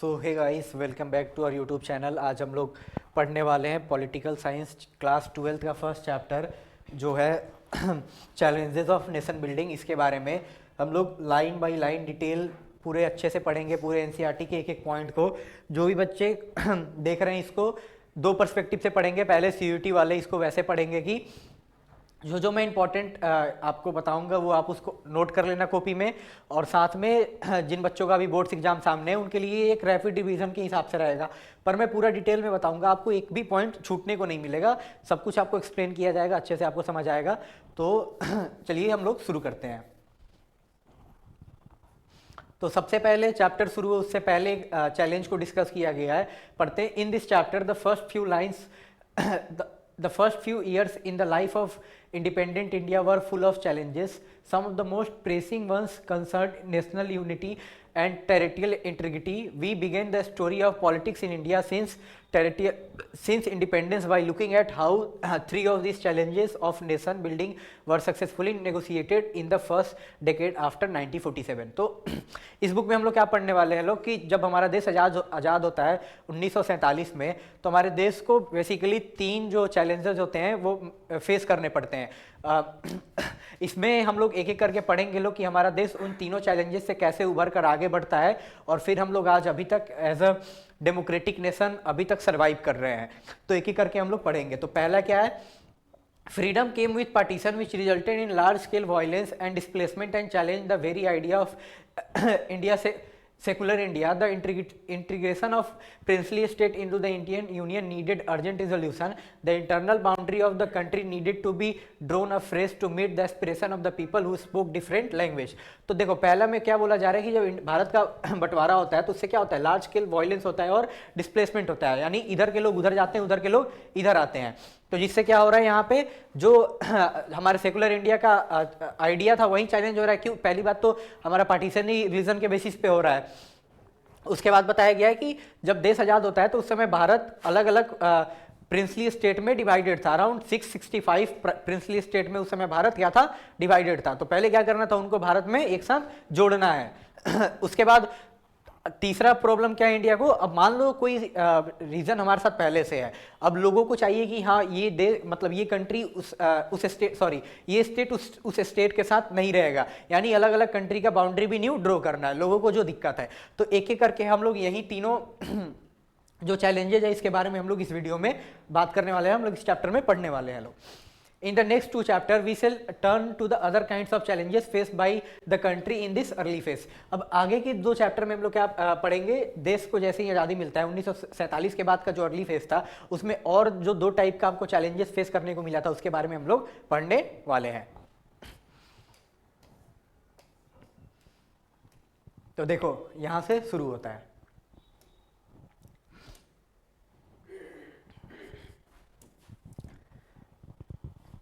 So hey guys, welcome back to our YouTube channel. आज हम लोग पढ़ने वाले हैं पॉलिटिकल साइंस क्लास 12 का फर्स्ट चैप्टर जो है चैलेंजेस ऑफ नेशन बिल्डिंग। इसके बारे में हम लोग लाइन बाय लाइन डिटेल पूरे अच्छे से पढ़ेंगे, पूरे एनसीईआरटी के एक एक पॉइंट को। जो भी बच्चे देख रहे हैं इसको दो पर्सपेक्टिव से पढ़ेंगे। पहले सीयूटी वाले इसको वैसे पढ़ेंगे कि जो मैं इंपॉर्टेंट आपको बताऊंगा वो आप उसको नोट कर लेना कॉपी में, और साथ में जिन बच्चों का भी बोर्ड्स एग्जाम सामने है उनके लिए एक रैपिड डिवीजन के हिसाब से रहेगा। पर मैं पूरा डिटेल में बताऊंगा, आपको एक भी पॉइंट छूटने को नहीं मिलेगा, सब कुछ आपको एक्सप्लेन किया जाएगा, अच्छे से आपको समझ आएगा। तो चलिए हम लोग शुरू करते हैं। तो सबसे पहले चैप्टर शुरू हो उससे पहले चैलेंज को डिस्कस किया गया है, पढ़ते हैं। In this chapter the first few lines the first few years in the life of independent India were full of challenges. Some of the most pressing ones concerned national unity and territorial integrity. We began the story of politics in India since independence by looking at how three of these challenges of nation building were successfully negotiated in the first decade after 1947. तो इस book में हम लोग क्या पढ़ने वाले हैं लोग कि जब हमारा देश आज़ाद होता है 1947 में, तो हमारे देश को बेसिकली तीन जो चैलेंजेस होते हैं वो फेस करने पड़ते हैं। इसमें हम लोग एक एक करके पढ़ेंगे लोग कि हमारा देश उन तीनों चैलेंजेस से कैसे उभर कर आगे बढ़ता है, और फिर हम लोग आज अभी तक एज अ डेमोक्रेटिक नेशन अभी तक सर्वाइव कर रहे हैं। तो एक एक करके हम लोग पढ़ेंगे। तो पहला क्या है? Freedom came with partition, which resulted in large-scale violence and displacement and challenged the very idea of secular India. The integration of princely state into the Indian Union needed urgent resolution. The internal boundary of the country needed to be drawn afresh to meet the aspiration of the people who spoke different language. तो देखो पहला में क्या बोला जा रहा है कि जब भारत का बंटवारा होता है तो उससे क्या होता है, लार्ज स्केल वायलेंस होता है और डिस्प्लेसमेंट होता है, यानी इधर के लोग उधर जाते हैं, उधर के लोग इधर आते हैं। तो जिससे क्या हो रहा है, यहाँ पे जो हमारे सेकुलर इंडिया का आइडिया था वही चैलेंज हो रहा है। क्यों? पहली बात तो हमारा पार्टीशन ही रिलीजन के बेसिस पे हो रहा है। उसके बाद बताया गया है कि जब देश आजाद होता है तो उस समय भारत अलग अलग प्रिंसली स्टेट में डिवाइडेड था। अराउंड 665 प्रिंसली स्टेट में उस समय भारत क्या था, डिवाइडेड था। तो पहले क्या करना था, उनको भारत में एक साथ जोड़ना है। उसके बाद तीसरा प्रॉब्लम क्या है इंडिया को, अब मान लो कोई रीजन हमारे साथ पहले से है, अब लोगों को चाहिए कि हाँ ये देश मतलब ये कंट्री उस स्टेट ये स्टेट उस स्टेट के साथ नहीं रहेगा, यानी अलग अलग कंट्री का बाउंड्री भी न्यू ड्रॉ करना है लोगों को, जो दिक्कत है। तो एक एक करके हम लोग यही तीनों जो चैलेंजेज है इसके बारे में हम लोग इस वीडियो में बात करने वाले हैं, हम लोग इस चैप्टर में पढ़ने वाले हैं लोग। In the next two chapter we shall turn to the other kinds of challenges faced by the country in this early phase. अब आगे के दो चैप्टर में हम लोग क्या पढ़ेंगे, देश को जैसे ही आज़ादी मिलता है 1947 के बाद का जो अर्ली फेज था उसमें और जो दो टाइप का आपको चैलेंजेस फेस करने को मिला था उसके बारे में हम लोग पढ़ने वाले हैं। तो देखो यहां से शुरू होता है।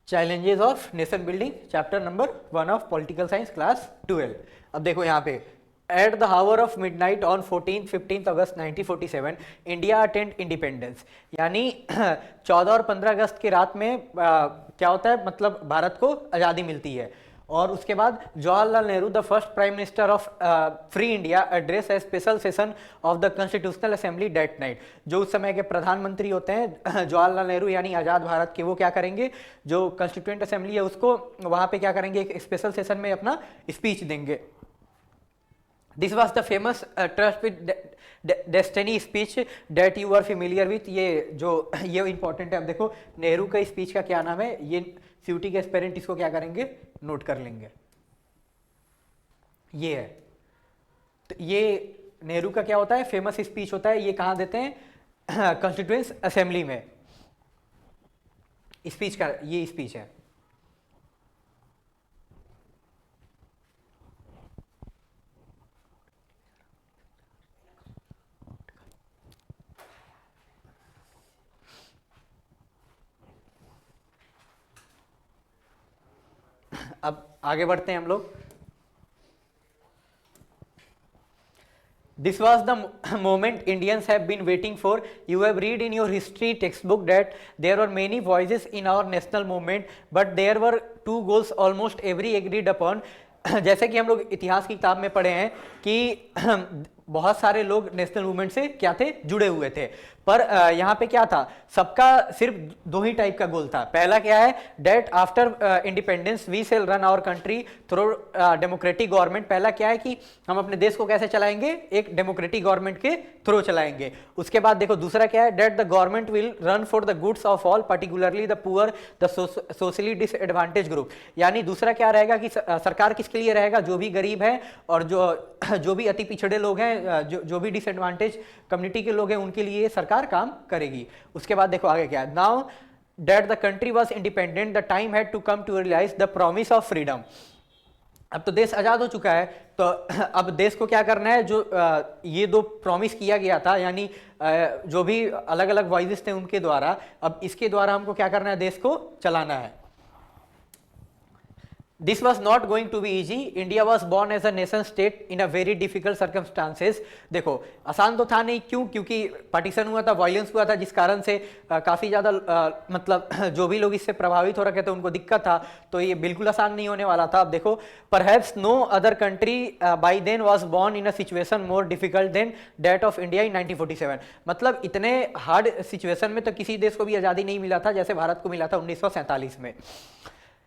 Challenges of nation building, chapter number 1 of political science class 12। अब देखो यहाँ पे, at the hour of midnight on 15 August 1947 India attend independence, यानी 14 और 15 अगस्त की रात में क्या होता है, मतलब भारत को आज़ादी मिलती है। और उसके बाद Jawaharlal Nehru the first prime minister of free India address a special session of the constitutional assembly that night. जो उस समय के प्रधानमंत्री होते हैं जवाहरलाल नेहरू, यानी आज़ाद भारत के, वो क्या करेंगे, जो कॉन्स्टिट्यूएंट असेंबली है उसको वहाँ पे क्या करेंगे, एक स्पेशल सेशन में अपना स्पीच देंगे। This was the famous tryst with destiny speech that you are familiar with. ये इंपॉर्टेंट है। अब देखो नेहरू का स्पीच का क्या नाम है, ये सीयूटी के एस्पिरेंट इसको क्या करेंगे, नोट कर लेंगे। ये है, तो ये नेहरू का क्या होता है, फेमस स्पीच होता है। ये कहाँ देते हैं, कॉन्स्टिट्यूएंट असेंबली में स्पीच का ये स्पीच है। अब आगे बढ़ते हैं हम लोग। This was the moment Indians have been waiting for. You have read in your history textbook that there were many voices in our national movement, but there were two goals almost every agreed upon. जैसे कि हम लोग इतिहास की किताब में पढ़े हैं कि बहुत सारे लोग नेशनल मूवमेंट से क्या थे, जुड़े हुए थे। पर यहाँ पे क्या था, सबका सिर्फ दो ही टाइप का गोल था। पहला क्या है, that after independence we shall run our country through democratic government. पहला क्या है कि हम अपने देश को कैसे चलाएंगे, एक डेमोक्रेटिक गवर्नमेंट के थ्रू चलाएंगे। उसके बाद देखो दूसरा क्या है, that the government will run for the goods of all particularly the poor the socially disadvantage group. यानी दूसरा क्या रहेगा कि सरकार किसके लिए रहेगा, जो भी गरीब है और जो भी अति पिछड़े लोग हैं, जो भी डिसएडवांटेज कम्युनिटी के लोग हैं, उनके लिए सरकार काम करेगी। उसके बाद देखो आगे क्या है, now that the country was independent the time had to come to realise the promise of freedom. अब तो देश आजाद हो चुका है, तो अब देश को क्या करना है, जो ये दो प्रॉमिस किया गया था, यानी जो भी अलग अलग वॉइसेस थे उनके द्वारा, अब इसके द्वारा हमको क्या करना है, देश को चलाना है। This was not going to be easy. India was born as a nation state in a very difficult circumstances. देखो आसान तो था नहीं, क्यों, क्योंकि पार्टीशन हुआ था, वायलेंस हुआ था, जिस कारण से काफ़ी ज़्यादा मतलब जो भी लोग इससे प्रभावित हो रखे थे उनको दिक्कत था, तो ये बिल्कुल आसान नहीं होने वाला था। अब देखो, perhaps no other country by then was born in a situation more difficult than that of India in 1947। मतलब इतने हार्ड सिचुएशन में तो किसी देश को भी आज़ादी नहीं मिला था जैसे भारत को मिला था 1947 में।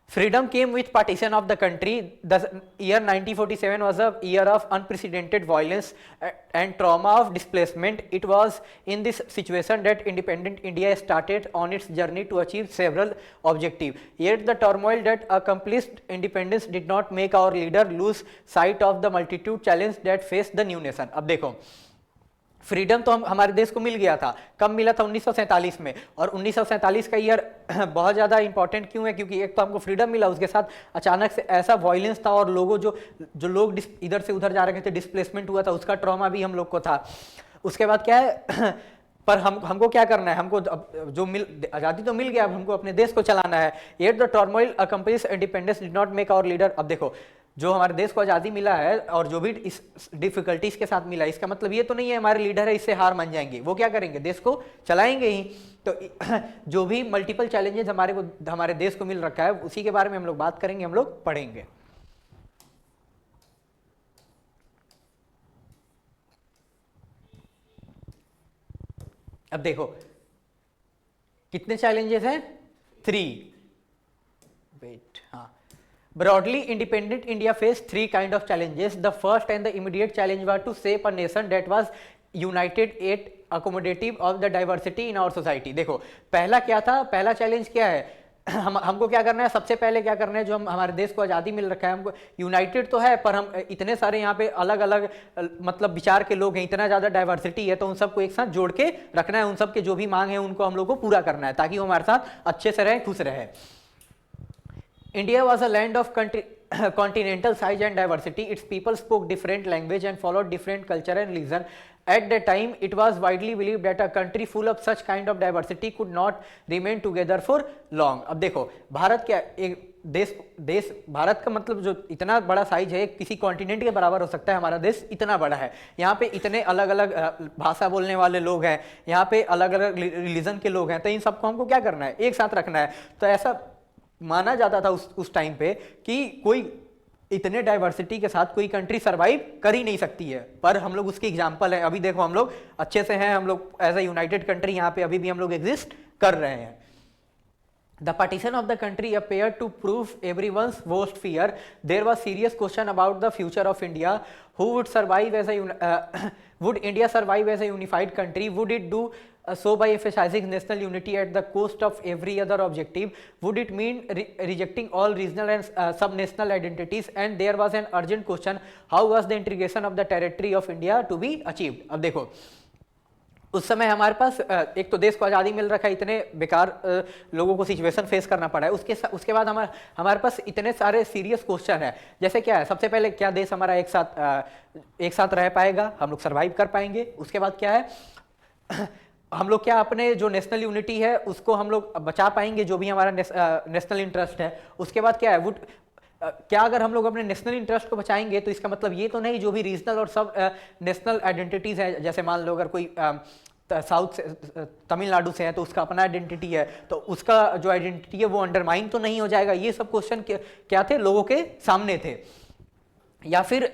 Freedom came with partition of the country. The year 1947 was a year of unprecedented violence and trauma of displacement. It was in this situation that independent India started on its journey to achieve several objectives. Yet the turmoil that accomplished independence did not make our leader lose sight of the multitude challenges that faced the new nation. अब देखो, freedom तो हमारे देश को मिल गया था, कब मिला था, 1947 में। और 1947 का ईयर बहुत ज़्यादा इंपॉर्टेंट क्यों है, क्योंकि एक तो हमको फ्रीडम मिला, उसके साथ अचानक से ऐसा वायलेंस था और लोगों जो लोग इधर से उधर जा रहे थे, डिस्प्लेसमेंट हुआ था, उसका ट्रॉमा भी हम लोग को था। उसके बाद क्या है पर हमको क्या करना है, हमको जो आज़ादी तो मिल गया, अब हमको अपने देश को चलाना है। Yet the turmoil accomplish independence did not make our leader. अब देखो, जो हमारे देश को आज़ादी मिला है और जो भी इस डिफिकल्टीज के साथ मिला, इसका मतलब ये तो नहीं है हमारे लीडर है इससे हार मान जाएंगे, वो क्या करेंगे, देश को चलाएंगे ही। तो जो भी मल्टीपल चैलेंजेस हमारे देश को मिल रखा है, उसी के बारे में हम लोग बात करेंगे, हम लोग पढ़ेंगे। अब देखो कितने चैलेंजेस हैं, 3। वेट, हाँ। Broadly, independent India faced 3 kind of challenges. The first and the immediate challenge was to shape a nation that was united yet accommodative of the diversity in our society. देखो पहला क्या था, पहला challenge क्या है, हमको क्या करना है, सबसे पहले क्या करना है, जो हमारे देश को आज़ादी मिल रखा है, हमको यूनाइटेड तो है, पर हम इतने सारे यहाँ पे अलग अलग मतलब विचार के लोग हैं, इतना ज़्यादा डाइवर्सिटी है, तो उन सबको एक साथ जोड़ के रखना है, उन सब के जो भी मांग है उनको हम लोग को पूरा करना है, ताकि वो हमारे साथ अच्छे से रहे, खुश रहे। India was a land of continental size and diversity. Its people spoke different language and followed different culture and religion. At that time, it was widely believed that a country full of such kind of diversity could not remain together for long. अब देखो, भारत क्या एक देश भारत का मतलब जो इतना बड़ा साइज है, किसी कॉन्टिनेंट के बराबर हो सकता है, हमारा देश इतना बड़ा है। यहाँ पे इतने अलग अलग भाषा बोलने वाले लोग हैं, यहाँ पे अलग अलग रिलीजन के लोग हैं, तो इन सबको हमको क्या करना है, एक साथ रखना है। तो ऐसा माना जाता था उस टाइम पे कि कोई इतने डाइवर्सिटी के साथ कोई कंट्री सरवाइव कर ही नहीं सकती है, पर हम लोग उसकी एग्जांपल है। अभी देखो हम लोग अच्छे से हैं, हम लोग एज ए यूनाइटेड कंट्री यहाँ पे अभी भी हम लोग एग्जिस्ट कर रहे हैं। The partition of the country appeared to prove everyone's worst fear. There was serious question about the future of India. Who would survive as would India survive as a unified country? Would it do so by emphasizing national unity at the cost of every other objective? Would it mean rejecting all regional and sub-national identities? And there was an urgent question: how was the integration of the territory of India to be achieved? अब देखो, उस समय हमारे पास एक तो देश को आज़ादी मिल रखा है, इतने बेकार लोगों को सिचुएशन फेस करना पड़ा है, उसके बाद हमारे पास इतने सारे सीरियस क्वेश्चन है। जैसे क्या है, सबसे पहले क्या देश हमारा एक साथ रह पाएगा, हम लोग सर्वाइव कर पाएंगे? उसके बाद क्या है, हम लोग क्या अपने जो नेशनल यूनिटी है उसको हम लोग बचा पाएंगे, जो भी हमारा नेशनल इंटरेस्ट है? उसके बाद क्या है, क्या अगर हम लोग अपने नेशनल इंटरेस्ट को बचाएंगे तो इसका मतलब ये तो नहीं जो भी रीजनल और सब नेशनल आइडेंटिटीज है, जैसे मान लो अगर कोई साउथ से तमिलनाडु से है तो उसका अपना आइडेंटिटी है, तो उसका जो आइडेंटिटी है वो अंडरमाइन तो नहीं हो जाएगा? ये सब क्वेश्चन क्या थे, लोगों के सामने थे। या फिर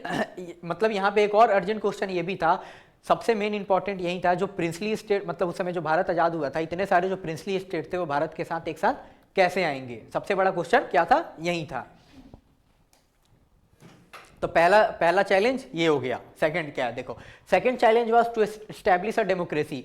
मतलब यहाँ पे एक और अर्जेंट क्वेश्चन ये भी था, सबसे मेन इंपॉर्टेंट यही था, जो प्रिंसली स्टेट, मतलब उस समय जो भारत आजाद हुआ था, इतने सारे जो प्रिंसली स्टेट थे वो भारत के साथ एक साथ कैसे आएंगे, सबसे बड़ा क्वेश्चन क्या था, यही था। तो पहला चैलेंज ये हो गया। सेकंड क्या है, देखो second challenge was to establish a democracy.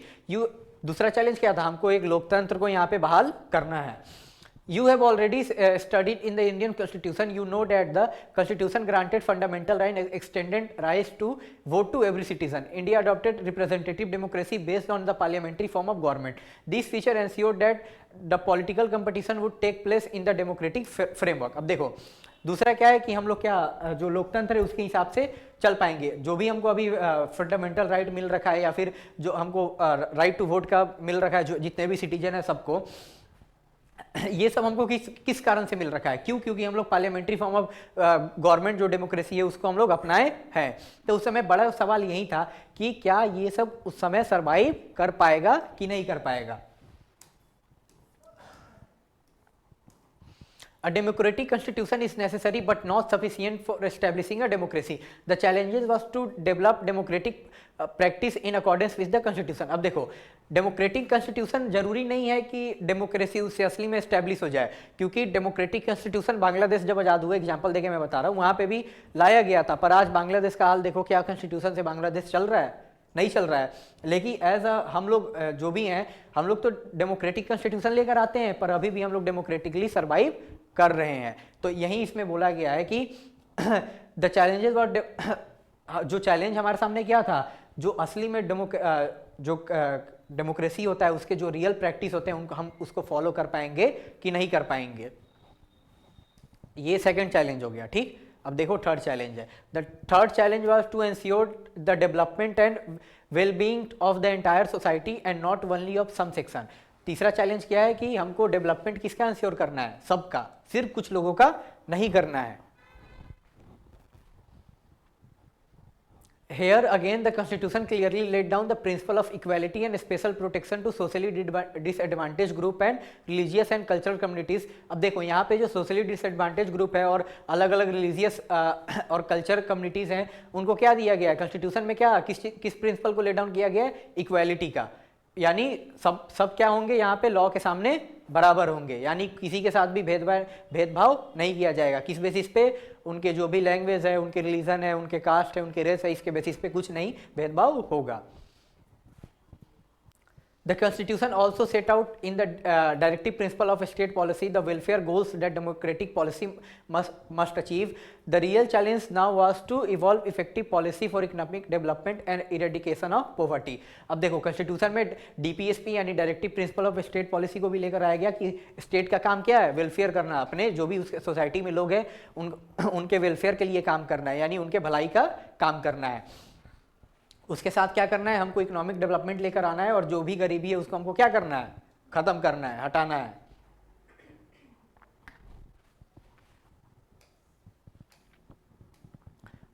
दूसरा चैलेंज क्या था, हमको एक लोकतंत्र को यहाँ पे बहाल करना है। You have already studied in the Indian Constitution. You know that the Constitution granted fundamental right and extended rights to vote to every citizen. India adopted representative democracy based on the parliamentary form of government. This feature ensured that the political competition would take place in the democratic framework. अब देखो दूसरा क्या है कि हम लोग क्या जो लोकतंत्र है उसके हिसाब से चल पाएंगे। जो भी हमको अभी फंडामेंटल राइट मिल रखा है या फिर जो हमको राइट टू वोट का मिल रखा है, जो जितने भी सिटीजन है सबको, ये सब हमको किस कारण से मिल रखा है, क्यों, क्योंकि हम लोग पार्लियामेंट्री फॉर्म ऑफ गवर्नमेंट जो डेमोक्रेसी है उसको हम लोग अपनाए हैं। तो उस समय बड़ा सवाल यही था कि क्या ये सब उस समय सरवाइव कर पाएगा कि नहीं कर पाएगा। A democratic constitution is necessary but not sufficient for establishing a democracy. The challenges was to develop democratic practice in accordance with the constitution. अब देखो डेमोक्रेटिक कॉन्स्टिट्यूशन जरूरी नहीं है कि डेमोक्रेसी उससे असली में एस्टैब्लिश हो जाए, क्योंकि डेमोक्रेटिक कॉन्स्टिट्यूशन बांग्लादेश जब आजाद हुआ, एग्जांपल देके मैं बता रहा हूँ, वहाँ पे भी लाया गया था, पर आज बांग्लादेश का हाल देखो, क्या कॉन्स्टिट्यूशन से बांग्लादेश चल रहा है, नहीं चल रहा है। लेकिन एज हम लोग जो भी हैं, हम लोग तो डेमोक्रेटिक कॉन्स्टिट्यूशन लेकर आते हैं, पर अभी भी हम लोग डेमोक्रेटिकली सर्वाइव कर रहे हैं। तो यही इसमें बोला गया है कि द चैलेंजेस वर, जो चैलेंज हमारे सामने क्या था, जो असली में डेमोक्रेसी होता है उसके जो रियल प्रैक्टिस होते हैं उनको हम उसको फॉलो कर पाएंगे कि नहीं कर पाएंगे। ये सेकंड चैलेंज हो गया, ठीक। अब देखो थर्ड चैलेंज है। The third challenge was to ensure the development and wellbeing of the entire society and not only of some section. तीसरा चैलेंज क्या है कि हमको डेवलपमेंट किसका इंश्योर करना है, सबका, सिर्फ कुछ लोगों का नहीं करना है। Here again the constitution clearly laid down the principle of equality and special protection to socially disadvantaged group and religious and cultural communities। अब देखो यहाँ पे जो socially disadvantaged group है और अलग अलग religious और culture communities हैं, उनको क्या दिया गया है कॉन्स्टिट्यूशन में, क्या किस प्रिंसिपल को ले डाउन किया गया है, इक्वालिटी का। यानी सब क्या होंगे यहाँ पे, लॉ के सामने बराबर होंगे, यानी किसी के साथ भी भेदभाव नहीं किया जाएगा। किस बेसिस पे, उनके जो भी लैंग्वेज है, उनके रिलीजन है, उनके कास्ट है, उनके रेस है, इसके बेसिस पे कुछ नहीं भेदभाव होगा। The Constitution also set out in the directive principle of state policy the welfare goals that democratic policy must achieve. The real challenge now was to evolve effective policy for economic development and eradication of poverty. अब देखो constitution में DPSP यानी directive principle of state policy को भी लेकर आया गया कि स्टेट का काम क्या है, वेलफेयर करना, अपने जो भी उस सोसाइटी में लोग हैं उनके वेलफेयर के लिए काम करना है, यानी उनके भलाई का काम करना है। उसके साथ क्या करना है, हमको इकोनॉमिक डेवलपमेंट लेकर आना है, और जो भी गरीबी है उसको हमको क्या करना है, खत्म करना है, हटाना है।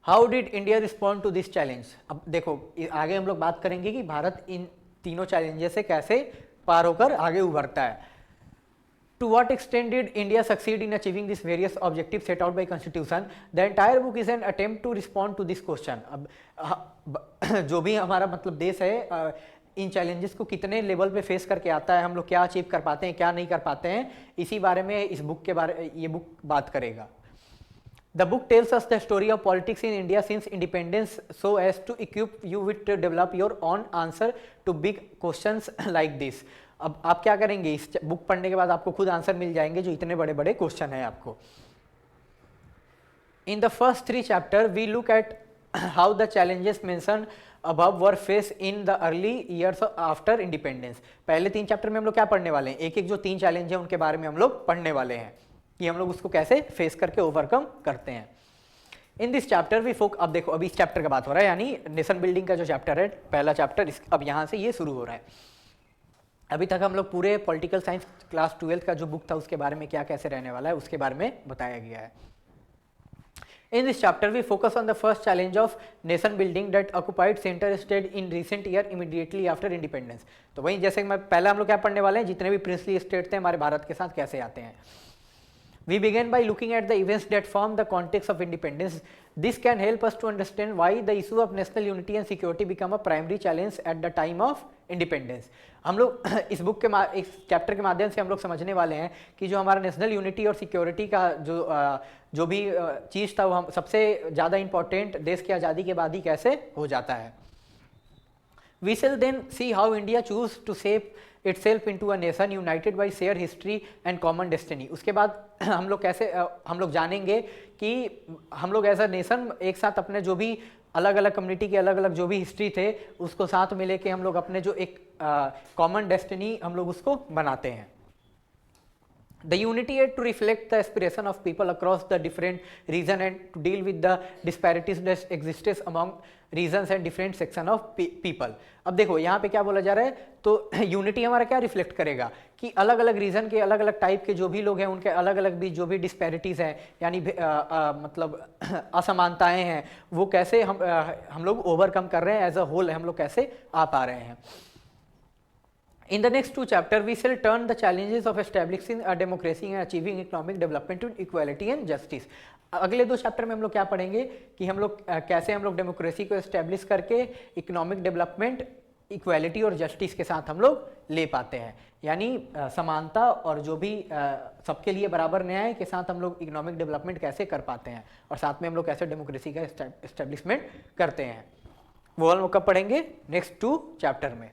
How did India respond to this challenge. अब देखो आगे हम लोग बात करेंगे कि भारत इन तीनों चैलेंजेस से कैसे पार होकर आगे उभरता है। To what extent did India succeed in achieving these various objectives set out by Constitution? The entire book is an attempt to respond to this question. अब जो भी हमारा मतलब देश है इन चैलेंजेस को कितने लेवल पे फेस करके आता है, हम लोग क्या अचीव कर पाते हैं, क्या नहीं कर पाते हैं, इसी बारे में इस बुक के बारे ये बुक बात करेगा। The book tells us the story of politics in India since independence so as to equip you with to develop your own answer to big questions like this. अब आप क्या करेंगे, इस बुक पढ़ने के बाद आपको खुद आंसर मिल जाएंगे जो इतने बड़े बड़े क्वेश्चन है आपको। In the first 3 chapter we look at how the challenges mention above were face in the early years after independence. पहले 3 चैप्टर में हम लोग क्या पढ़ने वाले हैं, एक एक जो 3 चैलेंज है उनके बारे में हम लोग पढ़ने वाले हैं कि हम लोग उसको कैसे फेस करके ओवरकम करते हैं। इन दिस चैप्टर वी अब देखो अभी इस चैप्टर का बात हो रहा है, यानी नेशन बिल्डिंग का जो चैप्टर है पहला चैप्टर, अब यहाँ से ये शुरू हो रहा है। अभी तक हम लोग पूरे पॉलिटिकल साइंस क्लास 12th का जो बुक था उसके बारे में क्या कैसे रहने वाला है उसके बारे में बताया गया है। In this chapter we focus on the first challenge of nation building that occupied center stage in recent year immediately after independence। तो वहीं जैसे मैं पहले हम लोग क्या पढ़ने वाले हैं, जितने भी प्रिंसली स्टेट थे हमारे भारत के साथ कैसे आते हैं। We begin by looking at the events that form the context of independence. This can help us to understand why the issue of national unity and security become a primary challenge at the time of independence. हम लोग इस book के इस chapter के माध्यम से हम लोग समझने वाले हैं कि जो हमारा नेशनल यूनिटी और सिक्योरिटी का जो भी चीज़ था वो हम सबसे ज़्यादा इंपॉर्टेंट देश की आज़ादी के बाद ही कैसे हो जाता है. We shall then see how India choose to shape itself into a nation united by shared history and common destiny. उसके बाद हम लोग कैसे हम लोग जानेंगे कि हम लोग एज अ नेशन एक साथ अपने जो भी अलग अलग कम्युनिटी के अलग अलग जो भी हिस्ट्री थे उसको साथ में लेके हम लोग अपने जो एक कॉमन डेस्टिनी हम लोग उसको बनाते हैं. The unity had to reflect the aspiration of people across the different region and to deal with the disparities that existed among regions and different section of people. अब देखो यहाँ पे क्या बोला जा रहा है, तो यूनिटी हमारा क्या रिफ्लेक्ट करेगा कि अलग अलग रीजन के अलग अलग टाइप के जो भी लोग हैं उनके अलग अलग भी जो भी डिस्पैरिटीज हैं यानी मतलब असमानताएं हैं वो कैसे हम लोग ओवरकम कर रहे हैं, एज अ होल हम लोग कैसे आ पा रहे हैं. In the next two chapters, we shall turn the challenges of establishing a democracy and achieving economic development to equality and justice. अगले दो चैप्टर में हम लोग क्या पढ़ेंगे कि हम लोग कैसे हम लोग डेमोक्रेसी को एस्टेब्लिश करके इकोनॉमिक डेवलपमेंट इक्वालिटी और जस्टिस के साथ हम लोग ले पाते हैं, यानी समानता और जो भी सबके लिए बराबर न्याय के साथ हम लोग इकोनॉमिक डेवलपमेंट कैसे कर पाते हैं और साथ में हम लोग कैसे डेमोक्रेसी का एस्टेब्लिशमेंट करते हैं. वो हम लोग कब पढ़ेंगे? नेक्स्ट टू चैप्टर में.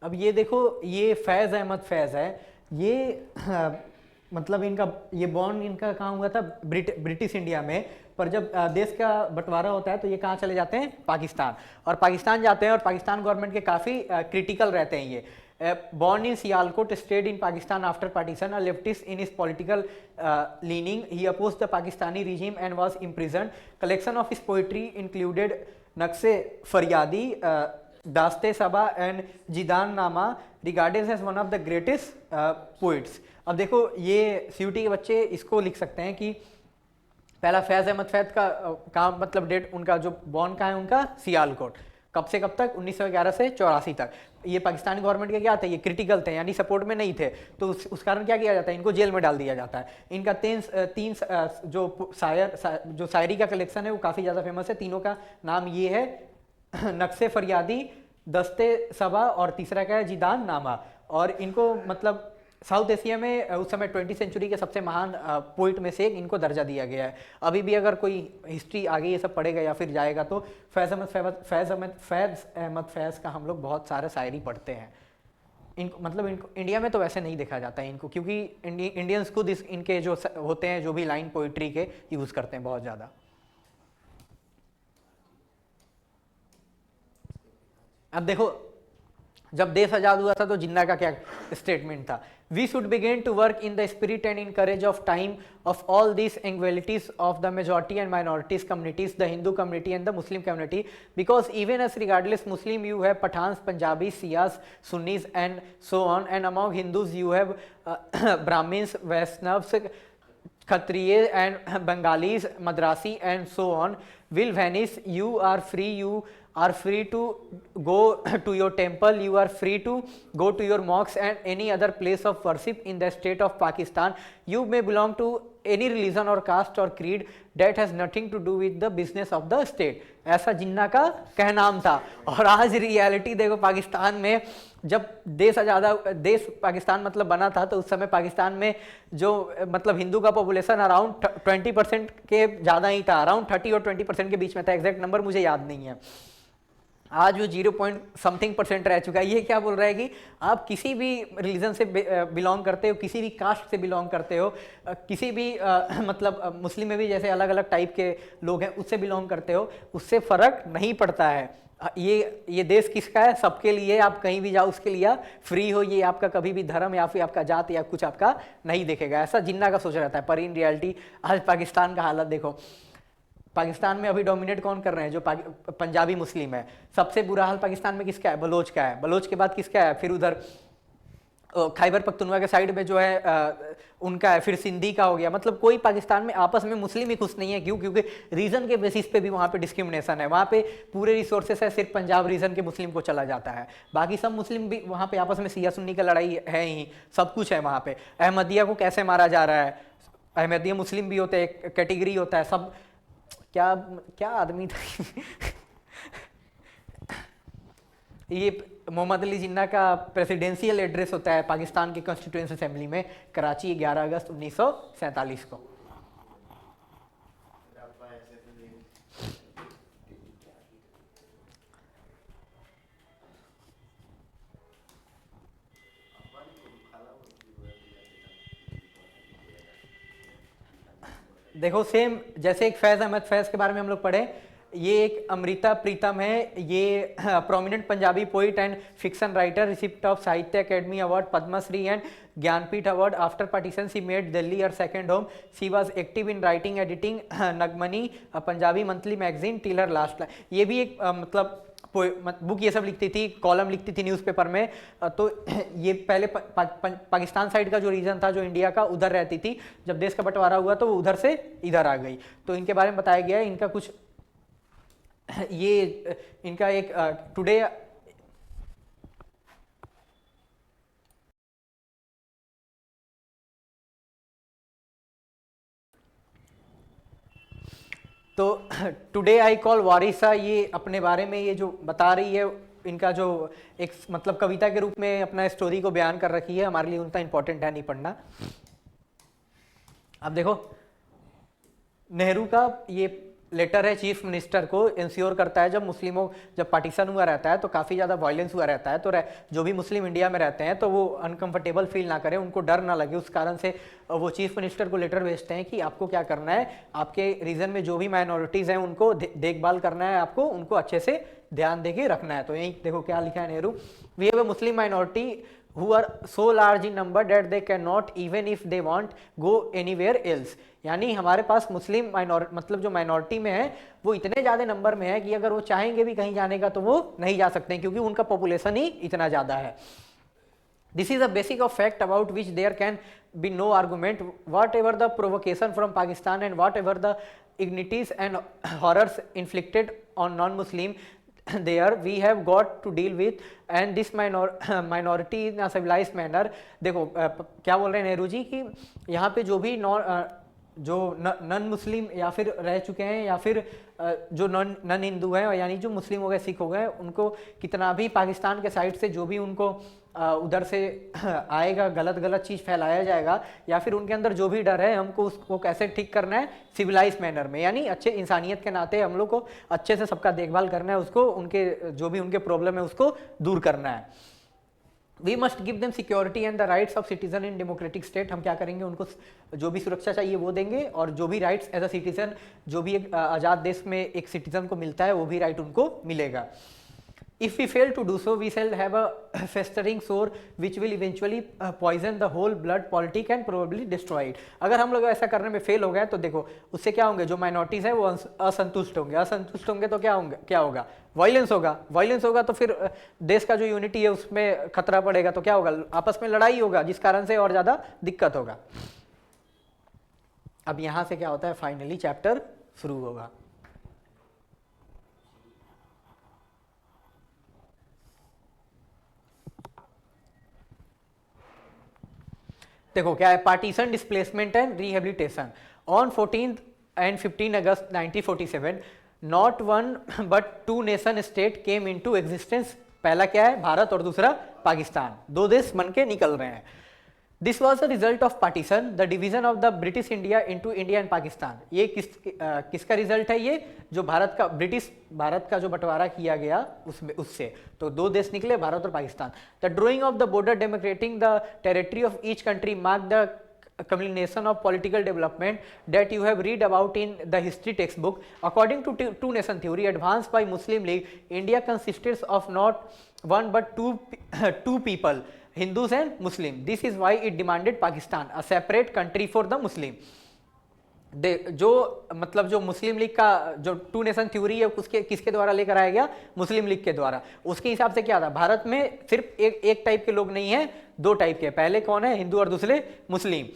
अब ये देखो, ये फैज़ अहमद फैज़ है, ये मतलब इनका ये बॉर्न इनका कहाँ हुआ था? ब्रिटिश इंडिया में. पर जब देश का बंटवारा होता है तो ये कहाँ चले जाते हैं? पाकिस्तान. और पाकिस्तान जाते हैं और पाकिस्तान गवर्नमेंट के काफ़ी क्रिटिकल रहते हैं ये. Born in Sialkot, stayed in Pakistan after partition, a leftist in his political leaning. He opposed the Pakistani regime and was imprisoned. Collection of his poetry included Naqse Faryadi, Daste Saba and Zindan Nama, regarded as one of the greatest poets. अब देखो ये CUT के बच्चे इसको लिख सकते हैं कि पहला फैज़ अहमद फैज़ का मतलब डेट उनका जो बॉर्न का है उनका सियालकोट. कब से कब तक? 1911 से 84 तक. ये पाकिस्तानी गवर्नमेंट के क्या थे? ये क्रिटिकल थे यानी सपोर्ट में नहीं थे, तो उस कारण क्या किया जाता है? इनको जेल में डाल दिया जाता है. इनका तीन जो शायरी का कलेक्शन है वो काफ़ी ज़्यादा फेमस है. तीनों का नाम ये है, नक्शे फरियादी, दस्ते सबा और तीसरा क्या है? जीदान नामा. और इनको मतलब साउथ एशिया में उस समय 20वीं सेंचुरी के सबसे महान पोइट में से एक इनको दर्जा दिया गया है. अभी भी अगर कोई हिस्ट्री आगे ये सब पढ़ेगा या फिर जाएगा तो फैज़ अहमद फैज़ का हम लोग बहुत सारे शायरी पढ़ते हैं. इनको इंडिया में तो वैसे नहीं देखा जाता है इनको, क्योंकि इंडियंस खुद इनके जो होते हैं जो भी लाइन पोइट्री के यूज़ करते हैं बहुत ज़्यादा. अब देखो जब देश आज़ाद हुआ था तो जिन्ना का क्या स्टेटमेंट था? We should begin to work in the spirit and in courage of time of all this inequalities of the majority and minorities communities, the Hindu community and the Muslim community, because even as regardless Muslim you have Pathans, Punjabi, Shias, Sunnis and so on, and among Hindus you have Brahmins, Vaishnavas, Khatriye and Bengalis, Madrasi and so on will vanish. You are free to go to your temple, you are free to go to your mosques and any other place of worship in the state of Pakistan. You may belong to any religion or caste or creed, that has nothing to do with the business of the state. ऐसा जिन्ना का कहनाम था. और आज reality देखो, पाकिस्तान में जब देश पाकिस्तान मतलब बना था तो उस समय पाकिस्तान में जो मतलब हिंदू का पॉपुलेशन अराउंड 20% के ज़्यादा ही था, अराउंड 30 और 20% के बीच में था. एग्जैक्ट नंबर मुझे याद नहीं है. आज वो 0 पॉइंट समथिंग परसेंट रह चुका है। ये क्या बोल रहा है कि आप किसी भी रिलीजन से बिलोंग करते हो, किसी भी कास्ट से बिलोंग करते हो, किसी भी मतलब मुस्लिम में भी जैसे अलग अलग टाइप के लोग हैं उससे बिलोंग करते हो, उससे फर्क नहीं पड़ता है। ये देश किसका है? सबके लिए। आप कहीं भी जाओ उसके लिए फ्री हो। ये आपका कभी भी धर्म या फिर आपका जात या कुछ आपका नहीं देखेगा। ऐसा जिन्ना का सोच रहता है, पर इन रियलिटी आज पाकिस्तान का हालत देखो। पाकिस्तान में अभी डोमिनेट कौन कर रहे हैं? जो पंजाबी मुस्लिम है। सबसे बुरा हाल पाकिस्तान में किसका है? बलोच का है। बलोच के बाद किसका है? फिर उधर खैबर पख्तूनवा के साइड में जो है उनका है। फिर सिंधी का हो गया। मतलब कोई पाकिस्तान में आपस में मुस्लिम ही खुश नहीं है। क्यों? क्योंकि रीजन के बेसिस पे भी वहाँ पे डिस्क्रिमिनेशन है। वहाँ पे पूरे रिसोर्सेस है सिर्फ पंजाब रीजन के मुस्लिम को चला जाता है। बाकी सब मुस्लिम भी वहाँ पे आपस में सिया सुन्नी का लड़ाई है ही, सब कुछ है वहाँ पे। अहमदिया को कैसे मारा जा रहा है? अहमदिया मुस्लिम भी होते हैं, कैटेगरी होता है सब। क्या क्या आदमी था ये मोहम्मद अली जिन्ना का प्रेसिडेंशियल एड्रेस होता है पाकिस्तान की कॉन्स्टिट्यूएंट असेंबली में, कराची 11 अगस्त 1947 को। देखो सेम जैसे एक फैज़ अहमद फैज़ के बारे में हम लोग पढ़े, ये एक अमृता प्रीतम है। ये prominent Punjabi poet and fiction writer, recipient of Sahitya Akademi award, Padmashri and Jnanpith award. After partition she made Delhi और second home. She was active in writing editing Nagmani Punjabi monthly magazine till her last. ये भी एक मतलब बुक ये सब लिखती थी, कॉलम लिखती थी न्यूज़पेपर में। तो ये पहले पाकिस्तान साइड का जो रीजन था, जो इंडिया का, उधर रहती थी। जब देश का बंटवारा हुआ तो वो उधर से इधर आ गई। तो इनके बारे में बताया गया है। इनका कुछ ये इनका एक टुडे तो टुडे आई कॉल वारिसा, ये अपने बारे में ये जो बता रही है, इनका जो एक मतलब कविता के रूप में अपना स्टोरी को बयान कर रखी है। हमारे लिए उतना इंपॉर्टेंट है नहीं पढ़ना। अब देखो नेहरू का ये लेटर है चीफ मिनिस्टर को, इंश्योर करता है जब पार्टीशन हुआ रहता है तो काफ़ी ज़्यादा वायलेंस हुआ रहता है। तो जो भी मुस्लिम इंडिया में रहते हैं तो वो अनकंफर्टेबल फील ना करें, उनको डर ना लगे। उस कारण से वो चीफ मिनिस्टर को लेटर भेजते हैं कि आपको क्या करना है, आपके रीजन में जो भी माइनॉरिटीज़ हैं उनको देखभाल करना है, आपको उनको अच्छे से ध्यान देके रखना है। तो यही देखो क्या लिखा है Nehru, we have a Muslim minority who are so large in number that they cannot even if they want go anywhere else। यानी हमारे पास मुस्लिम मतलब जो माइनॉरिटी में है वो इतने ज़्यादा नंबर में है कि अगर वो चाहेंगे भी कहीं जाने का तो वो नहीं जा सकते हैं, क्योंकि उनका पॉपुलेशन ही इतना ज़्यादा है। This is a basic of fact about which there can be no argument, whatever the provocation from Pakistan and whatever the indignities and horrors inflicted on non-Muslim there we have got to deal with and this minority in a civilized manner। देखो क्या बोल रहे हैं नेहरू जी कि यहाँ पे जो भी नॉन मुस्लिम या फिर रह चुके हैं या फिर जो नॉन हिंदू हैं, यानी जो मुस्लिम हो गए, सिख हो गए, उनको कितना भी पाकिस्तान के साइड से जो भी उनको उधर से आएगा, गलत चीज़ फैलाया जाएगा या फिर उनके अंदर जो भी डर है, हमको उसको कैसे ठीक करना है सिविलाइज मैनर में, यानी अच्छे इंसानियत के नाते हम लोग को अच्छे से सबका देखभाल करना है, उसको उनके जो भी उनके प्रॉब्लम है उसको दूर करना है। We must give them security and the rights of citizen in democratic state. हम क्या करेंगे, उनको जो भी सुरक्षा चाहिए वो देंगे, और जो भी राइट्स एज अ सिटीजन, जो भी एक आज़ाद देश में एक सिटीजन को मिलता है वो भी राइट उनको मिलेगा। If we fail to do so, we shall have a festering sore which will eventually poison the whole blood politic and probably destroy it। अगर हम लोग ऐसा करने में फेल हो गए तो देखो उससे क्या होंगे, जो माइनॉरिटीज़ हैं वो असंतुष्ट होंगे तो क्या होगा, वायलेंस होगा तो फिर देश का जो यूनिटी है उसमें खतरा पड़ेगा, तो क्या होगा, आपस में लड़ाई होगा, जिस कारण से और ज़्यादा दिक्कत होगा। अब यहाँ से क्या होता है, फाइनली चैप्टर शुरू होगा। देखो क्या है, partition, displacement and rehabilitation. On 14 and 15 August 1947 not one but two nation state came into existence. पहला क्या है, भारत, और दूसरा पाकिस्तान, दो देश बन के निकल रहे हैं। This was the result of partition, the division of the British India into India and Pakistan. ये किसका रिजल्ट है? ये जो भारत का जो बंटवारा किया गया उसमें, उससे तो दो देश निकले, भारत और Pakistan. The drawing of the border demarcating the territory of each country mark the combination of political development that you have read about in the history textbook. According to two nation theory advanced by Muslim League, India consists of not one but two people, Hindus and Muslim. This is why it demanded Pakistan, a separate country for the Muslim. जो मतलब जो मुस्लिम league का जो to nation theory है उसके किसके द्वारा लेकर आया गया? मुस्लिम लीग के द्वारा। उसके हिसाब से क्या था? भारत में सिर्फ एक टाइप के लोग नहीं है, दो टाइप के। पहले कौन है? हिंदू और दूसरे मुस्लिम।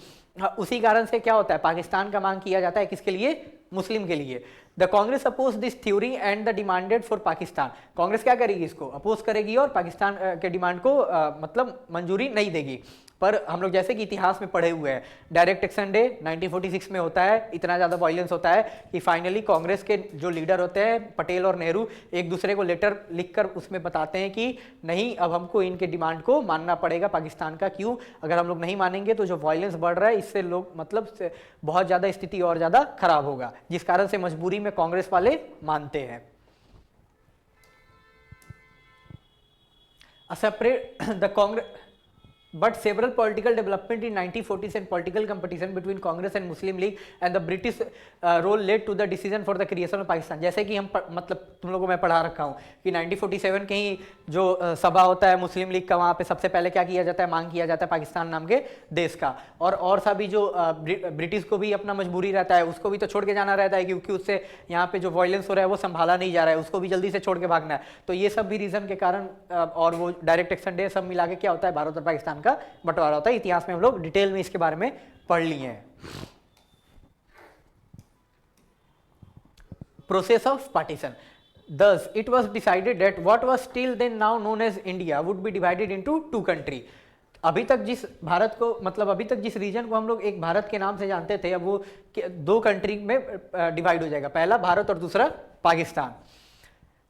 उसी कारण से क्या होता है? पाकिस्तान का मांग किया जाता है किसके लिए? मुस्लिम के लिए। The Congress oppose this theory and the demanded for Pakistan. Congress क्या करेगी? इसको अपोज करेगी और पाकिस्तान के डिमांड को मतलब मंजूरी नहीं देगी। पर हम लोग जैसे कि इतिहास में पढ़े हुए हैं, डायरेक्ट एक्शन डे 1946 में होता है, इतना ज़्यादा वायलेंस होता है कि फाइनली कांग्रेस के जो लीडर होते हैं पटेल और नेहरू एक दूसरे को लेटर लिखकर उसमें बताते हैं कि नहीं, अब हमको इनके डिमांड को मानना पड़ेगा पाकिस्तान का। क्यों? अगर हम लोग नहीं मानेंगे तो जो वायलेंस बढ़ रहा है इससे लोग मतलब बहुत ज़्यादा स्थिति और ज़्यादा खराब होगा, जिस कारण से मजबूरी में कांग्रेस वाले मानते हैं। Separate the Congress but several political development in 1940s and political competition between Congress and Muslim League and the British role led to the decision for the creation of Pakistan। जैसे कि हम मतलब तुम लोगों को मैं पढ़ा रखा हूँ कि 1947 के ही जो सभा होता है मुस्लिम लीग का, वहाँ पे सबसे पहले क्या किया जाता है? मांग किया जाता है पाकिस्तान नाम के देश का। और सा भी जो ब्रिटिश को भी अपना मजबूरी रहता है, उसको भी तो छोड़ के जाना रहता है क्योंकि उससे यहाँ पे जो वायलेंस हो रहा है वो संभाला नहीं जा रहा है, उसको भी जल्दी से छोड़ के भागना है। तो ये सब भी रीजन के कारण और वो डायरेक्ट एक्शन डे सब मिला के क्या होता है? भारत और पाकिस्तान का बंटवारा होता है। इतिहास में हम लोग डिटेल में इसके बारे में पढ़ लिए हैं। Process of partition, thus it was decided that what was still then now known as India would be divided into two country। अभी तक जिस भारत को मतलब अभी तक जिस रीजन को हम लोग एक भारत के नाम से जानते थे, अब वो दो कंट्री में डिवाइड हो जाएगा, पहला भारत और दूसरा Pakistan.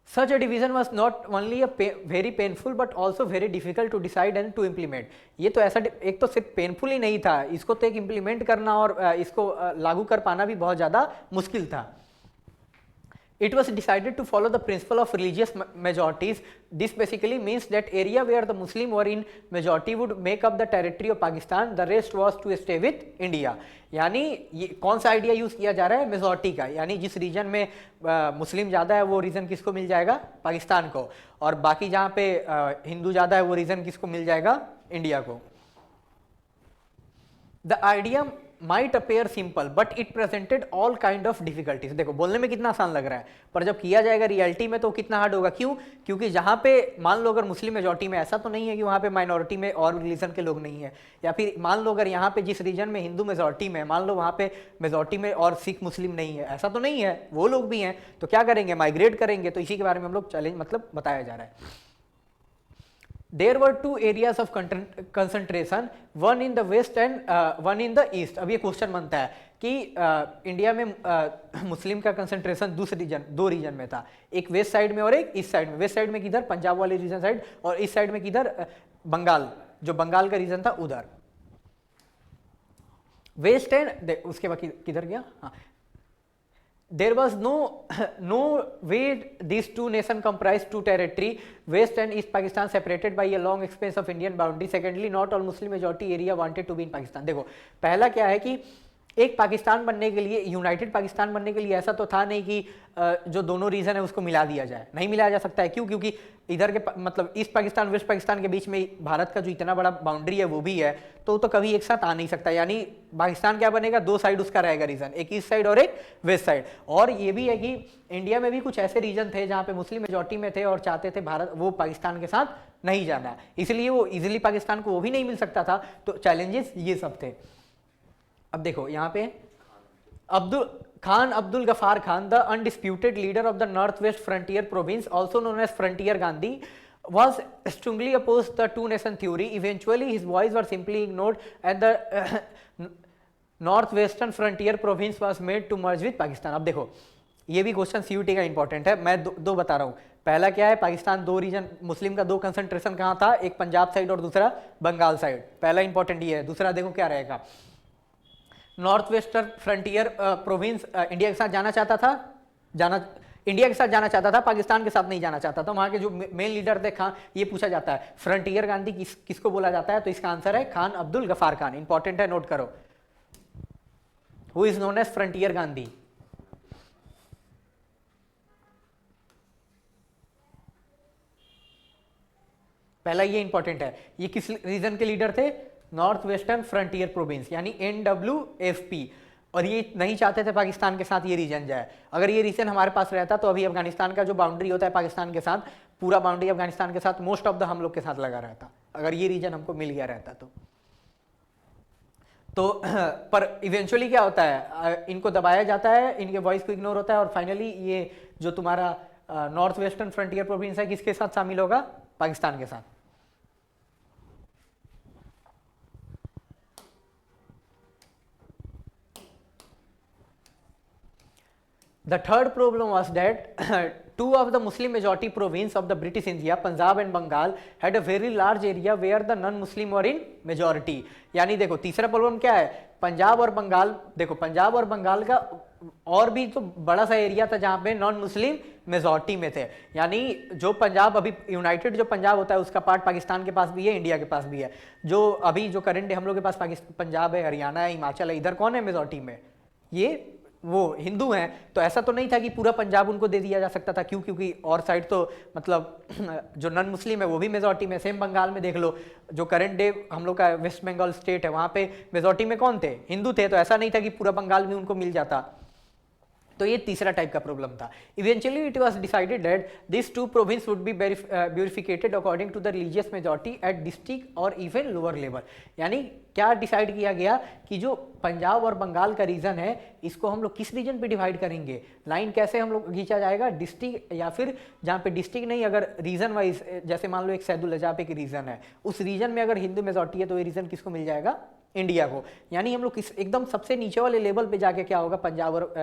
Such a division was not only very painful but also very difficult to decide and to implement। ये तो ऐसा एक तो सिर्फ पेनफुल ही नहीं था, इसको तो एक इम्प्लीमेंट करना और इसको लागू कर पाना भी बहुत ज़्यादा मुश्किल था। It was decided to follow the principle of religious majorities। This basically means that area where the Muslim were in majority would make up the territory of Pakistan, the rest was to stay with India। यानी ये कौन सा idea use किया जा रहा है? Majority का, यानी जिस रीजन में मुस्लिम ज़्यादा है वो रीजन किसको मिल जाएगा? पाकिस्तान को। और बाकी जहाँ पे हिंदू ज़्यादा है वो रीजन किसको मिल जाएगा? इंडिया को। The idea might appear simple but it presented all kind of difficulties। देखो बोलने में कितना आसान लग रहा है, पर जब किया जाएगा रियलिटी में तो कितना हार्ड होगा। क्यों? क्योंकि जहाँ पे मान लो अगर मुस्लिम मेजॉरिटी में, ऐसा तो नहीं है कि वहाँ पे माइनॉरिटी में और रिलीजन के लोग नहीं है, या फिर मान लो अगर यहाँ पे जिस रीजन में हिंदू मेजॉरिटी में, मान लो वहाँ पे मेजॉरिटी में और सिख मुस्लिम नहीं है, ऐसा तो नहीं है, वो लोग भी हैं, तो क्या करेंगे? माइग्रेट करेंगे। तो इसी के बारे में हम लोग चैलेंज मतलब बताया जा रहा है। There were two areas of concentration, one in the west and one in the east। अब ये क्वेश्चन बनता है कि इंडिया में मुस्लिम का कंसंट्रेशन दो रीजन में था, एक वेस्ट साइड में और एक ईस्ट साइड में। वेस्ट साइड में किधर? पंजाब वाले रीजन साइड, और ईस्ट साइड में किधर? बंगाल, जो बंगाल का रीजन था उधर। वेस्ट एंड उसके बाद किधर गया? हाँ, there was no way these two nations comprised two territory, West and East Pakistan separated by a long expanse of Indian boundary। Secondly, not all Muslim majority area wanted to be in Pakistan। देखो पहला क्या है कि एक पाकिस्तान बनने के लिए, United Pakistan बनने के लिए ऐसा तो था नहीं कि जो दोनों रीजन है उसको मिला दिया जाए, नहीं मिलाया जा सकता है। क्यों? क्योंकि इधर के मतलब ईस्ट पाकिस्तान वेस्ट पाकिस्तान के बीच में भारत का जो इतना बड़ा बाउंड्री है वो भी है, तो कभी एक साथ आ नहीं सकता। यानी पाकिस्तान क्या बनेगा? दो साइड उसका रहेगा रीजन, एक ईस्ट साइड और एक वेस्ट साइड। और ये भी है कि इंडिया में भी कुछ ऐसे रीजन थे जहाँ पे मुस्लिम मेजॉरिटी में थे और चाहते थे भारत वो पाकिस्तान के साथ नहीं जाना, इसलिए वो इजिली पाकिस्तान को वो भी नहीं मिल सकता था। तो चैलेंजेस ये सब थे। अब देखो यहाँ पे Abdul Ghaffar Khan, the undisputed leader of the northwest frontier province, also known as Frontier Gandhi, was strongly opposed the two nation theory। Eventually his voice was simply ignored and the northwestern frontier province was made to merge with Pakistan। अब देखो ये भी question CUT का important है, मैं दो बता रहा हूँ। पहला क्या है, पाकिस्तान दो रीजन, मुस्लिम का दो कंसंट्रेशन कहाँ था, एक पंजाब साइड और दूसरा बंगाल साइड, पहला इंपॉर्टेंट ये है। दूसरा देखो क्या रहेगा, north western frontier province India के साथ जाना चाहता था, इंडिया के साथ जाना चाहता था, पाकिस्तान के साथ नहीं जाना चाहता था। वहां के जो मेन लीडर थे खान, ये पूछा जाता है फ्रंटियर गांधी किसको बोला जाता है, तो इसका आंसर है खान अब्दुल गफार खान। इंपॉर्टेंट है, नोट करो, who is known as frontier Gandhi. पहला ये इंपॉर्टेंट है, ये किस रीजन के लीडर थे, नॉर्थ वेस्टर्न फ्रंटियर प्रोविंस यानी NWFP, और ये नहीं चाहते थे पाकिस्तान के साथ ये रीजन जाए। अगर ये रीजन हमारे पास रहता तो अभी अफगानिस्तान का जो बाउंड्री होता है पाकिस्तान के साथ, पूरा बाउंड्री अफगानिस्तान के साथ मोस्ट ऑफ द हम लोग के साथ लगा रहता, अगर ये रीजन हमको मिल गया रहता तो पर इवेंचुअली क्या होता है, इनको दबाया जाता है, इनके वॉइस को इग्नोर होता है, और फाइनली ये जो तुम्हारा नॉर्थ वेस्टर्न फ्रंटियर प्रोविंस है किसके साथ शामिल होगा, पाकिस्तान के साथ। The third problem was that two of the Muslim majority province of the British India, Punjab and Bengal, had a very large area where the non-Muslim were in majority. यानी देखो तीसरा प्रॉब्लम क्या है, पंजाब और बंगाल, देखो पंजाब और बंगाल का और भी तो बड़ा सा एरिया था जहां पे नॉन मुस्लिम मेजॉरिटी में थे। यानी जो पंजाब अभी यूनाइटेड जो पंजाब होता है उसका पार्ट पाकिस्तान के पास भी है, इंडिया के पास भी है। जो अभी जो करंट हम लोग के पास पंजाब है, हरियाणा है, हिमाचल है, इधर कौन है मेजॉरिटी में, ये वो हिंदू हैं। तो ऐसा तो नहीं था कि पूरा पंजाब उनको दे दिया जा सकता था, क्यों, क्योंकि और साइड तो मतलब जो नॉन मुस्लिम है वो भी मेजॉरिटी में। सेम बंगाल में देख लो, जो करंट डे हम लोग का वेस्ट बंगाल स्टेट है, वहां पे मेजॉरिटी में कौन थे, हिंदू थे। तो ऐसा नहीं था कि पूरा बंगाल भी उनको मिल जाता। तो ये तीसरा टाइप का प्रॉब्लम था। Eventually it was decided that this two province would be bifurcated according to the religious majority at district और इवन लोअर लेवल। यानी क्या डिसाइड किया गया कि जो पंजाब और बंगाल का रीजन है, इसको हम लोग किस रीजन पे डिवाइड करेंगे, लाइन कैसे हम लोग खींचा जाएगा, डिस्ट्रिक्ट, या फिर जहाँ पे डिस्ट्रिक्ट नहीं, अगर रीजन वाइज, जैसे मान लो एक सैदुल अजाब एक रीजन है, उस रीजन में अगर हिंदू मेजॉरिटी है तो ये रीजन किसको मिल जाएगा, इंडिया को। यानी हम लोग एकदम सबसे नीचे वाले लेवल पे जाके क्या होगा, पंजाब और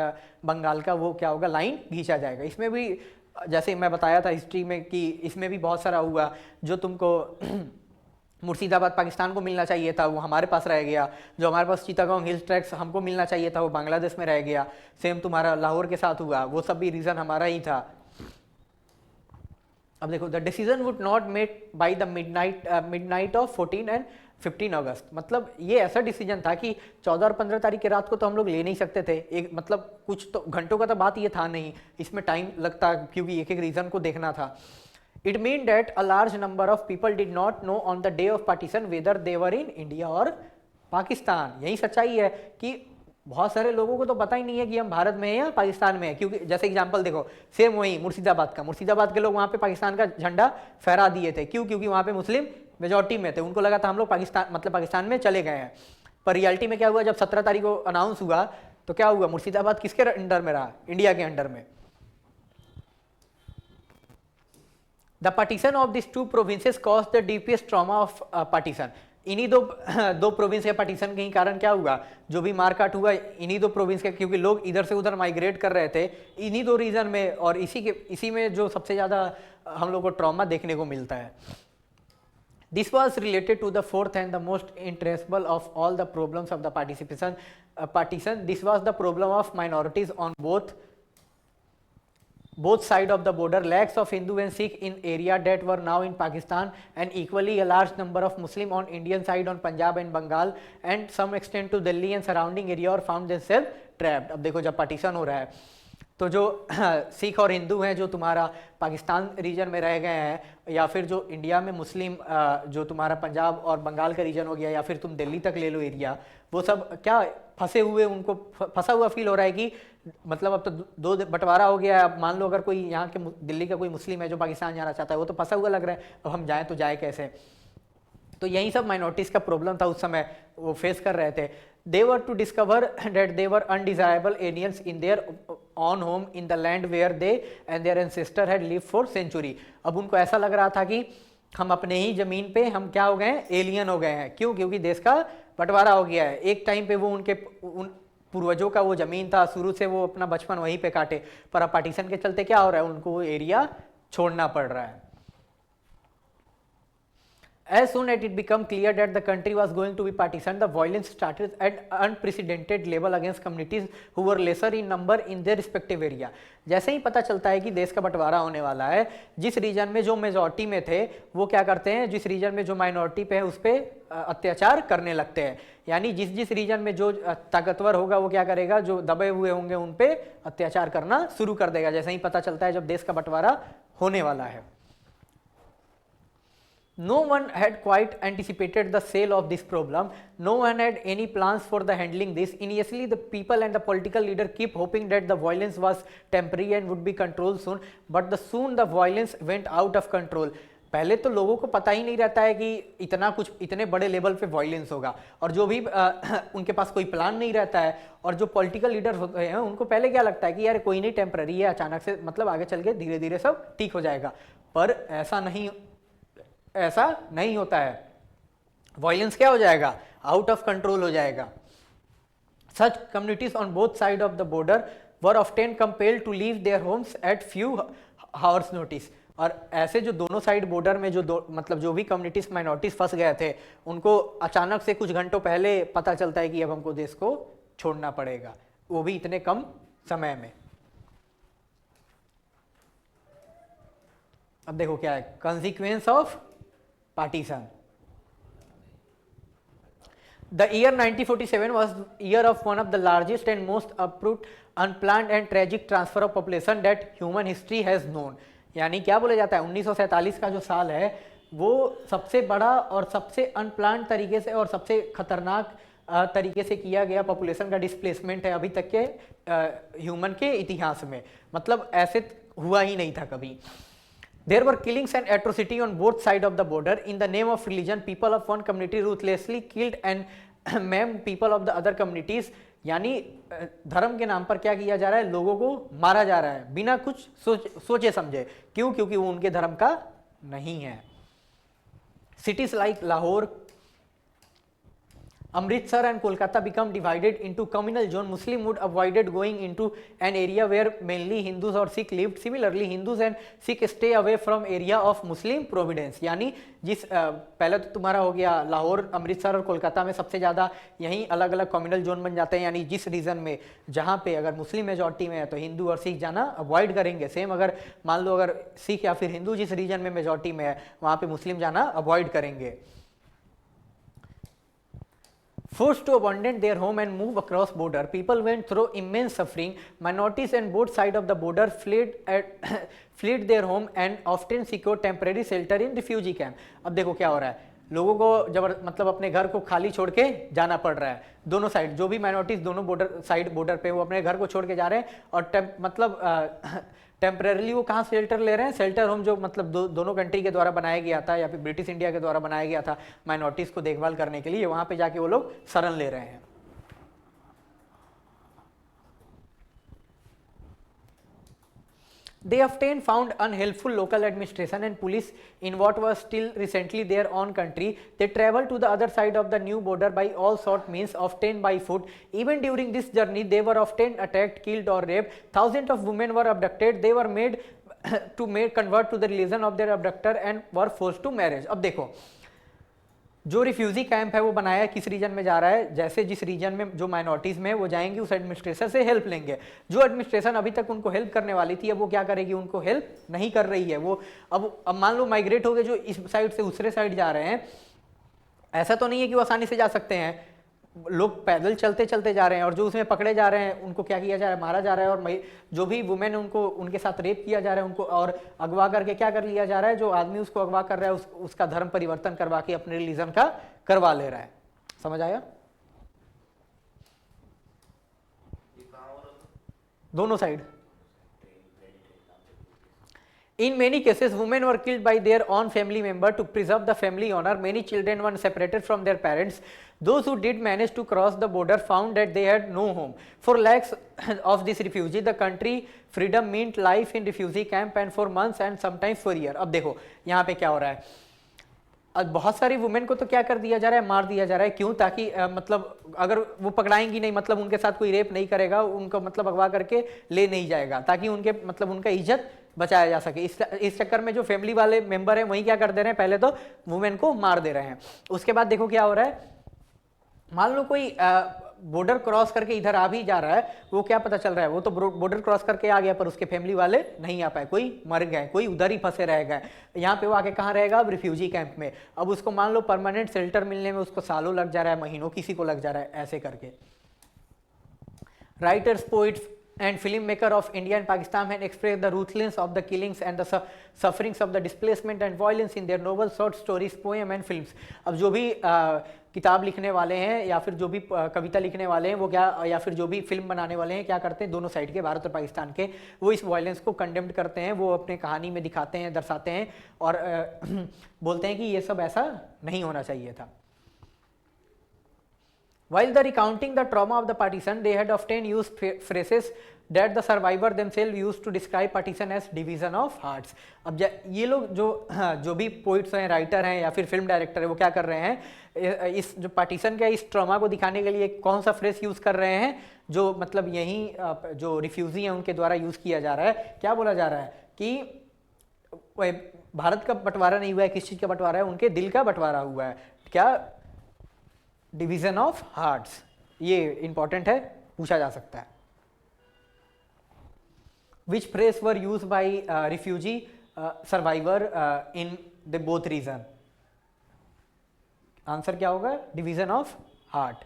बंगाल का वो क्या होगा, लाइन खींचा जाएगा। इसमें भी जैसे मैं बताया था हिस्ट्री में कि इसमें भी बहुत सारा हुआ। जो तुमको मुर्शिदाबाद पाकिस्तान को मिलना चाहिए था वो हमारे पास रह गया, जो हमारे पास चिटागोंग हिल्स ट्रैक्स हमको मिलना चाहिए था वो बांग्लादेश में रह गया। सेम तुम्हारा लाहौर के साथ हुआ, वो सब भी रीजन हमारा ही था। अब देखो, the decision would not made by the midnight of 14 and 15 अगस्त। मतलब ये ऐसा डिसीजन था कि 14 और 15 तारीख की रात को तो हम लोग ले नहीं सकते थे, एक मतलब कुछ तो घंटों का तो बात ये था नहीं, इसमें टाइम लगता क्योंकि एक एक रीजन को देखना था। It mean that a large number of people did not know on the day of partition whether they were in India और पाकिस्तान। यही सच्चाई है कि बहुत सारे लोगों को तो पता ही नहीं है कि हम भारत में हैं या पाकिस्तान में हैं। क्योंकि जैसे एग्जांपल देखो, सेम वही मुर्शिदाबाद के लोग वहाँ पे पाकिस्तान का झंडा फहरा दिए थे। क्यों? क्योंकि वहाँ पे मुस्लिम मेजॉरिटी में थे, उनको लगा था हम लोग पाकिस्तान में चले गए हैं। पर रियलिटी में क्या हुआ, जब 17 तारीख को अनाउंस हुआ तो क्या हुआ, मुर्शिदाबाद किसके अंडर में रहा, इंडिया के अंडर में। The partition of these two provinces caused the deepest trauma of partition। इन्हीं दो प्रोविंस के पार्टीशन के ही कारण क्या हुआ, जो भी मारकाट हुआ इन्हीं दो प्रोविंस के, क्योंकि लोग इधर से उधर माइग्रेट कर रहे थे इन्हीं दो रीजन में, और इसी में जो सबसे ज़्यादा हम लोग को ट्रॉमा देखने को मिलता है। This was related to the fourth and the most intraceable of all the problems of the partition. This was the problem of minorities on both sides of the border, lakhs of Hindu and Sikh in area that were now in Pakistan, and equally a large number of Muslim on Indian side on Punjab and Bengal, and some extent to Delhi and surrounding area, और found themselves trapped। अब देखो, जब partition हो रहा है तो जो सिख और हिंदू हैं जो तुम्हारा पाकिस्तान रीजन में रह गए हैं, या फिर जो इंडिया में मुस्लिम जो तुम्हारा पंजाब और बंगाल का रीजन हो गया, या फिर तुम दिल्ली तक ले लो एरिया, वो सब क्या फंसे हुए, उनको फंसा हुआ फील हो रहा है कि मतलब अब तो दो बंटवारा हो गया है। अब मान लो अगर कोई यहाँ के दिल्ली का कोई मुस्लिम है जो पाकिस्तान जाना चाहता है, वो तो फंसा हुआ लग रहा है, अब हम जाएँ तो जाए कैसे। तो यही सब माइनॉरिटीज़ का प्रॉब्लम था उस समय, वो फेस कर रहे थे। They were to discover that they were undesirable aliens in their own home in the land where they and their ancestor had lived for century। अब उनको ऐसा लग रहा था कि हम अपने ही जमीन पे हम क्या हो गए हैं, एलियन हो गए हैं। क्यों? क्योंकि देश का बंटवारा हो गया है। एक टाइम पे वो उन पूर्वजों का वो जमीन था, शुरू से वो अपना बचपन वहीं पे काटे, पर अब पार्टीशन के चलते क्या हो रहा है, उनको वो एरिया छोड़ना पड़ रहा है। As soon as it became clear that the country was going to be partitioned, the violence started at unprecedented level against communities who were lesser in number in their respective area. जैसे ही पता चलता है कि देश का बंटवारा होने वाला है, जिस रीजन में जो मेजॉरिटी में थे वो क्या करते हैं, जिस रीजन में जो माइनॉरिटी पे है उस पर अत्याचार करने लगते हैं। यानी जिस जिस रीजन में जो ताकतवर होगा वो क्या करेगा, जो दबे हुए होंगे उन पे अत्याचार करना शुरू कर देगा, जैसे ही पता चलता है जब देश का बंटवारा होने वाला है। No one had quite anticipated the scale of this problem. No one had any plans for the handling this. Initially, the people and the political leader keep hoping that the violence was temporary and would be controlled soon. But soon the violence went out of control. पहले तो लोगों को पता ही नहीं रहता है कि इतना कुछ इतने बड़े लेवल पे वायलेंस होगा, और जो भी उनके पास कोई प्लान नहीं रहता है, और जो पॉलिटिकल लीडर होते हैं उनको पहले क्या लगता है कि यार कोई नहीं, टेम्पररी है, अचानक से मतलब आगे चल के धीरे धीरे सब ठीक हो जाएगा। पर ऐसा नहीं होता है। वायलेंस क्या हो जाएगा, आउट ऑफ कंट्रोल हो जाएगा। Such communities on both sides of the border were often compelled to leave their homes at few hours notice. और ऐसे जो दोनों साइड बॉर्डर में मतलब जो भी कम्युनिटीज माइनॉरिटीज फंस गए थे, उनको अचानक से कुछ घंटों पहले पता चलता है कि अब हमको देश को छोड़ना पड़ेगा, वो भी इतने कम समय में। अब देखो क्या है consequence of partition. The year 1947 was year of one of the largest and most abrupt, unplanned and tragic transfer of population that human history has known. यानी क्या बोला जाता है, 1947 का जो साल है वो सबसे बड़ा और सबसे अनप्लान्ड तरीके से और सबसे खतरनाक तरीके से किया गया पॉपुलेशन का डिस्प्लेसमेंट है अभी तक के ह्यूमन के इतिहास में। मतलब ऐसे हुआ ही नहीं था कभी। There were killings and atrocity on both sides of the border. In the name of religion, people of one community ruthlessly killed and maimed people of the other communities. यानी धर्म के नाम पर क्या किया जा रहा है, लोगों को मारा जा रहा है बिना कुछ सोचे समझे। क्यों? क्योंकि वो उनके धर्म का नहीं है। Cities like Lahore, Amritsar and Kolkata become divided into communal zone. Muslim would avoided going into an area where mainly Hindus or Sikh lived. Similarly, Hindus and Sikh stay away from area of Muslim providence. यानी जिस पहले तो तुम्हारा हो गया लाहौर, अमृतसर और कोलकाता में सबसे ज़्यादा यहीं अलग अलग कम्युनल जोन बन जाते हैं। यानी जिस रीजन में जहाँ पे अगर मुस्लिम मेजॉरिटी में है तो हिंदू और सिख जाना अवॉइड करेंगे। सेम अगर मान लो अगर सिख या फिर हिंदू जिस रीजन में मेजॉरिटी में है वहाँ पे मुस्लिम जाना अवॉइड करेंगे। Forced to abandon their home and move across border, people went through immense suffering. Minorities on both sides of the border fled their home and often secured temporary shelter in refugee camp. अब देखो क्या हो रहा है, लोगों को मतलब अपने घर को खाली छोड़ के जाना पड़ रहा है। दोनों साइड जो भी माइनॉरिटीज दोनों बॉर्डर पे वो अपने घर को छोड़ के जा रहे हैं, और मतलब टेम्परेरली वो कहाँ शेल्टर ले रहे हैं, शेल्टर होम जो मतलब दोनों कंट्री के द्वारा बनाया गया था या फिर ब्रिटिश इंडिया के द्वारा बनाया गया था माइनॉरिटीज को देखभाल करने के लिए, वहां पे जाके वो लोग शरण ले रहे हैं। They often found unhelpful local administration and police in what was still recently their own country. They traveled to the other side of the new border by all sort means, often by foot. Even during this journey, they were often attacked, killed or raped. Thousands of women were abducted. They were made to convert to the religion of their abductor and were forced to marriage. अब देखो जो refugee camp है वो बनाया किस reason में जा रहा है, जैसे जिस रीजन में जो माइनॉरिटीज में वो जाएंगी उस एडमिनिस्ट्रेशन से हेल्प लेंगे। जो एडमिनिस्ट्रेशन अभी तक उनको हेल्प करने वाली थी अब वो क्या करेगी, उनको हेल्प नहीं कर रही है। वो अब मान लो माइग्रेट हो गए जो इस साइड से दूसरे साइड जा रहे हैं, ऐसा तो नहीं है कि वो आसानी से जा सकते हैं, लोग पैदल चलते चलते जा रहे हैं, और जो उसमें पकड़े जा रहे हैं उनको क्या किया जा रहा है, मारा जा रहा है। और जो भी वुमेन उनको उनके साथ रेप किया जा रहा है उनको, और अगवा करके क्या कर लिया जा रहा है, जो आदमी उसको अगवा कर रहा है उसका धर्म परिवर्तन करवा के अपने रिलीजन का करवा ले रहा है। समझ आया? दोनों side. In many cases, women were killed by their own family member to preserve the family honor. Many children were separated from their parents. Those who did manage to cross the border found that they had no home. For lakhs of these refugees, the country freedom meant life in refugee camp and for months and sometimes for years. अब देखो यहाँ पे क्या हो रहा है, बहुत सारी वुमेन को तो क्या कर दिया जा रहा है, मार दिया जा रहा है। क्यों? ताकि मतलब अगर वो पकड़ाएंगी नहीं, मतलब उनके साथ कोई रेप नहीं करेगा, उनको मतलब अगवा करके ले नहीं जाएगा, ताकि उनके मतलब उनका इज्जत बचाया जा सके। इस चक्कर में जो फैमिली वाले मेंबर हैं वही क्या कर दे रहे हैं, पहले तो वुमेन को मार दे रहे हैं। उसके बाद देखो क्या हो रहा है, मान लो कोई बॉर्डर क्रॉस करके इधर आ भी जा रहा है, वो क्या पता चल रहा है, वो तो बॉर्डर क्रॉस करके आ गया पर उसके फैमिली वाले नहीं आ पाए, कोई मर गए, कोई उधर ही फंसे रह गए। यहाँ पे वो आके कहाँ रहेगा, अब रिफ्यूजी कैंप में। अब उसको मान लो परमानेंट शेल्टर मिलने में उसको सालों लग जा रहा है, महीनों किसी को लग जा रहा है, ऐसे करके। Writers, poets and filmmaker of India and Pakistan have expressed the ruthlessness of the killings and the sufferings of the displacement and violence in their novels, short stories, poem and films। अब जो भी किताब लिखने वाले हैं या फिर जो भी कविता लिखने वाले हैं वो क्या, या फिर जो भी फिल्म बनाने वाले हैं क्या करते हैं, दोनों साइड के, भारत और पाकिस्तान के, वो इस वायलेंस को कंडेम्ड करते हैं, वो अपने कहानी में दिखाते हैं, दर्शाते हैं और बोलते हैं कि ये सब ऐसा नहीं होना चाहिए था। While the recounting the trauma of the partition, they had often used phrases that the survivor themselves used to describe partition as division of hearts। अब ये लोग जो भी पोइट्स हैं, राइटर हैं या फिर फिल्म डायरेक्टर है, वो क्या कर रहे हैं, इस जो पार्टीशन का इस ट्रॉमा को दिखाने के लिए कौन सा फ्रेज यूज कर रहे हैं, जो मतलब यही जो रिफ्यूजी हैं उनके द्वारा यूज किया जा रहा है। क्या बोला जा रहा है कि भारत का बंटवारा नहीं हुआ है, किस चीज का बंटवारा है, उनके दिल का बंटवारा हुआ है। क्या, डिवीजन ऑफ हार्ट्स। ये इंपॉर्टेंट है, पूछा जा सकता है। Which phrase were use by refugee survivor in the both region. Answer क्या होगा, division of heart.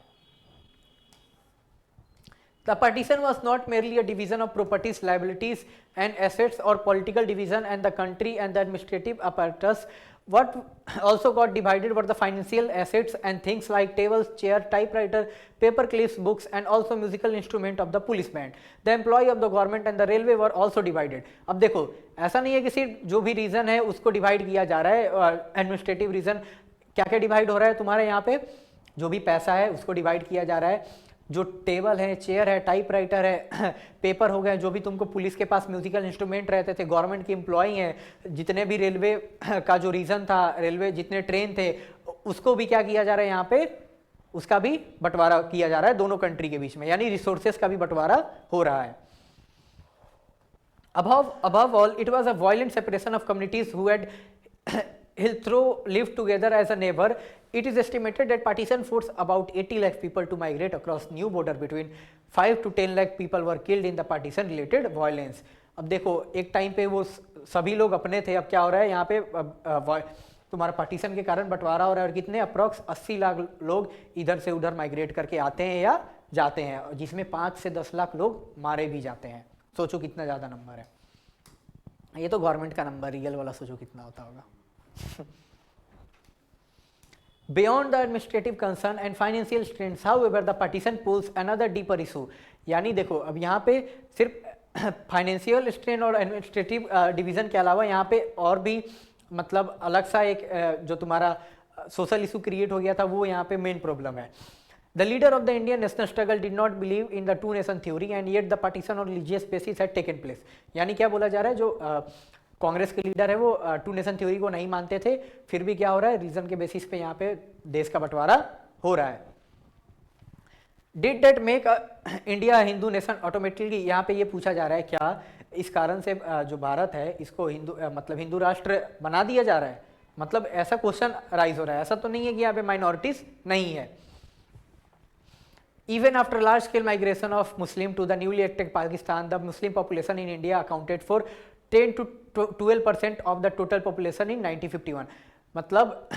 The partition was not merely a division of properties, liabilities and assets or political division and the country and the administrative apparatus. What also got divided were the financial assets and things like tables, chair, typewriter, paper clips, books and also musical instrument of the police band. The employee of the government and the railway were also divided. अब देखो ऐसा नहीं है कि सिर्फ जो भी reason है उसको डिवाइड किया जा रहा है, एडमिनिस्ट्रेटिव रीजन क्या क्या डिवाइड हो रहा है तुम्हारे यहाँ पे, जो भी पैसा है उसको डिवाइड किया जा रहा है, जो टेबल है, चेयर है, टाइपराइटर है, पेपर हो गए, जो भी तुमको पुलिस के पास म्यूजिकल इंस्ट्रूमेंट रहते थे, गवर्नमेंट के एम्प्लॉई हैं, जितने भी रेलवे का जो रीजन था, रेलवे जितने ट्रेन थे, उसको भी क्या किया जा रहा है यहाँ पे, उसका भी बंटवारा किया जा रहा है दोनों कंट्री के बीच में, यानी रिसोर्सेस का भी बंटवारा हो रहा है। Above all, it was a violent separation of communities who had hitherto lived together as a neighbor. It is estimated that partition forced about 80 lakh people to migrate across new border. Between 5 to 10 lakh people were killed in the partition related violence. अब देखो एक time पे वो सभी लोग अपने थे, अब क्या हो रहा है यहाँ पे तुम्हारा पार्टीशन के कारण बंटवारा हो रहा है और कितने अप्रॉक्स 80 लाख लोग इधर से उधर माइग्रेट करके आते हैं या जाते हैं, जिसमें 5 से 10 लाख लोग मारे भी जाते हैं। सोचो कितना ज़्यादा नंबर है, ये तो गवर्नमेंट का नंबर, रियल वाला सोचो कितना होता होगा। Beyond the administrative concern and financial strains, however, the partition poses another deeper issue. यानी देखो अब यहाँ पे सिर्फ फाइनेंशियल स्ट्रेन और एडमिनिस्ट्रेटिव डिवीजन के अलावा यहाँ पे और भी मतलब अलग सा एक जो तुम्हारा सोशल इशू क्रिएट हो गया था, वो यहाँ पे मेन प्रॉब्लम है। The leader of the Indian national struggle did not believe in the two nation theory and yet the partition on religious basis had taken place। यानी क्या बोला जा रहा है, जो कांग्रेस के लीडर है वो टू नेशन थ्योरी को नहीं मानते थे, फिर भी क्या हो रहा है, रीजन के बेसिस पे यहाँ पे देश का बंटवारा हो रहा है। Did that make India Hindu nation automatically, यहाँ पे ये पूछा जा रहा है क्या इस कारण से जो भारत है इसको हिंदू मतलब हिंदू राष्ट्र बना दिया जा रहा है, मतलब ऐसा क्वेश्चन राइज हो रहा है। ऐसा तो नहीं है कि यहाँ पे माइनॉरिटीज नहीं है। Even after large scale migration of Muslim to the newly acted Pakistan, the Muslim population in India accounted for 10 to 12% of the total population in 1951। मतलब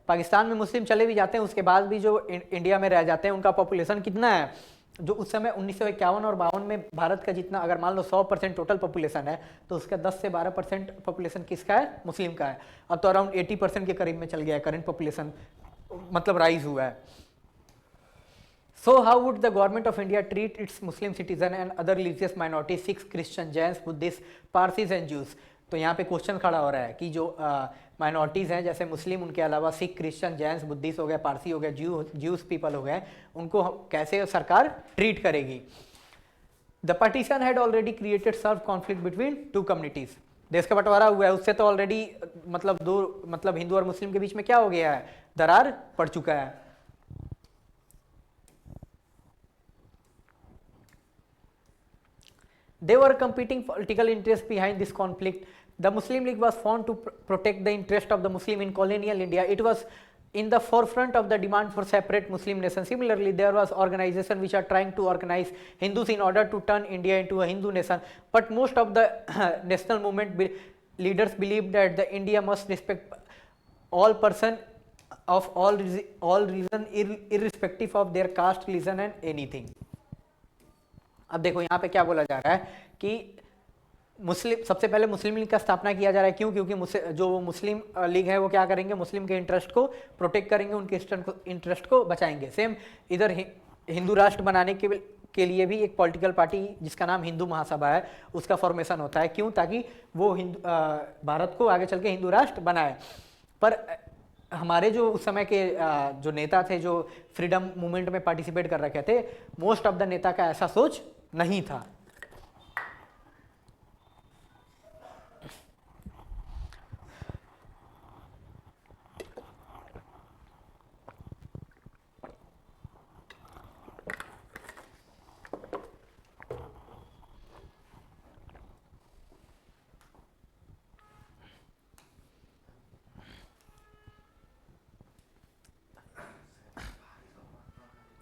पाकिस्तान में मुस्लिम चले भी जाते हैं, उसके बाद भी जो इंडिया में रह जाते हैं उनका पॉपुलेशन कितना है, जो उस समय 1951 और 52 में भारत का जितना, अगर मान लो 100% टोटल पॉपुलेशन है तो उसका 10 से 12% पॉपुलेशन किसका है, मुस्लिम का है। अब तो अराउंड 80% के करीब में चल गया है, करंट पॉपुलेशन मतलब राइज हुआ है। So how would the government of India treat its Muslim citizen and other religious minorities, Sikhs, Christians, Jains, Buddhists, Parsis and Jews? तो यहाँ पे क्वेश्चन खड़ा हो रहा है कि जो माइनॉरिटीज़ हैं जैसे मुस्लिम, उनके अलावा सिख, क्रिश्चियन, जैन्स, बुद्धिस्ट हो गए, पारसी हो गए, ज्यूस पीपल हो गए, उनको कैसे सरकार ट्रीट करेगी। The partition had already created severe conflict between two communities. देश का बंटवारा हुआ है, उससे तो ऑलरेडी मतलब हिंदू और मुस्लिम के बीच में क्या हो गया है, दरार पड़ चुका है। They were competing political interests behind this conflict. The Muslim League was formed to protect the interest of the Muslim in colonial India. It was in the forefront of the demand for separate Muslim nation. Similarly, there was organization which are trying to organize Hindus in order to turn India into a Hindu nation. But most of the national movement leaders believed that the India must respect all person of all religion irrespective of their caste, religion and anything. अब देखो यहाँ पे क्या बोला जा रहा है कि मुस्लिम, सबसे पहले मुस्लिम लीग का स्थापना किया जा रहा है। क्यों? क्योंकि जो मुस्लिम लीग है वो क्या करेंगे, मुस्लिम के इंटरेस्ट को प्रोटेक्ट करेंगे, उनके इंटरेस्ट को बचाएंगे। सेम इधर हिंदू राष्ट्र बनाने के लिए भी एक पॉलिटिकल पार्टी जिसका नाम हिंदू महासभा है उसका फॉर्मेशन होता है। क्यों? ताकि वो भारत को आगे चल के हिंदू राष्ट्र बनाए। पर हमारे जो उस समय के जो नेता थे जो फ्रीडम मूवमेंट में पार्टिसिपेट कर रखे थे, मोस्ट ऑफ द नेता का ऐसा सोच नहीं था।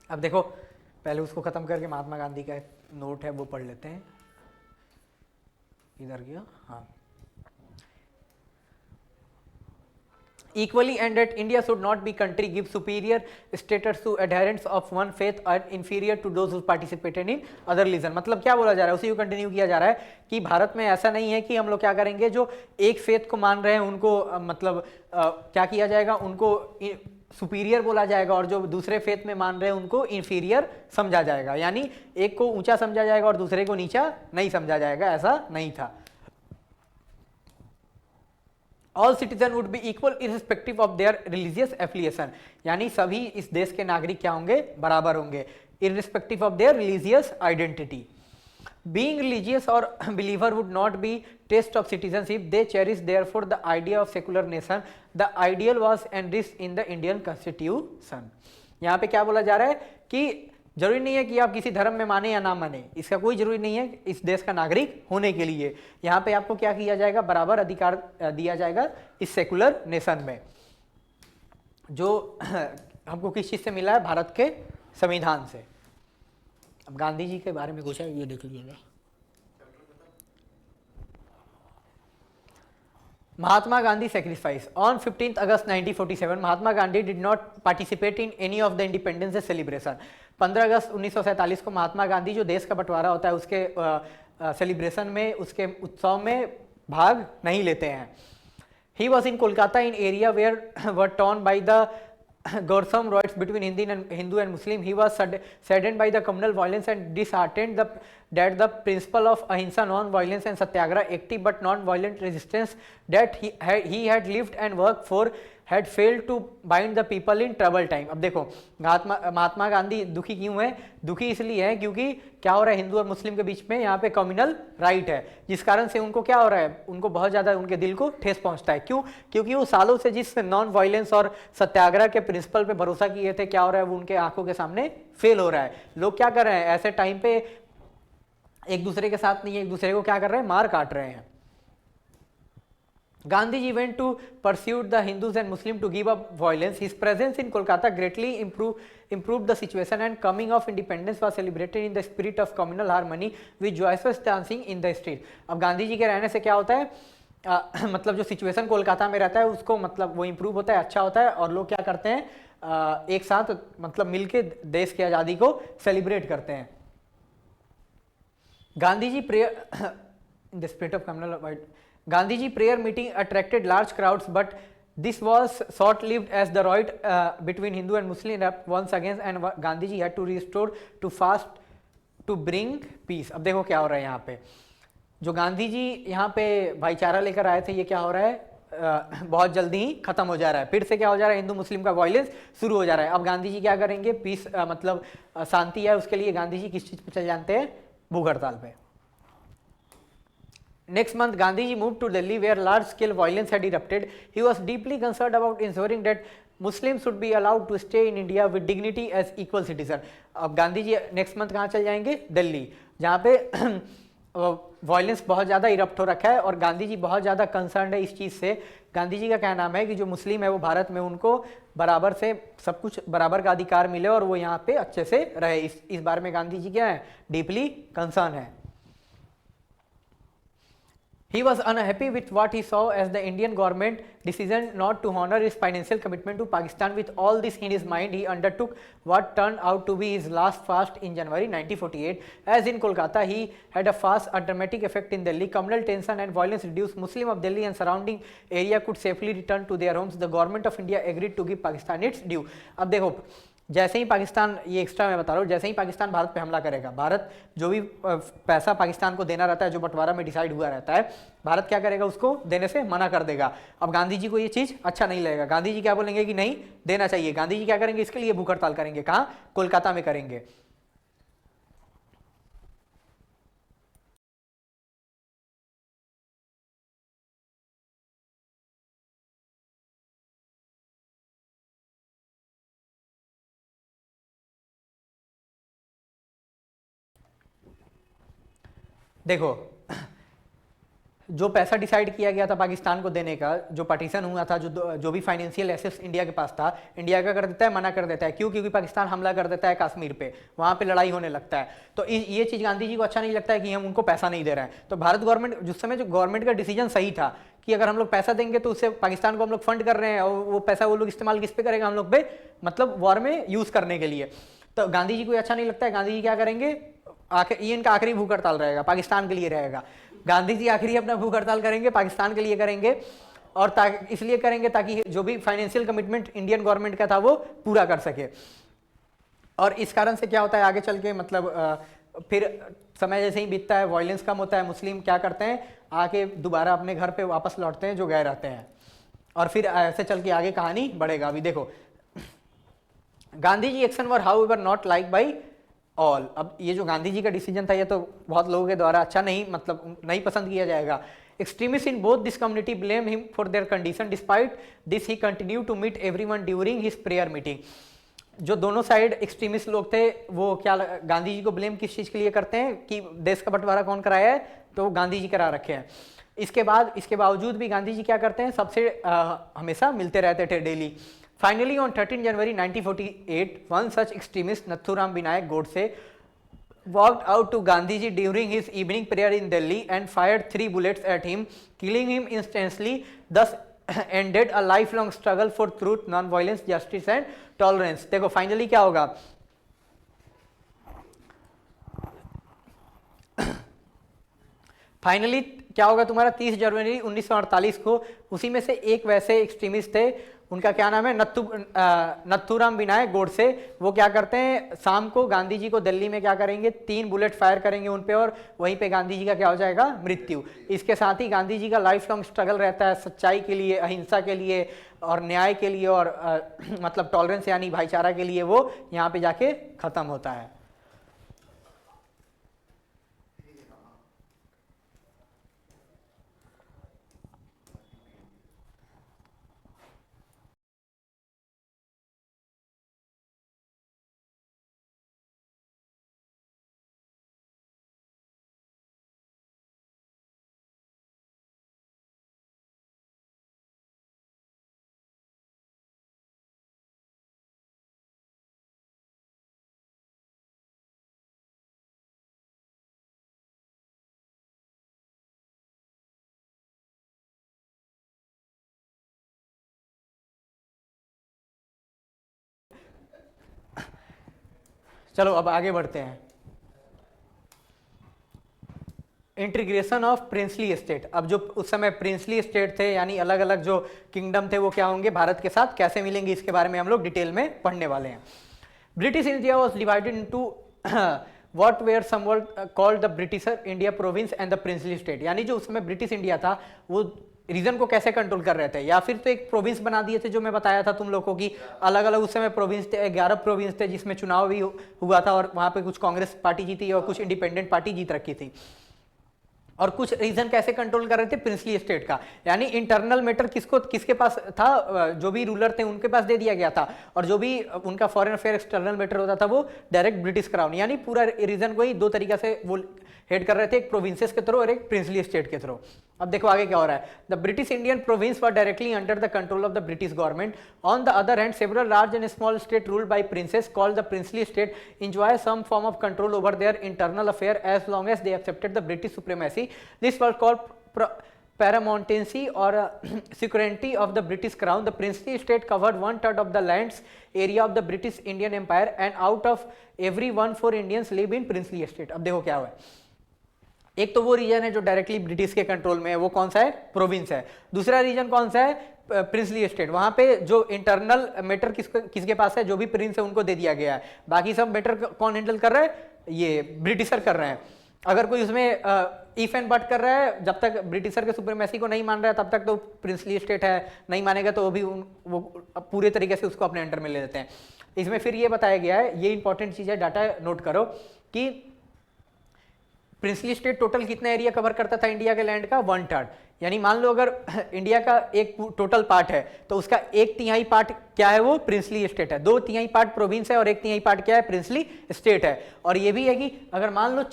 अब देखो पहले उसको खत्म करके महात्मा गांधी का नोट है वो पढ़ लेते हैं। इधर गया, हाँ। Equally and that India should not be country give superior status to adherents of one faith and inferior to those who participated in other religion। मतलब क्या बोला जा रहा है, उसी को कंटिन्यू किया जा रहा है कि भारत में ऐसा नहीं है कि हम लोग क्या करेंगे, जो एक फेथ को मान रहे हैं उनको मतलब क्या किया जाएगा, उनको सुपीरियर बोला जाएगा और जो दूसरे फेथ में मान रहे हैं उनको इंफीरियर समझा जाएगा। यानी एक को ऊंचा समझा जाएगा और दूसरे को नीचा नहीं समझा जाएगा, ऐसा नहीं था। All citizen would be equal irrespective of their religious affiliation. यानी सभी इस देश के नागरिक क्या होंगे, बराबर होंगे, irrespective of their religious identity. Being religious or believer would not be test of citizenship. They cherish therefore the idea of secular nation. The ideal was enriched in the Indian Constitution. यहाँ पे क्या बोला जा रहा है कि जरूरी नहीं है कि आप किसी धर्म में माने या ना माने, इसका कोई जरूरी नहीं है इस देश का नागरिक होने के लिए। यहाँ पे आपको क्या किया जाएगा, बराबर अधिकार दिया जाएगा इस सेकुलर नेशन में, जो हमको किस चीज से मिला है, भारत के संविधान से। अब गांधी जी के बारे में कुछ है, ये देख लीजिएगा। Mahatma Gandhi sacrifice. On 15th August 1947, Mahatma Gandhi did not participate in any of the Independence Day celebration. 15 August 1947 को महात्मा गांधी जो देश का बंटवारा होता है उसके सेलिब्रेशन में, उसके उत्सव में भाग नहीं लेते हैं। He was in Kolkata in area where were torn by the gruesome riots between Hindu and Muslim. He was saddened by the communal violence and disheartened that the principle of ahimsa, non-violence and satyagraha, active but non-violent resistance that he had lived and worked for had failed to bind the people in trouble time। अब देखो महात्मा गांधी दुखी क्यों है, दुखी इसलिए है क्योंकि क्या हो रहा है, हिंदू और मुस्लिम के बीच में यहाँ पे कम्युनल राइट है, जिस कारण से उनको क्या हो रहा है, उनको बहुत ज़्यादा उनके दिल को ठेस पहुँचता है। क्यों? क्योंकि वो सालों से जिस नॉन वायलेंस और सत्याग्रह के प्रिंसिपल पे भरोसा किए थे, क्या हो रहा है, वो उनके आंखों के सामने फेल हो रहा है। लोग क्या कर रहे हैं, ऐसे टाइम पे एक दूसरे के साथ नहीं है, एक दूसरे को क्या कर रहे हैं, मार काट रहे हैं। Gandhiji went to pursue the Hindus and Muslims to give up violence. His presence in Kolkata greatly improved the situation and coming of independence was celebrated in the spirit of communal harmony with joyous dancing in the street। अब गांधी जी के रहने से क्या होता है, मतलब जो situation Kolkata में रहता है उसको मतलब वो इम्प्रूव होता है, अच्छा होता है, और लोग क्या करते हैं, एक साथ मतलब मिलके देश की आज़ादी को सेलिब्रेट करते हैं। Gandhi ji prayer in the spirit of communal Gandhiji prayer meeting attracted large crowds, but this was short-lived as the riot between Hindu and Muslim erupted once again, and Gandhiji had to restore to fast to bring peace। अब देखो क्या हो रहा है यहाँ पे, जो गांधी जी यहाँ पे भाईचारा लेकर आए थे, ये क्या हो रहा है, बहुत जल्दी ही खत्म हो जा रहा है। फिर से क्या हो जा रहा है, हिंदू मुस्लिम का वायलेंस शुरू हो जा रहा है। अब गांधी जी क्या करेंगे, पीस मतलब शांति है, उसके लिए गांधी जी किस चीज़ पे चल जानते हैं, भूख हड़ताल पे। Next month, Gandhiji moved to Delhi where large-scale violence had erupted. He was deeply concerned about ensuring that Muslims should be allowed to stay in India with dignity as equal citizen। अब Gandhi ji next month कहाँ चल जाएंगे, दिल्ली, जहाँ पे violence बहुत ज़्यादा erupt हो रखा है और गांधी जी बहुत ज़्यादा कंसर्न है इस चीज़ से। गांधी जी का क्या नाम है कि जो मुस्लिम है वो भारत में उनको बराबर से सब कुछ बराबर का अधिकार मिले और वो यहाँ पे अच्छे से रहे। इस बारे में गांधी जी क्या है, डीपली कंसर्न है। He was unhappy with what he saw as the Indian government decision not to honor its financial commitment to Pakistan. With all this in his mind, he undertook what turned out to be his last fast in January 1948. As in Kolkata, he had a fast, a dramatic effect in Delhi. Communal tension and violence reduced. Muslims of Delhi and surrounding area could safely return to their homes. The government of India agreed to give Pakistan its due. अब देखो, जैसे ही पाकिस्तान, ये extra मैं बता रहा हूँ, जैसे ही पाकिस्तान भारत पे हमला करेगा, भारत जो भी पैसा पाकिस्तान को देना रहता है, जो बंटवारा में डिसाइड हुआ रहता है, भारत क्या करेगा, उसको देने से मना कर देगा। अब गांधी जी को ये चीज़ अच्छा नहीं लगेगा। गांधी जी क्या बोलेंगे कि नहीं देना चाहिए। गांधी जी क्या करेंगे, इसके लिए भूख हड़ताल करेंगे। कहाँ, कोलकाता में करेंगे। देखो, जो पैसा डिसाइड किया गया था पाकिस्तान को देने का, जो पार्टीशन हुआ था, जो भी फाइनेंशियल एसेट्स इंडिया के पास था, इंडिया क्या कर देता है, मना कर देता है। क्यों? क्योंकि पाकिस्तान हमला कर देता है कश्मीर पे, वहाँ पे लड़ाई होने लगता है। तो ये चीज़ गांधी जी को अच्छा नहीं लगता है कि हम उनको पैसा नहीं दे रहे हैं। तो भारत गवर्नमेंट, जिस समय जो गवर्नमेंट का डिसीजन सही था कि अगर हम लोग पैसा देंगे तो उससे पाकिस्तान को हम लोग फंड कर रहे हैं, और वो पैसा वो लोग इस्तेमाल किस पे करेगा, हम लोग पे, मतलब वॉर में यूज़ करने के लिए। तो गांधी जी को अच्छा नहीं लगता है। गांधी जी क्या करेंगे, ये इनका आखिरी भूख हड़ताल रहेगा, पाकिस्तान के लिए रहेगा। गांधी जी आखिरी अपना भूख हड़ताल करेंगे, पाकिस्तान के लिए करेंगे, और इसलिए करेंगे ताकि जो भी फाइनेंशियल कमिटमेंट इंडियन गवर्नमेंट का था वो पूरा कर सके। और इस कारण से क्या होता है आगे चल के, मतलब फिर समय जैसे ही बीतता है, वायलेंस कम होता है, मुस्लिम क्या करते हैं, आके दोबारा अपने घर पे वापस लौटते हैं जो गए रहते हैं, और फिर ऐसे चल के आगे कहानी बढ़ेगा। अभी देखो, Gandhi ji action were however not like by all. अब ये जो गांधी जी का डिसीजन था, ये तो बहुत लोगों के द्वारा अच्छा नहीं, मतलब नहीं पसंद किया जाएगा। Extremist in both this community blame him for their condition, despite this he continue to meet everyone during his prayer meeting. जो दोनों साइड एक्सट्रीमिस्ट लोग थे, वो क्या गांधी जी को ब्लेम किस चीज़ के लिए करते हैं कि देश का बंटवारा कौन कराया है, तो गांधी जी करा रखे हैं। इसके बावजूद भी गांधी जी क्या करते हैं, सबसे हमेशा मिलते रहते थे daily. Finally, on 13 January 1948, one such extremist, Nathuram Vinayak Godse, walked out to Gandhiji during his evening prayer in Delhi and fired 3 bullets at him, killing him instantly. Thus ended a lifelong struggle for truth, non-violence, justice and tolerance. देखो finally क्या होगा, finally क्या होगा तुम्हारा 30 जनवरी 1948 को, उसी में से एक वैसे एक्सट्रीमिस्ट थे, उनका क्या नाम है, नथुराम विनायक गोडसे। वो क्या करते हैं, शाम को गांधी जी को दिल्ली में क्या करेंगे, 3 बुलेट फायर करेंगे उन पे, और वहीं पे गांधी जी का क्या हो जाएगा, मृत्यु। इसके साथ ही गांधी जी का लाइफ लॉन्ग स्ट्रगल रहता है सच्चाई के लिए, अहिंसा के लिए और न्याय के लिए, और मतलब टॉलरेंस यानी भाईचारा के लिए, वो यहाँ पे जाके खत्म होता है। चलो अब आगे बढ़ते हैं। Integration of princely state. अब जो उस समय प्रिंसली स्टेट थे, यानी अलग अलग जो किंगडम थे, वो क्या होंगे, भारत के साथ कैसे मिलेंगे, इसके बारे में हम लोग डिटेल में पढ़ने वाले हैं। British India was divided into what were someone called the Britisher India province and the princely state. यानी जो उस समय ब्रिटिश इंडिया था, वो रीजन को कैसे कंट्रोल कर रहे थे, या फिर तो एक प्रोविंस बना दिए थे, जो मैं बताया था तुम लोगों की, अलग अलग उस समय प्रोविंस थे, 11 प्रोविंस थे, जिसमें चुनाव भी हुआ था, और वहाँ पे कुछ कांग्रेस पार्टी जीती और कुछ इंडिपेंडेंट पार्टी जीत रखी थी। और कुछ रीजन कैसे कंट्रोल कर रहे थे, प्रिंसली स्टेट का, यानी इंटरनल मैटर किसके पास था, जो भी रूलर थे उनके पास दे दिया गया था, और जो भी उनका फॉरेन अफेयर एक्सटर्नल मैटर होता था वो डायरेक्ट ब्रिटिश क्राउन, यानी पूरा रीजन को ही दो तरीका से वो हेड कर रहे थे, एक प्रोविंसेस के थ्रू और एक प्रिंसली स्टेट के थ्रू। अब देखो आगे क्या हो रहा है, the British Indian province were directly under the control of the British government. On the other hand several large and small state ruled by princess called the princely state enjoy some form of control over their internal affair as long as they accepted the British supremacy. This was called paramountcy or sovereignty of the British crown. The princely state covered 1/3 of the lands area of the British Indian Empire, and out of every 1/4 Indians live in princely state. अब देखो क्या हुआ है, एक तो वो reason है जो डायरेक्टली ब्रिटिश के कंट्रोल में है, वो कौन सा है, प्रोविंस है। दूसरा रीजन कौन सा है, प्रिंसली स्टेट। वहां पे जो इंटरनल मैटर किसके पास है, जो भी प्रिंस है उनको दे दिया गया है, बाकी सब मैटर कौन हैंडल कर रहा है, ये ब्रिटिशर कर रहे हैं। अगर कोई उसमें इफ एंड बट कर रहा है, जब तक ब्रिटिशर के सुप्रीमेसी को नहीं मान रहा है तब तक तो प्रिंसली स्टेट है, नहीं मानेगा तो वो पूरे तरीके से उसको अपने अंडर में ले लेते हैं। इसमें फिर ये बताया गया है, ये इंपॉर्टेंट चीज है, डाटा नोट करो कि प्रिंसली स्टेट टोटल कितना एरिया कवर करता था इंडिया के लैंड का, 1/3। यानी मान लो अगर इंडिया का एक टोटल पार्ट है तो उसका 1/3 पार्ट क्या है, वो प्रिंसली स्टेट है, 2/3 पार्ट प्रोविंस है और 1/3 पार्ट क्या है, प्रिंसली स्टेट है। और ये भी है कि अगर मान लो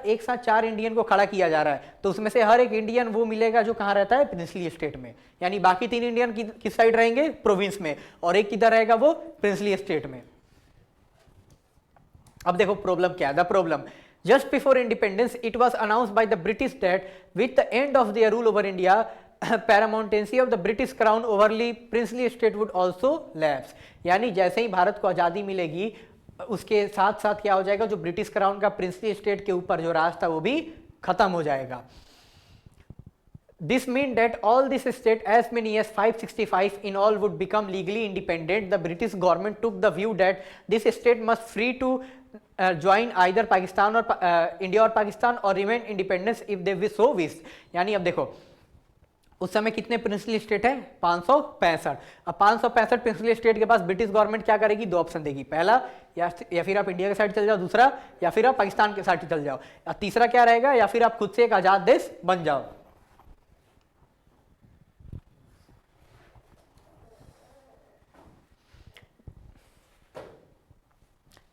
एक साथ चार इंडियन को खड़ा किया जा रहा है तो उसमें से हर एक इंडियन वो मिलेगा जो कहाँ रहता है, प्रिंसली स्टेट में, यानी बाकी 3 इंडियन किस साइड रहेंगे, प्रोविंस में, और एक किधर रहेगा, वो प्रिंसली स्टेट में। अब देखो प्रॉब्लम क्या है, the problem just before independence it was announced by the British that with the end of their rule over India paramountcy of the British crown overly princely state would also lapse। यानी जैसे ही भारत को आज़ादी मिलेगी उसके साथ साथ क्या हो जाएगा, जो ब्रिटिश क्राउन का प्रिंसली स्टेट के ऊपर जो राज था वो भी खत्म हो जाएगा। This meant that all this state, as many as 565 in all, would become legally independent. The British government took the view that this state must free to join either Pakistan or India or Pakistan or remain independence if they so wish। यानी अब देखो उस समय कितने princely state है, 565। अब 565 princely state के पास British government क्या करेगी, 2 ऑप्शन देगी, पहला या फिर आप इंडिया के साइड चल जाओ, दूसरा या फिर आप पाकिस्तान के साइड चल जाओ, और तीसरा क्या रहेगा, या फिर आप खुद से एक आजाद देश बन जाओ।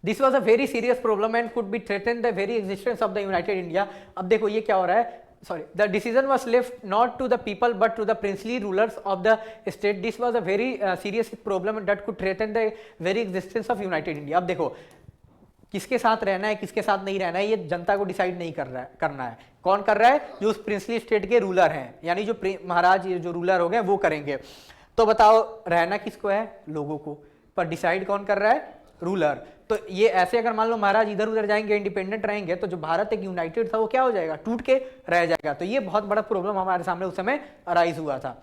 This was a very serious problem and could be threatened the very existence of the United India। अब देखो ये क्या हो रहा है, sorry, the decision was left not to the people but to the princely rulers of the state। This was a very serious problem that could threaten the very existence of United India। अब देखो किसके साथ रहना है, किसके साथ नहीं रहना है, ये जनता को डिसाइड नहीं करना है। कौन कर रहा है, जो उस प्रिंसली स्टेट के रूलर हैं, यानी जो महाराज जो रूलर हो गए वो करेंगे। तो बताओ रहना किसको है, लोगों को, पर डिसाइड कौन कर रहा है, रूलर। तो ये ऐसे अगर मान लो महाराज इधर उधर जाएंगे, इंडिपेंडेंट रहेंगे, तो जो भारत एक यूनाइटेड था वो क्या हो जाएगा, टूट के रह जाएगा। तो ये बहुत बड़ा प्रॉब्लम हमारे सामने उस समय अराइज हुआ था।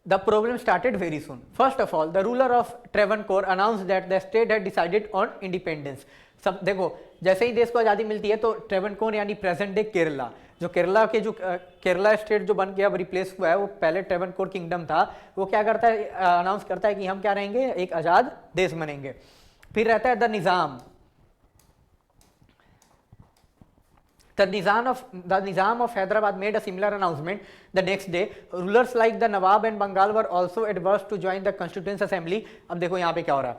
The problem started very soon. First of all, the ruler of Travancore announced that the state had decided on independence। सब देखो जैसे ही देश को आज़ादी मिलती है तो ट्रेवनकोर यानी प्रेजेंट डे केरला, जो केरला के जो केरला स्टेट जो बन गया, रिप्लेस हुआ है, वो पहले ट्रेवनकोर किंगडम था, वो क्या करता है, अनाउंस करता है कि हम क्या रहेंगे, एक आज़ाद देश बनेंगे। फिर रहता है the Nizam of Hyderabad made a similar announcement the next day। Rulers like the Nawab and Bengal were also advised to join the Constituent Assembly। अब देखो यहाँ पे क्या हो रहा है,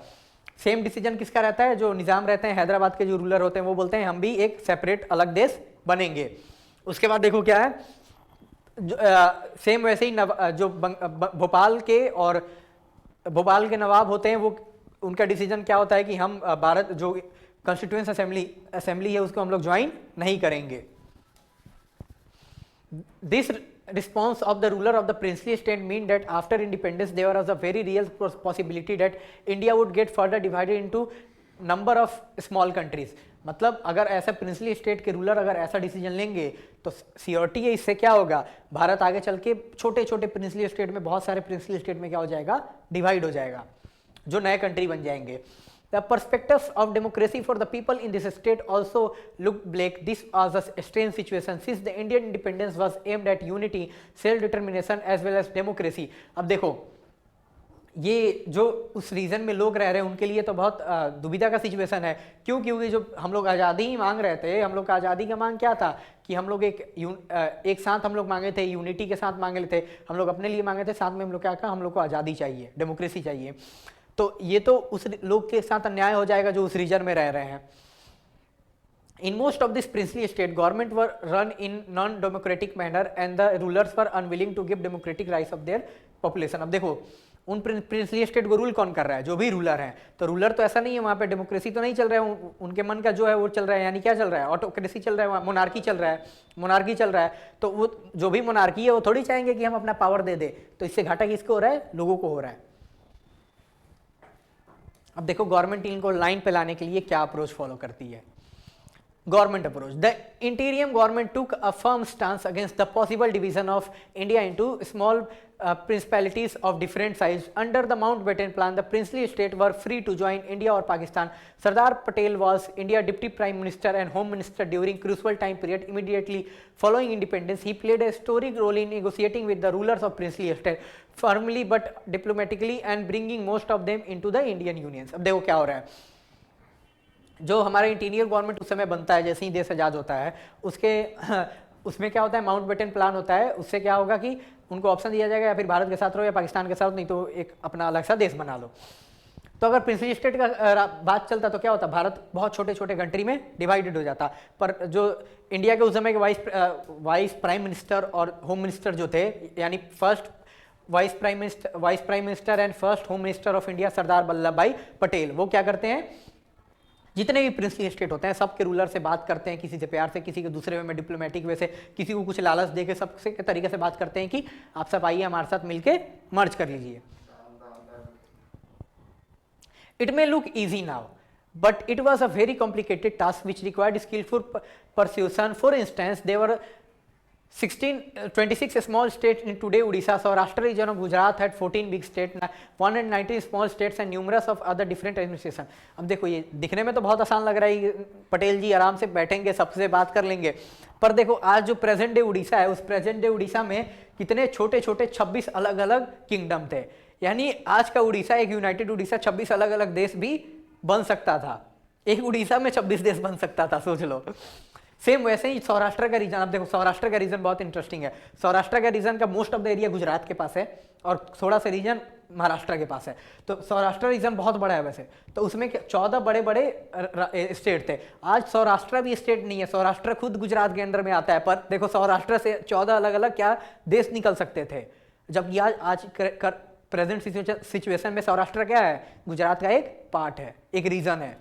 सेम डिसीजन किसका रहता है, जो निज़ाम रहते हैं हैदराबाद के जो रूलर होते हैं वो बोलते हैं हम भी एक सेपरेट अलग देश बनेंगे। उसके बाद देखो क्या है, सेम वैसे ही जो भोपाल के नवाब होते हैं वो उनका डिसीजन क्या होता है कि हम भारत जो कॉन्स्टिट्यूएंट असेंबली है उसको हम लोग ज्वाइन नहीं करेंगे। This response of the ruler of the princely state mean that after independence there was a very real possibility that India would get further divided into number of small countries। मतलब अगर ऐसा princely state के ruler अगर ऐसा decision लेंगे तो सियोरिटी है, इससे क्या होगा, भारत आगे चल के छोटे छोटे प्रिंसली स्टेट में, बहुत सारे प्रिंसली स्टेट में क्या हो जाएगा, डिवाइड हो जाएगा, जो नए कंट्री बन जाएंगे। The perspectives of democracy for the people in this state also looked bleak। This was a strange situation since the Indian independence was aimed at unity, self-determination as well as democracy। अब देखो ये जो उस reason में लोग रह रहे हैं उनके लिए तो बहुत दुविधा का सिचुएशन है। क्यों? क्योंकि जो हम लोग आज़ादी ही मांग रहे थे, हम लोग का आज़ादी का मांग क्या था कि हम लोग एक साथ हम लोग मांगे थे, यूनिटी के साथ मांगे थे, हम लोग अपने लिए मांगे थे, साथ में हम लोग क्या कहा, हम लोग को आज़ादी चाहिए, डेमोक्रेसी चाहिए। तो ये तो उस लोग के साथ अन्याय हो जाएगा जो उस रीजन में रह रहे हैं। In most of this princely state, government were run in non-democratic manner and the rulers were unwilling to give democratic rights of their population। अब देखो उन प्रिंसली स्टेट को रूल कौन कर रहा है? जो भी रूलर है। तो रूलर तो ऐसा नहीं है, वहाँ पे डेमोक्रेसी तो नहीं चल रहा है, उनके मन का जो है वो चल रहा है। यानी क्या चल रहा है? ऑटोक्रेसी चल रहा है, मोनार्की चल रहा है, मोनार्की चल रहा है। तो वो जो भी मोनार्की है वो थोड़ी चाहेंगे कि हम अपना पावर दे दे। तो इससे घाटा किसको हो रहा है? लोगों को हो रहा है। अब देखो गवर्नमेंट इनको लाइन पे लाने के लिए क्या अप्रोच फॉलो करती है। Government approach. The interim government took a firm stance against the possible division of India into small principalities of different size. Under the Mountbatten Plan, the princely states were free to join India or Pakistan. Sardar Patel was India Deputy Prime Minister and Home Minister during crucial time period immediately following independence. He played a historic role in negotiating with the rulers of princely state, firmly but diplomatically, and bringing most of them into the Indian Union. अब देखो क्या हो रहा है। जो हमारा interior government उस समय बनता है, जैसे ही देश आज़ाद होता है, उसमें क्या होता है, माउंटबेटन प्लान होता है। उससे क्या होगा कि उनको ऑप्शन दिया जाएगा या फिर भारत के साथ रहो या पाकिस्तान के साथ, नहीं तो एक अपना अलग सा देश बना लो। तो अगर प्रिंसली स्टेट का बात चलता तो क्या होता, भारत बहुत छोटे छोटे कंट्री में डिवाइडेड हो जाता। पर जो इंडिया के उस समय के वाइस प्राइम मिनिस्टर और होम मिनिस्टर जो थे, यानी first vice prime minister and first home minister of India Sardar Vallabh Bhai Patel, वो क्या करते हैं, जितने भी प्रिंसली स्टेट होते हैं सबके रूलर से बात करते हैं, किसी से प्यार से, किसी के दूसरे वे में डिप्लोमेटिक वे से, किसी को कुछ लालच दे के सबसे तरीके से बात करते हैं कि आप सब आइए हमारे साथ मिलके मर्ज कर लीजिए। It may look easy now but it was a very complicated task which required skillful persuasion. For instance there were 26 small states in today Odisha. Saurashtra region of Gujarat had 14 big states, 119 small states and numerous of other different administration। अब देखो ये दिखने में तो बहुत आसान लग रहा है, पटेल जी आराम से बैठेंगे सबसे बात कर लेंगे, पर देखो आज जो प्रेजेंट डे उड़ीसा है, उस प्रेजेंट डे उड़ीसा में कितने छोटे छोटे 26 अलग अलग किंगडम थे। यानी आज का उड़ीसा, एक यूनाइटेड उड़ीसा 26 अलग अलग देश भी बन सकता था। एक उड़ीसा में 26 देश बन सकता था, सोच लो। सेम वैसे ही सौराष्ट्र का रीजन, अब देखो सौराष्ट्र का रीजन बहुत इंटरेस्टिंग है। सौराष्ट्र का रीजन का most of the area Gujarat के पास है और थोड़ा सा रीजन महाराष्ट्र के पास है। तो सौराष्ट्र रीजन बहुत बड़ा है वैसे, तो उसमें 14 बड़े बड़े स्टेट थे। आज सौराष्ट्र भी स्टेट नहीं है, सौराष्ट्र खुद गुजरात के अंडर में आता है। पर देखो सौराष्ट्र से 14 अलग अलग क्या देश निकल सकते थे, जबकि आज प्रेजेंट सिचुएशन में सौराष्ट्र क्या है, गुजरात का एक पार्ट है, एक रीजन है।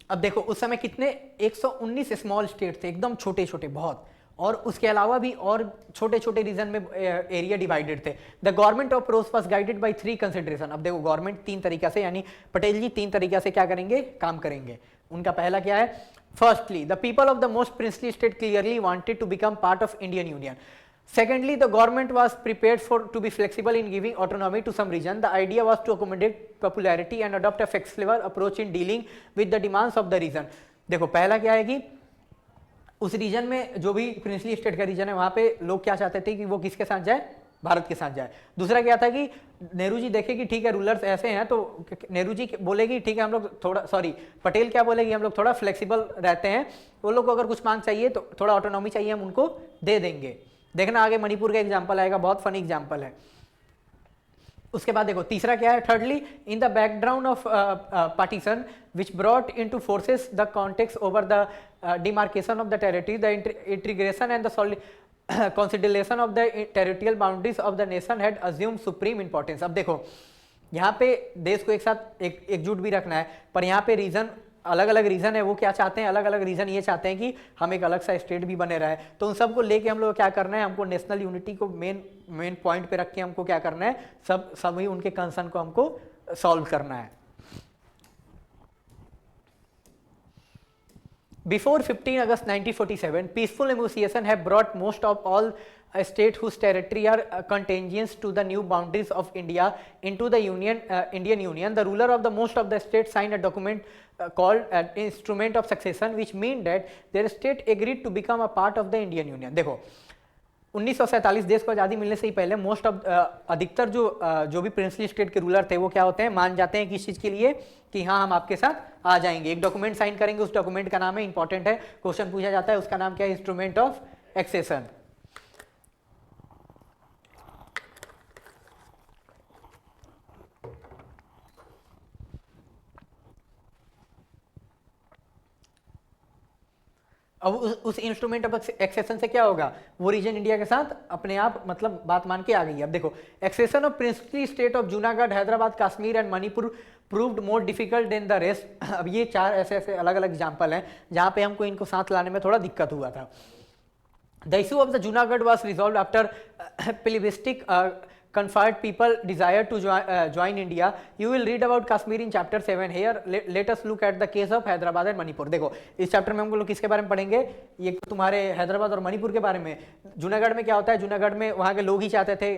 अब देखो उस समय कितने 119 स्मॉल स्टेट थे, एकदम छोटे छोटे बहुत, और उसके अलावा भी और छोटे छोटे रीजन में एरिया डिवाइडेड थे। The government of pros was guided by 3 consideration. अब देखो गवर्नमेंट 3 तरीका से, यानी पटेल जी 3 तरीका से क्या करेंगे, काम करेंगे। उनका पहला क्या है, firstly the people of the most princely state clearly wanted to become part of Indian union. Secondly, the government was prepared to be flexible in giving autonomy to some region. The idea was to accommodate popularity and adopt a flexible approach in dealing with the demands of the region। देखो पहला क्या है कि उस reason में जो भी princely state का रीजन है वहां पे लोग क्या चाहते थे कि वो किसके साथ जाए, भारत के साथ जाए। दूसरा क्या था कि नेहरू जी देखे कि ठीक है रूलर्स ऐसे हैं, तो नेहरू जी बोलेगी ठीक है हम लोग थोड़ा, सॉरी पटेल क्या बोलेगी, हम लोग थोड़ा फ्लेक्सिबल रहते हैं, वो लोग को अगर कुछ मांग चाहिए तो थोड़ा ऑटोनॉमी चाहिए हम उनको दे देंगे। देखना आगे मणिपुर का एग्जाम्पल आएगा, बहुत फनी एग्जाम्पल है। उसके बाद देखो तीसरा क्या है, thirdly in the background of partition which brought into forces the context over the demarcation of the territory, the integration and the consideration of the territorial boundaries of the nation had assumed supreme importance। अब देखो यहाँ पे देश को एक साथ एकजुट भी रखना है, पर यहाँ पे रीजन अलग अलग रीजन है, वो क्या चाहते हैं, अलग अलग रीजन ये चाहते हैं कि हम एक अलग सा स्टेट भी बने रहे। तो उन सबको लेके हम लोग क्या करना है, हमको नेशनल यूनिटी को मेन पॉइंट पे रख के हमको क्या करना है, सभी उनके कंसर्न को हमको सॉल्व करना है। Before 15 August 1947, peaceful negotiation have brought most of all states whose territory are contiguous to the new boundaries of India into the Indian Union. The ruler of the most of the states signed a document called Instrument of Succession, which mean that their state agreed to become a part of the Indian Union। देखो 1947 देश को आज़ादी मिलने से ही पहले most of अधिकतर जो भी प्रिंसली स्टेट के रूलर थे वो क्या होते हैं, मान जाते हैं किस चीज़ के लिए कि हाँ हम आपके साथ आ जाएंगे, एक डॉक्यूमेंट साइन करेंगे, उस डॉक्यूमेंट का नाम है, इंपॉर्टेंट है, क्वेश्चन पूछा जाता है, उसका नाम क्या है, इंस्ट्रूमेंट ऑफ एक्सेशन। अब उस इंस्ट्रूमेंट ऑफ एक्सेशन से क्या होगा, वो रीजन इंडिया के साथ अपने आप मतलब बात मान के आ गई है। अब देखो, accession of princely state of Junagadh, Hyderabad, Kashmir and Manipur proved more difficult than the rest. अब ये 4 ऐसे अलग अलग एग्जाम्पल हैं जहां पे हमको इनको साथ लाने में थोड़ा दिक्कत हुआ था। The issue of the Junagadh was resolve after plebiscite conferred people desire to join India. You will read about Kashmir in chapter 7. Here let us look at the case of Hyderabad and Manipur. देखो इस chapter में हम लोग किसके बारे में पढ़ेंगे, ये तुम्हारे हैदराबाद और मणिपुर के बारे में। जूनागढ़ में क्या होता है, जूनागढ़ में वहाँ के लोग ही चाहते थे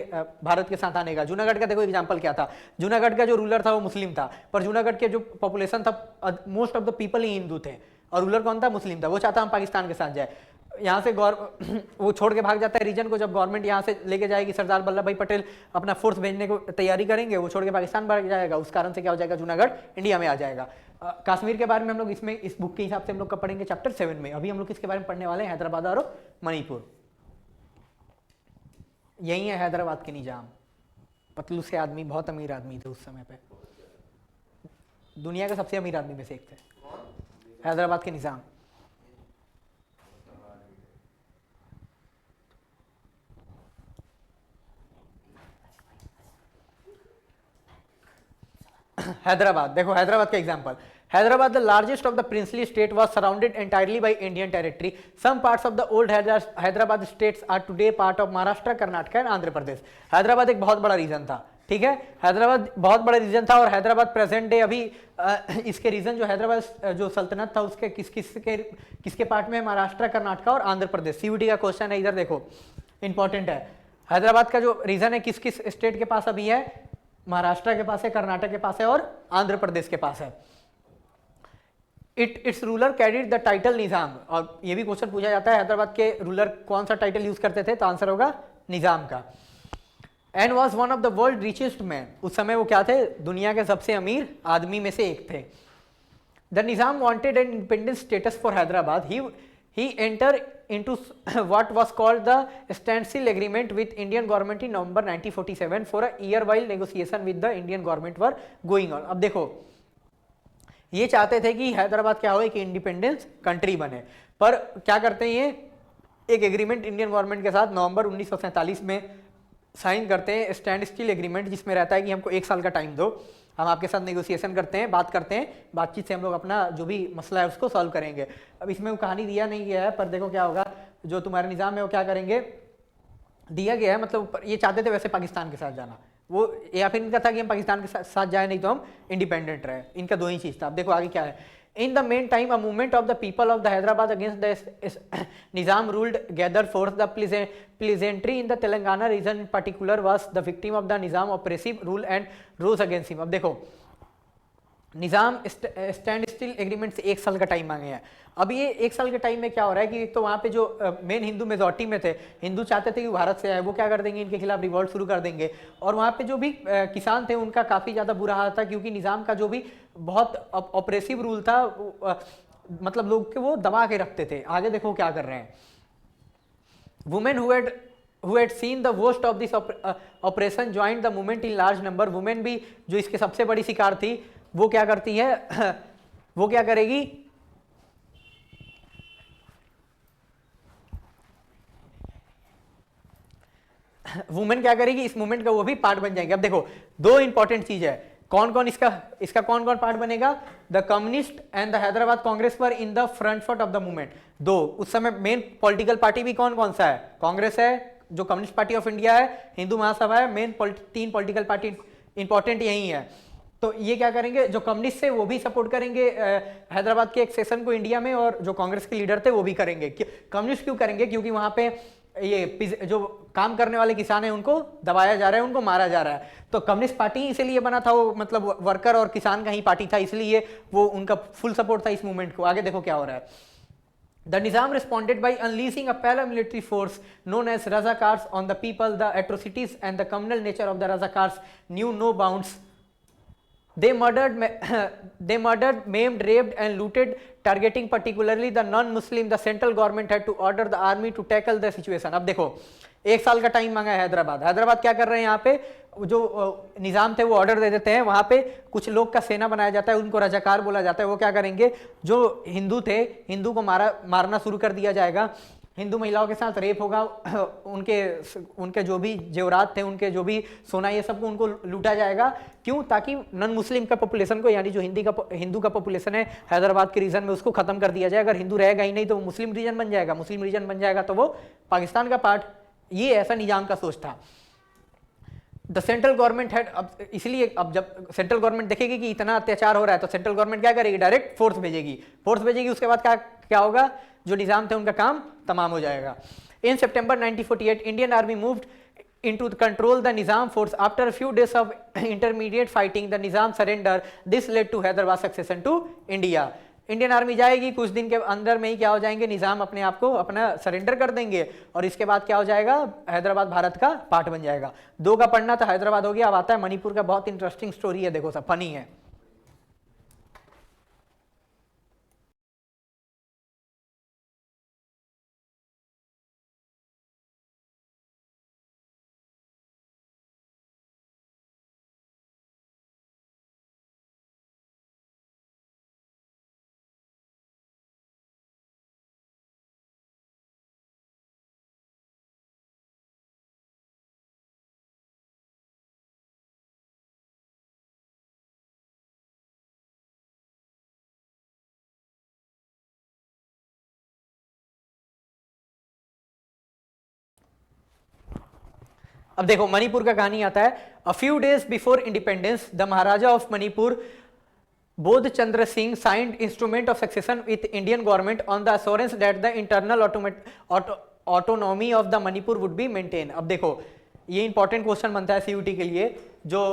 भारत के साथ आने का। जूनागढ़ का देखो एग्जाम्पल क्या था, जूनागढ़ का जो रूलर था वो मुस्लिम था, पर जूनागढ़ के जो पॉपुलेशन था मोस्ट ऑफ द पीपल ही हिंदू थे, और रूलर कौन था, मुस्लिम था। वो चाहता हम पाकिस्तान के साथ जाए, यहाँ से वो छोड़ के भाग जाता है रीजन को। जब गवर्नमेंट यहाँ से लेके जाएगी, सरदार वल्लभ भाई पटेल अपना फोर्स भेजने को तैयारी करेंगे, वो छोड़ के पाकिस्तान भाग जाएगा, उस कारण से क्या हो जाएगा, जूनागढ़ इंडिया में आ जाएगा। कश्मीर के बारे में हम लोग इसमें इस बुक के हिसाब से हम लोग कब पढ़ेंगे, चैप्टर 7 में। अभी हम लोग किसके बारे में पढ़ने वाले हैं, हैदराबाद और मणिपुर। यही है हैदराबाद के निजाम, पतलू से आदमी, बहुत अमीर आदमी थे उस समय पे, दुनिया के सबसे अमीर आदमी में से एक थे, हैदराबाद के निजाम। हैदराबाद देखो, हैदराबाद का example, Hyderabad the largest of the princely state was surrounded entirely by Indian territory. Some parts of the old Hyderabad states are today part of Maharashtra, Karnataka and Andhra Pradesh. Hyderabad एक बहुत बड़ा रीजन था, ठीक है, हैदराबाद बहुत बड़ा रीजन था, और हैदराबाद प्रेजेंट डे अभी इसके रीजन जो हैदराबाद जो सल्तनत था उसके किसके पार्ट में, महाराष्ट्र, कर्नाटक और आंध्र प्रदेश। सीयूटी का क्वेश्चन है, इधर देखो इंपॉर्टेंट है। हैदराबाद का जो रीजन है किस किस स्टेट के पास अभी है, महाराष्ट्र के पास है, कर्नाटक के पास है और आंध्र प्रदेश के पास है। Its ruler carried the title Nizam, और ये भी क्वेश्चन पूछा जाता है हैदराबाद के रूलर कौन सा टाइटल यूज करते थे, तो आंसर होगा निजाम का। And was one of the world richest man, उस समय वो क्या थे, दुनिया के सबसे अमीर आदमी में से एक थे। The Nizam wanted an independent status for Hyderabad. He entered into what was called the standstill agreement with Indian government in November 1947 for a year while negotiation with the Indian government were going on. अब देखो, ये चाहते थे कि हैदराबाद क्या हो, एक independence country बने, पर क्या करते हैं, ये एक एग्रीमेंट इंडियन गवर्नमेंट के साथ नवंबर 1947 में साइन करते हैं, स्टैंड स्टिल एग्रीमेंट, जिसमें रहता है कि हमको 1 साल का टाइम दो, हम आपके साथ नेगोशिएशन करते हैं, बात करते हैं, बातचीत से हम लोग अपना जो भी मसला है उसको सॉल्व करेंगे। अब इसमें वो कहानी दिया नहीं गया है, पर देखो क्या होगा, जो तुम्हारे निज़ाम है वो क्या करेंगे, दिया गया है, मतलब ये चाहते थे वैसे पाकिस्तान के साथ जाना, वो या फिर इनका था कि हम पाकिस्तान के साथ जाए, नहीं तो हम इंडिपेंडेंट रहे, इनका 2 ही चीज़ था। अब देखो आगे क्या है। In the meantime, a movement of the people of the Hyderabad against the Nizam ruled gathered force. The peasantry in the Telangana region in particular was the victim of the Nizam oppressive rule and rose against him. अब देखो, निज़ाम stand still agreement से 1 साल का time मांगे हैं। अब ये 1 साल के टाइम में क्या हो रहा है कि तो वहाँ पे जो मेन हिंदू मेजॉरिटी में थे, हिंदू चाहते थे कि भारत से आए, वो क्या कर देंगे, इनके खिलाफ रिवॉल्ट शुरू कर देंगे। और वहाँ पे जो भी किसान थे उनका काफ़ी ज़्यादा बुरा हाल था, क्योंकि निज़ाम का जो भी बहुत ऑपरेसिव रूल था, मतलब लोग के वो दबा के रखते थे। आगे देखो क्या कर रहे हैं। Women who had seen the worst of this operation joined the movement in large number. Women भी जो इसके सबसे बड़ी शिकार थी, वो क्या करती है वो क्या करेगी, वुमेन क्या करेगी, इस मूवमेंट का वो भी पार्ट बन जाएंगे। अब देखो 2 इंपॉर्टेंट चीज है, कौन कौन इसका कौन कौन पार्ट बनेगा, the communist and the Hyderabad Congress were in the front foot of the movement. 2 उस समय मेन पॉलिटिकल पार्टी भी कौन कौन सा है, कांग्रेस है, जो कम्युनिस्ट पार्टी ऑफ इंडिया है, हिंदू महासभा है, मेन 3 पॉलिटिकल पार्टी इंपॉर्टेंट यही है। तो ये क्या करेंगे, जो कम्युनिस्ट है वो भी सपोर्ट करेंगे हैदराबाद के एक सेशन को इंडिया में, और जो कांग्रेस के लीडर थे वो भी करेंगे। कम्युनिस्ट क्यों करेंगे, क्योंकि वहां पे ये जो काम करने वाले किसान हैं उनको दबाया जा रहा है, उनको मारा जा रहा है। तो कम्युनिस्ट पार्टी इसीलिए बना था, वो मतलब वर्कर और किसान का ही पार्टी था, इसलिए वो उनका फुल सपोर्ट था इस मूवमेंट को। आगे देखो क्या हो रहा है। The Nizam responded by unleashing a paramilitary force known as Razakars on the people. The atrocities and the communal nature of the Razakars knew no bounds. They murdered, they murdered, maimed, raped, and looted, targeting particularly the non-Muslim. The central government had to order the army to tackle the situation. अब देखो, एक साल का time मांगा है हैदराबाद। हैदराबाद क्या कर रहे हैं यहाँ पे? जो निज़ाम थे वो ऑर्डर दे देते हैं, वहाँ पे कुछ लोग का सेना बनाया जाता है, उनको रजाकार बोला जाता है। वो क्या करेंगे? जो हिंदू थे, हिंदू को मारना शुरू कर दिया जाएगा। हिंदू महिलाओं के साथ रेप होगा, उनके जो भी जेवरात थे, उनके जो भी सोना, ये सब उनको लूटा जाएगा। क्यों? ताकि नॉन मुस्लिम का पॉपुलेशन को, यानी जो हिंदू का पॉपुलेशन है हैदराबाद के रीजन में, उसको खत्म कर दिया जाए। अगर हिंदू रहेगा ही नहीं तो वो मुस्लिम रीजन बन जाएगा, मुस्लिम रीजन बन जाएगा तो वो पाकिस्तान का पार्ट। ये ऐसा निजाम का सोच था। द सेंट्रल गवर्नमेंट हैड, अब इसलिए अब जब सेंट्रल गवर्नमेंट देखेगी कि इतना अत्याचार हो रहा है तो सेंट्रल गवर्नमेंट क्या करेगी? डायरेक्ट फोर्स भेजेगी। उसके बाद क्या होगा? जो निजाम थे उनका काम तमाम हो जाएगा। इन सितंबर 1948 Indian army moved into control the Nizam force. After a few days of intermediate fighting, the Nizam surrender. This led to Hyderabad succession to India. Indian army जाएगी, कुछ दिन के अंदर में ही क्या हो जाएंगे? निजाम अपने आप को अपना सरेंडर कर देंगे और इसके बाद क्या हो जाएगा? हैदराबाद भारत का पार्ट बन जाएगा। 2 का पढ़ना था, हैदराबाद हो गया। अब आता है मणिपुर का, बहुत इंटरेस्टिंग स्टोरी है, देखो सब फनी है। अब देखो मणिपुर का कहानी आता है। A few days before independence the maharaja of Manipur Bodh Chandra Singh signed instrument of succession with Indian government on the assurance that the internal autonomy of the Manipur would be maintain. अब देखो ये इंपॉर्टेंट क्वेश्चन बनता है सीयूटी के लिए। जो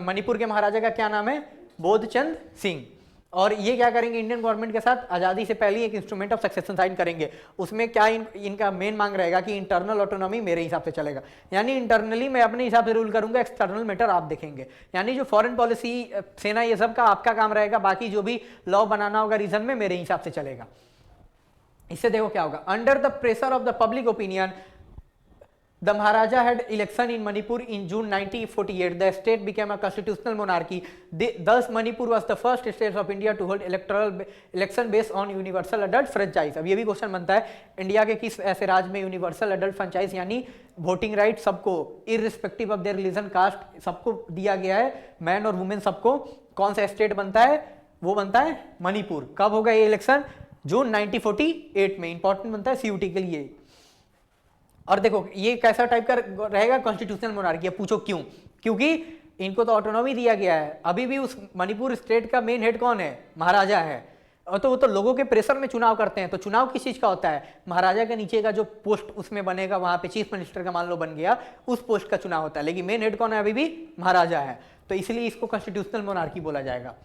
मणिपुर के महाराजा का क्या नाम है? बोधचंद सिंह। और ये क्या करेंगे? इंडियन गवर्नमेंट के साथ आज़ादी से पहले एक इंस्ट्रूमेंट ऑफ सक्सेशन साइन करेंगे। उसमें क्या इनका मेन मांग रहेगा कि इंटरनल ऑटोनॉमी मेरे हिसाब से चलेगा, यानी इंटरनली मैं अपने हिसाब से रूल करूंगा, एक्सटर्नल मैटर आप देखेंगे। यानी जो फॉरेन पॉलिसी, सेना, ये सब का आपका काम रहेगा, बाकी जो भी लॉ बनाना होगा रीजन में मेरे हिसाब से चलेगा। इससे देखो क्या होगा। Under the pressure of the public opinion the Maharaja had election in Manipur in June 1948. The state became a constitutional monarchy. Thus, Manipur was the first state of India to hold electoral election based on universal adult franchise. अब ये भी question बनता है, India के किस ऐसे राज्य में यूनिवर्सल एडल्ट फ्रेंचाइज यानी वोटिंग राइट सबको irrespective of their religion caste सबको दिया गया है, मैन और वुमेन सबको, कौन सा स्टेट बनता है? वो बनता है मणिपुर। कब होगा ये इलेक्शन? जून 1948 में। इंपॉर्टेंट बनता है सीयूटी के लिए। और देखो ये कैसा टाइप का रहेगा? Constitutional monarchy. पूछो क्यों? क्योंकि इनको तो ऑटोनॉमी दिया गया है। अभी भी उस मणिपुर स्टेट का मेन हेड कौन है? महाराजा है। और तो वो तो लोगों के प्रेशर में चुनाव करते हैं। तो चुनाव किस चीज का होता है? महाराजा के नीचे का जो पोस्ट उसमें बनेगा, वहां पे चीफ मिनिस्टर का मान लो बन गया, उस पोस्ट का चुनाव होता है। लेकिन मेन हेड कौन है? अभी भी महाराजा है। तो इसलिए इसको कॉन्स्टिट्यूशनल मोनार्की बोला जाएगा।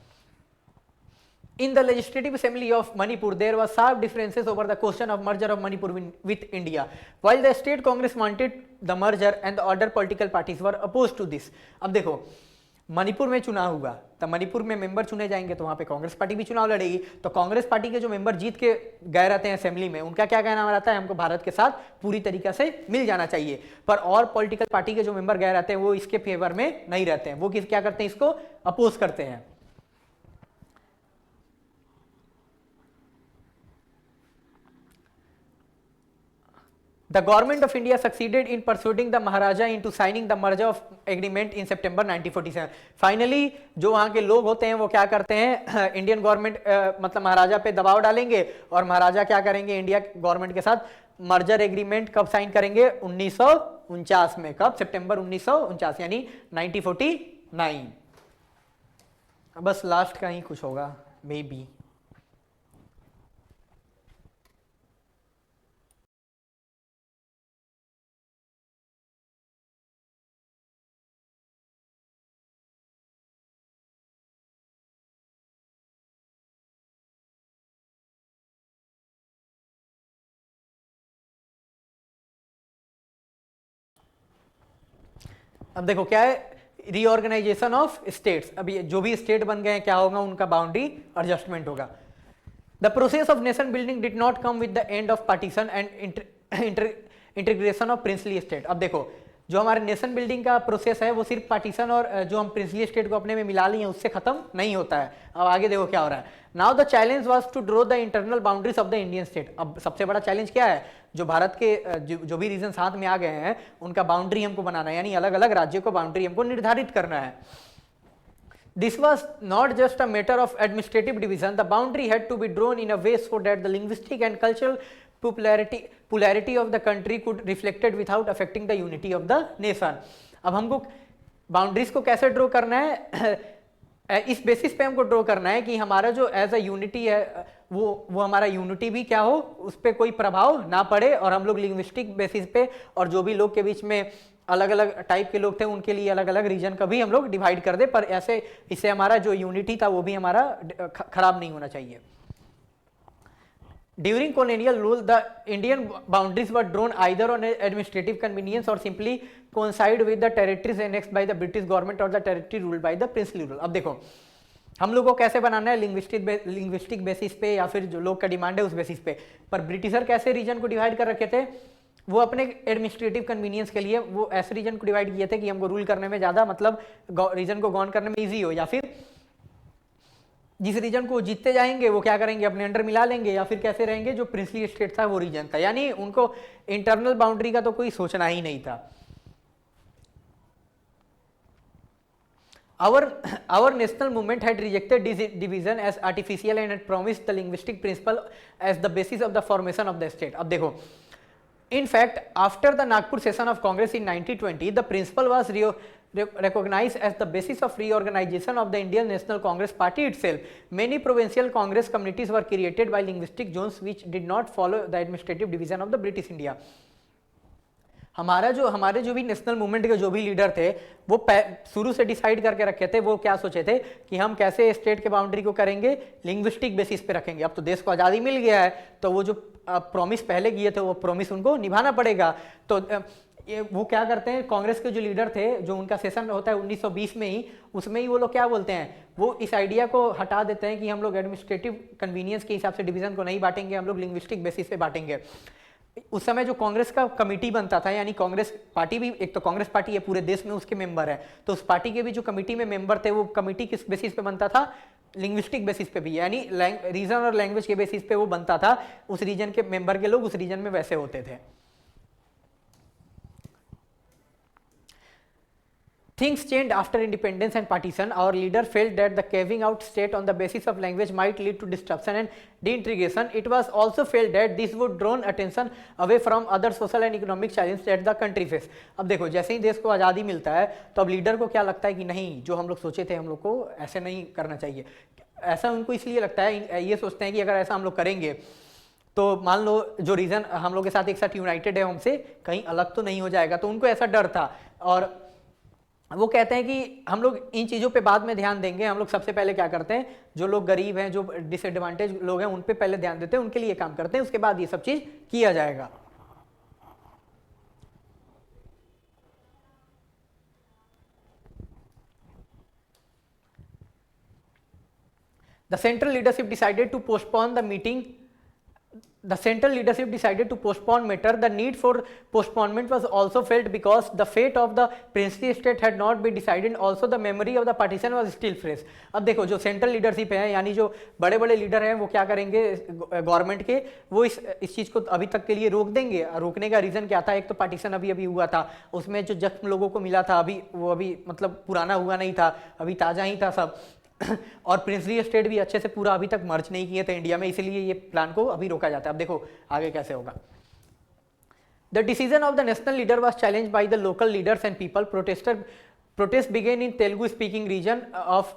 In the Legislative Assembly of Manipur, there was sharp differences over the question of merger of Manipur with India. While the state Congress wanted the merger and the other political parties were opposed to this. अब देखो मणिपुर में चुनाव हुआ तो मणिपुर में member चुने जाएंगे तो वहां पे कांग्रेस पार्टी भी चुनाव लड़ेगी। तो कांग्रेस पार्टी के जो मेंबर जीत के गए रहते हैं असेंबली में, उनका क्या कहना रहता है? हमको भारत के साथ पूरी तरीके से मिल जाना चाहिए। पर और पॉलिटिकल पार्टी के जो मेंबर गए रहते हैं वो इसके फेवर में नहीं रहते हैं, वो क्या करते हैं? इसको अपोज करते हैं। The government of India succeeded in persuading the Maharaja into signing the merger of agreement in September 1947. Finally, जो वहाँ के लोग होते हैं वो क्या करते हैं? इंडियन गवर्नमेंट मतलब महाराजा पे दबाव डालेंगे और महाराजा क्या करेंगे? इंडिया गवर्नमेंट के साथ मर्जर एग्रीमेंट कब साइन करेंगे? 1949 में। कब? सितंबर 1949 यानी 1949। बस लास्ट का ही कुछ होगा मे बी। अब देखो क्या है, रीऑर्गेनाइजेशन ऑफ स्टेट्स। अभी जो भी स्टेट बन गए हैं क्या होगा, उनका बाउंड्री एडजस्टमेंट होगा। The process of nation building did not come with the end of partition and integration of princely state. अब देखो जो हमारे नेशन बिल्डिंग का प्रोसेस है वो सिर्फ पार्टीशन और जो हम प्रिंसली स्टेट को अपने में मिला लिए उससे खत्म नहीं होता है। अब आगे देखो क्या हो रहा है। Now the challenge was to draw the internal boundaries of the Indian state. अब सबसे बड़ा चैलेंज क्या है, जो भारत के जो भी रीजन साथ में आ गए हैं उनका बाउंड्री हमको बनाना है, यानी अलग अलग राज्यों को बाउंड्री हमको निर्धारित करना है। This was not just a matter of administrative division. The boundary had to be drawn in a way so that the linguistic and cultural polarity of the country could reflected without affecting the unity of the nation. अब हमको boundaries को कैसे draw करना है, इस basis पे हमको draw करना है कि हमारा जो एज अ यूनिटी है वो हमारा यूनिटी भी क्या हो, उस पर कोई प्रभाव ना पड़े, और हम लोग लिंग्विस्टिक बेसिस पे और जो भी लोग के बीच में अलग अलग टाइप के लोग थे उनके लिए अलग अलग रीजन का भी हम लोग डिवाइड कर दे, पर ऐसे इससे हमारा जो यूनिटी था वो भी हमारा खराब नहीं होना चाहिए। During colonial rule, the Indian boundaries were drawn either on administrative convenience or simply coincide with the territories annexed by the British government or the territory ruled by the princely rule. अब देखो हम लोगों को कैसे बनाना है, linguistic basis पे या फिर जो लोग का डिमांड है उस बेसिस पे। पर ब्रिटिशर कैसे रीजन को डिवाइड कर रखे थे, वो अपने एडमिनिस्ट्रेटिव कन्वीनियंस के लिए वो ऐसे रीजन को डिवाइड किए थे कि हमको रूल करने में ज़्यादा मतलब रीजन को गवर्न करने में ईजी हो, या फिर जिस रीजन को जीतते जाएंगे वो क्या करेंगे अपने अंडर मिला लेंगे, या फिर कैसे रहेंगे जो प्रिंसली स्टेट था वो रीजन था, यानी उनको इंटरनल बाउंड्री का तो कोई सोचना ही नहीं था। Our national movement had rejected this division as artificial and had promised the linguistic principle as the basis of the formation of the state. अब देखो, in fact, after the Nagpur session of Congress in 1920, the principle was recognized as the basis of reorganization of the Indian National Congress Party itself. Many provincial Congress committees were created by linguistic zones which did not follow the administrative division of the British India. हमारे जो भी national movement के जो भी leader थे वो शुरू से डिसाइड करके रखे थे, वो क्या सोचे थे कि हम कैसे स्टेट के बाउंड्री को करेंगे, लिंग्विस्टिक बेसिस पे रखेंगे। अब तो देश को आज़ादी मिल गया है तो वो जो प्रॉमिस पहले किए थे वो प्रॉमिस उनको निभाना पड़ेगा। तो वो क्या करते हैं, कांग्रेस के जो लीडर थे, जो उनका सेशन होता है 1920 में ही, उसमें ही वो लोग क्या बोलते हैं, वो इस आइडिया को हटा देते हैं कि हम लोग एडमिनिस्ट्रेटिव कन्वीनियंस के हिसाब से डिवीजन को नहीं बांटेंगे, हम लोग लिंग्विस्टिक बेसिस पे बांटेंगे। उस समय जो कांग्रेस का कमेटी बनता था, यानी कांग्रेस पार्टी भी, एक तो कांग्रेस पार्टी है पूरे देश में, उसके मेंबर है, तो उस पार्टी के भी जो कमेटी में मेंबर थे वो कमेटी किस बेसिस पे बनता था, लिंग्विस्टिक बेसिस पे भी, यानी रीजन और लैंग्वेज के बेसिस पे वो बनता था। उस रीजन के मेंबर के लोग उस रीजन में वैसे होते थे। Things changed after independence and partition. Our leader felt that the carving out state on the basis of language might lead to disruption and reintegration. It was also felt that this would draw attention away from other social and economic challenges that the country face. अब देखो जैसे ही देश को आज़ादी मिलता है तो अब लीडर को क्या लगता है कि नहीं, जो हम लोग सोचे थे हम लोग को ऐसे नहीं करना चाहिए। ऐसा उनको इसलिए लगता है, ये सोचते हैं कि अगर ऐसा हम लोग करेंगे तो मान लो जो रीजन हम लोग के साथ एक साथ यूनाइटेड है हमसे कहीं अलग तो नहीं हो जाएगा, तो उनको ऐसा डर था। और वो कहते हैं कि हम लोग इन चीज़ों पे बाद में ध्यान देंगे, हम लोग सबसे पहले क्या करते हैं, जो लोग गरीब हैं, जो डिसएडवांटेज लोग हैं, उन पे पहले ध्यान देते हैं, उनके लिए काम करते हैं, उसके बाद ये सब चीज़ किया जाएगा। The central leadership decided to postpone the meeting. The central leadership decided to postpone matter. The need for postponement was also felt because the fate of the princely state had not been decided. Also, the memory of the partition was still fresh. अब देखो जो central leadership है, यानी जो बड़े बड़े leader हैं, वो क्या करेंगे गवर्नमेंट के, वो इस चीज़ को अभी तक के लिए रोक देंगे। रोकने का रीज़न क्या था, एक तो पार्टीशन अभी हुआ था, उसमें जो जख्म लोगों को मिला था वो अभी मतलब पुराना हुआ नहीं था, अभी ताज़ा ही था सब। और प्रिंसली स्टेट भी अच्छे से पूरा अभी तक मर्ज नहीं किए थे इंडिया में, इसलिए ये प्लान को अभी रोका जाता है। अब देखो आगे कैसे होगा। The decision of the national leader was challenged by the local leaders and people. Protests began in Telugu-speaking region of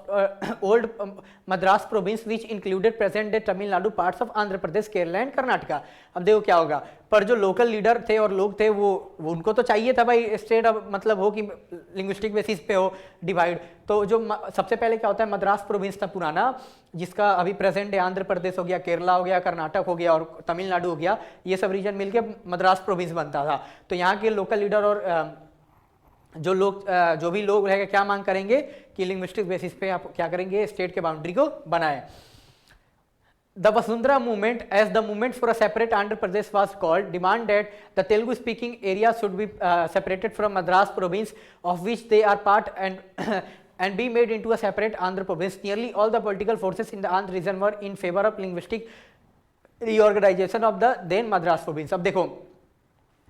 old Madras province, which included present-day Tamil Nadu, parts of Andhra Pradesh, Kerala and Karnataka. अब देखो क्या होगा, पर जो local leader थे और लोग थे वो उनको तो चाहिए था भाई स्टेट अब मतलब हो कि लिंग्विस्टिक बेसिस पे हो डिवाइड। तो जो सबसे पहले क्या होता है, मद्रास प्रोविंस था पुराना, जिसका अभी प्रेजेंट है आंध्र प्रदेश हो गया, केरला हो गया, कर्नाटक हो गया और तमिलनाडु हो गया, ये सब रीजन मिलके मद्रास प्रोविंस बनता था। तो यहाँ के लोकल लीडर और जो भी लोग रहेगा क्या मांग करेंगे कि लिंग्विस्टिक बेसिस पे आप क्या करेंगे, स्टेट के बाउंड्री को बनाए। The Vasundhara movement, as the movement for a separate Andhra Pradesh was called, demand that the Telugu speaking area should be separated from Madras province, of which they are part, and and be made into a separate Andhra province. Nearly all the political forces in the Andhra region were in favor of linguistic reorganization of the then Madras province. अब देखो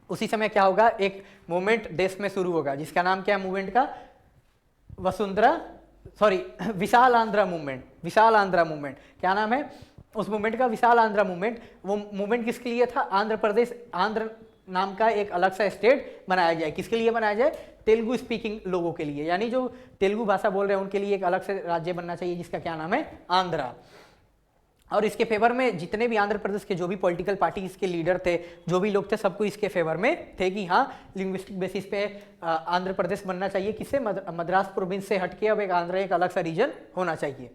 उसी समय क्या होगा, एक movement देश में शुरू होगा जिसका नाम क्या है मूवमेंट का, वसुंधरा सॉरी विशाल आंध्रा मूवमेंट। विशाल आंध्रा मूवमेंट क्या नाम है उस मूवमेंट का, विशाल आंध्रा मूवमेंट। वो मूवमेंट किसके लिए था, आंध्र प्रदेश, आंध्र नाम का एक अलग सा स्टेट बनाया जाए। किसके लिए बनाया जाए, तेलुगु स्पीकिंग लोगों के लिए, यानी जो तेलुगु भाषा बोल रहे हैं उनके लिए एक अलग से राज्य बनना चाहिए जिसका क्या नाम है, आंध्रा। और इसके फेवर में जितने भी आंध्र प्रदेश के जो भी पॉलिटिकल पार्टी इसके लीडर थे, जो भी लोग थे, सबको इसके फेवर में थे कि हाँ लिंग्विस्टिक बेसिस पे आंध्र प्रदेश बनना चाहिए। किससे, मद्रास प्रोविंस से हटके अब एक आंध्र एक अलग सा रीजन होना चाहिए।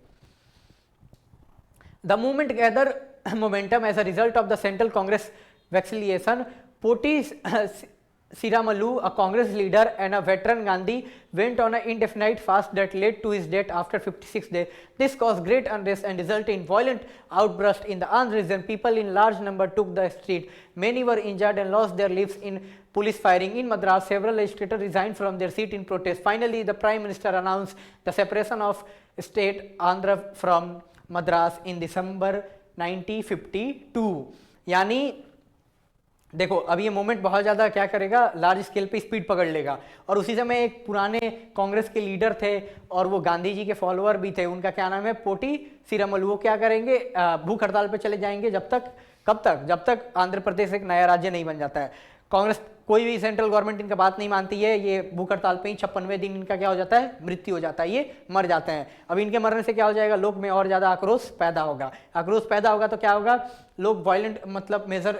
The movement gathered momentum as a result of the Central Congress vacillation. Poti Siramalu, a Congress leader and a veteran Gandhi, went on an indefinite fast that led to his death after 56 days. This caused great unrest and resulted in violent outbursts in the Andhra region. People in large number took the street. Many were injured and lost their lives in police firing. In Madras, several legislators resigned from their seat in protest. Finally, the Prime Minister announced the separation of state Andhra from Madras इन दिसंबर 1952। यानी देखो अब ये movement बहुत ज़्यादा क्या करेगा, large scale पे speed पकड़ लेगा। और उसी समय एक पुराने कांग्रेस के लीडर थे और वो गांधी जी के फॉलोअर भी थे, उनका क्या नाम है, पोटी सीरामल। वो क्या करेंगे, भूख हड़ताल पे चले जाएंगे जब तक, कब तक, जब तक आंध्र प्रदेश एक नया राज्य नहीं बन जाता है। कांग्रेस कोई भी सेंट्रल गवर्नमेंट इनका बात नहीं मानती है, ये भूख हड़ताल पे ही 56वें दिन इनका क्या हो जाता है, मृत्यु हो जाता है, ये मर जाते हैं। अब इनके मरने से क्या हो जाएगा, लोग में और ज़्यादा आक्रोश पैदा होगा। आक्रोश पैदा होगा तो क्या होगा, लोग वायलेंट मतलब मेजर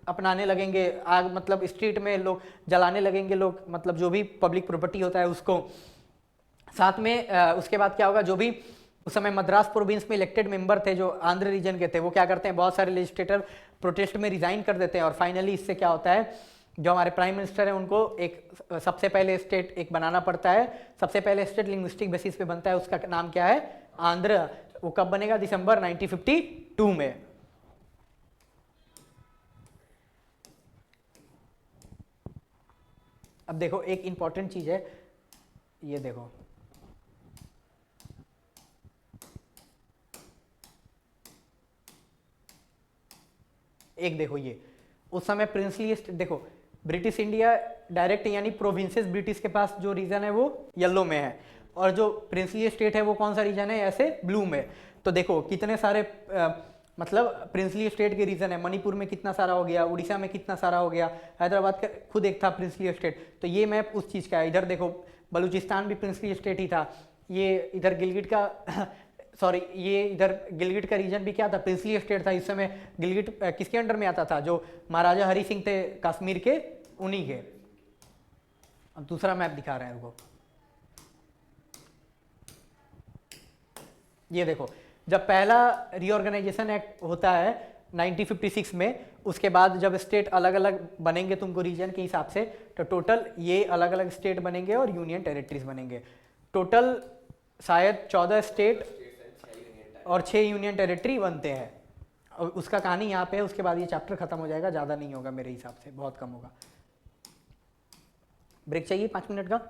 अपनाने लगेंगे, आग मतलब स्ट्रीट में लोग जलाने लगेंगे, लोग मतलब जो भी पब्लिक प्रॉपर्टी होता है उसको। साथ में उसके बाद क्या होगा, जो भी उस समय मद्रास प्रोविंस में इलेक्टेड मेंबर थे जो आंध्र रीजन के थे, वो क्या करते हैं, बहुत सारे लेजिस्लेटर प्रोटेस्ट में रिजाइन कर देते हैं। और फाइनली इससे क्या होता है, जो हमारे प्राइम मिनिस्टर है उनको एक सबसे पहले स्टेट एक बनाना पड़ता है। सबसे पहले स्टेट लिंग्विस्टिक बेसिस पे बनता है, उसका नाम क्या है, आंध्र। वो कब बनेगा, दिसंबर 1952 में। अब देखो एक इंपॉर्टेंट चीज है, ये देखो एक देखो ये उस समय प्रिंसली देखो ब्रिटिश इंडिया डायरेक्ट यानी प्रोविंसेस ब्रिटिश के पास जो रीजन है वो येलो में है, और जो प्रिंसली स्टेट है वो कौन सा रीजन है, ऐसे ब्लू में। तो देखो कितने सारे मतलब प्रिंसली स्टेट के रीजन है, मणिपुर में कितना सारा हो गया, उड़ीसा में कितना सारा हो गया, हैदराबाद का खुद एक था प्रिंसली स्टेट। तो ये मैप उस चीज़ का है। इधर देखो बलूचिस्तान भी प्रिंसली स्टेट ही था, ये इधर गिलगिट का सॉरी ये इधर गिलगिट का रीजन भी क्या था, प्रिंसली स्टेट था। इस समय गिलगिट किसके अंडर में आता था, जो महाराजा हरि सिंह थे कश्मीर के, उन्हीं के। अब दूसरा मैप दिखा रहे हैं उनको, ये देखो जब पहला रीऑर्गेनाइजेशन एक्ट होता है 1956 में, उसके बाद जब स्टेट अलग अलग बनेंगे तुमको रीजन के हिसाब से, तो टोटल ये अलग अलग स्टेट बनेंगे और यूनियन टेरिटरीज बनेंगे। टोटल शायद 14 स्टेट और 6 यूनियन टेरिटरी बनते हैं। और उसका कहानी यहाँ पे है, उसके बाद ये चैप्टर खत्म हो जाएगा, ज़्यादा नहीं होगा मेरे हिसाब से, बहुत कम होगा। ब्रेक चाहिए 5 मिनट का।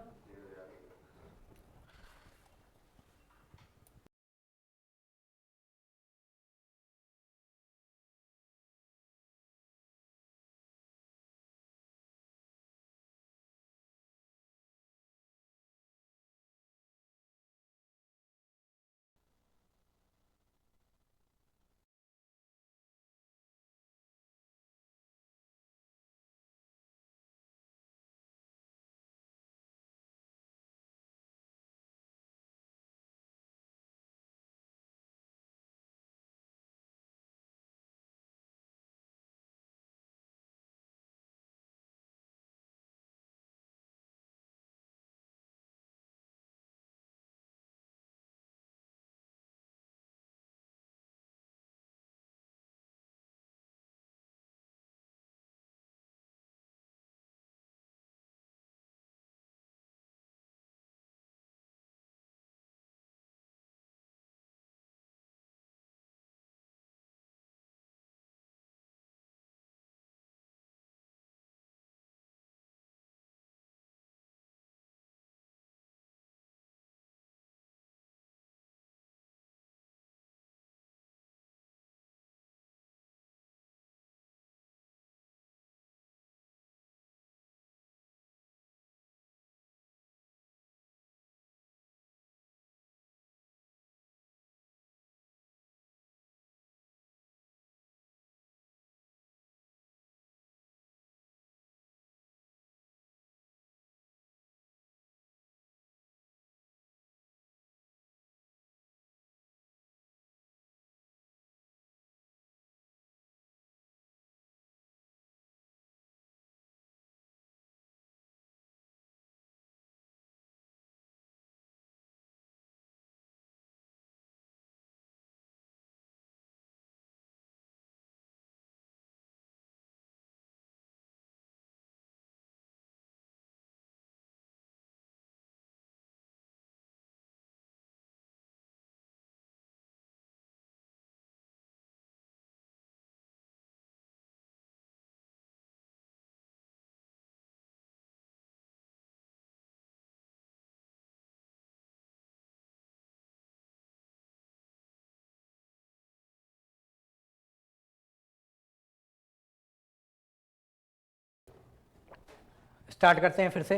स्टार्ट करते हैं फिर से।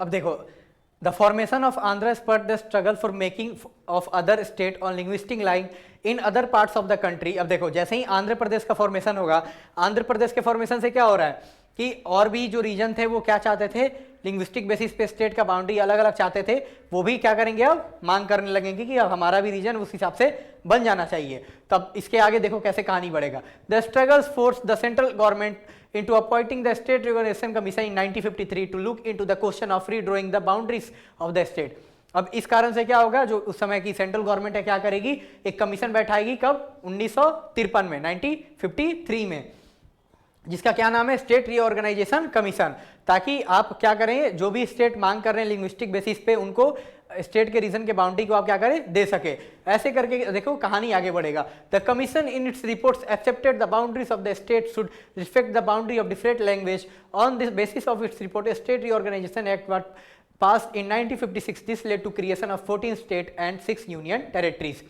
अब देखो, the formation of Andhra spurt the struggle for making of other state on linguistic line in other parts of the country. अब देखो, जैसे ही आंध्र प्रदेश का फॉर्मेशन होगा, आंध्र प्रदेश के फॉर्मेशन से क्या हो रहा है कि और भी जो रीजन थे वो क्या चाहते थे, लिंग्विस्टिक बेसिस पे स्टेट का बाउंड्री अलग अलग चाहते थे, वो भी क्या करेंगे, अब मांग करने लगेंगे कि अब हमारा भी रीजन उस हिसाब से बन जाना चाहिए। तब इसके आगे देखो कैसे कहानी बढ़ेगा। The struggles force the central government into appointing the State Reorganization Commission in 1953 to look into the question of redrawing the boundaries of the state। अब इस कारण से क्या होगा, जो उस समय की सेंट्रल गवर्नमेंट है क्या करेगी, एक कमीशन बैठाएगी, कब, 1953 में, 1953 में, जिसका क्या नाम है, स्टेट रीऑर्गेनाइजेशन कमीशन, ताकि आप क्या करें, जो भी स्टेट मांग कर रहे हैं लिंग्विस्टिक बेसिस पे, उनको स्टेट के रीजन के बाउंड्री को आप क्या करें, दे सके। ऐसे करके देखो कहानी आगे बढ़ेगा। The commission in its reports accepted the boundaries of the state should respect the boundary of different language. On this basis of its report state reorganisation act was passed in 1956। This led to creation of 14 state and 6 union territories।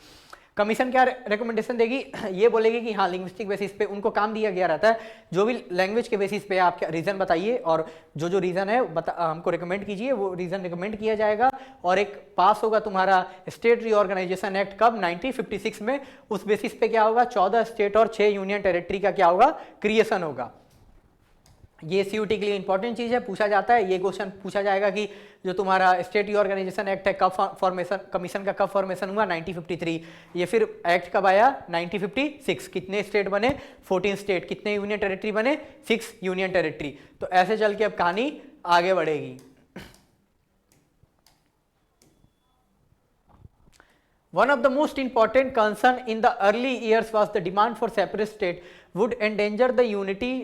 Commission क्या recommendation देगी, ये बोलेगी कि हाँ linguistic basis पे उनको काम दिया गया रहता है, जो भी लैंग्वेज के बेसिस पे आप क्या रीज़न बताइए, और जो जो रीज़न है हमको रिकमेंड कीजिए, वो रीज़न रिकमेंड किया जाएगा, और एक पास होगा तुम्हारा स्टेट रीऑर्गेनाइजेशन एक्ट, कब, 1956 में। उस बेसिस पे क्या होगा, 14 स्टेट और 6 यूनियन टेरिटरी का क्या होगा, क्रिएशन होगा। ये सीयूटी के लिए इंपॉर्टेंट चीज़ है, पूछा जाता है, ये क्वेश्चन पूछा जाएगा कि जो तुम्हारा स्टेट रीऑर्गेनाइजेशन एक्ट है, कब फॉर्मेशन, कमीशन का कब फॉर्मेशन हुआ, 1953। ये फिर एक्ट कब आया, 1956। कितने स्टेट बने, 14 स्टेट। कितने यूनियन टेरिटरी बने, 6 यूनियन टेरिटरी। तो ऐसे चल के अब कहानी आगे बढ़ेगी। One of the most important concern in the early years was the demand for separate state would endanger the unity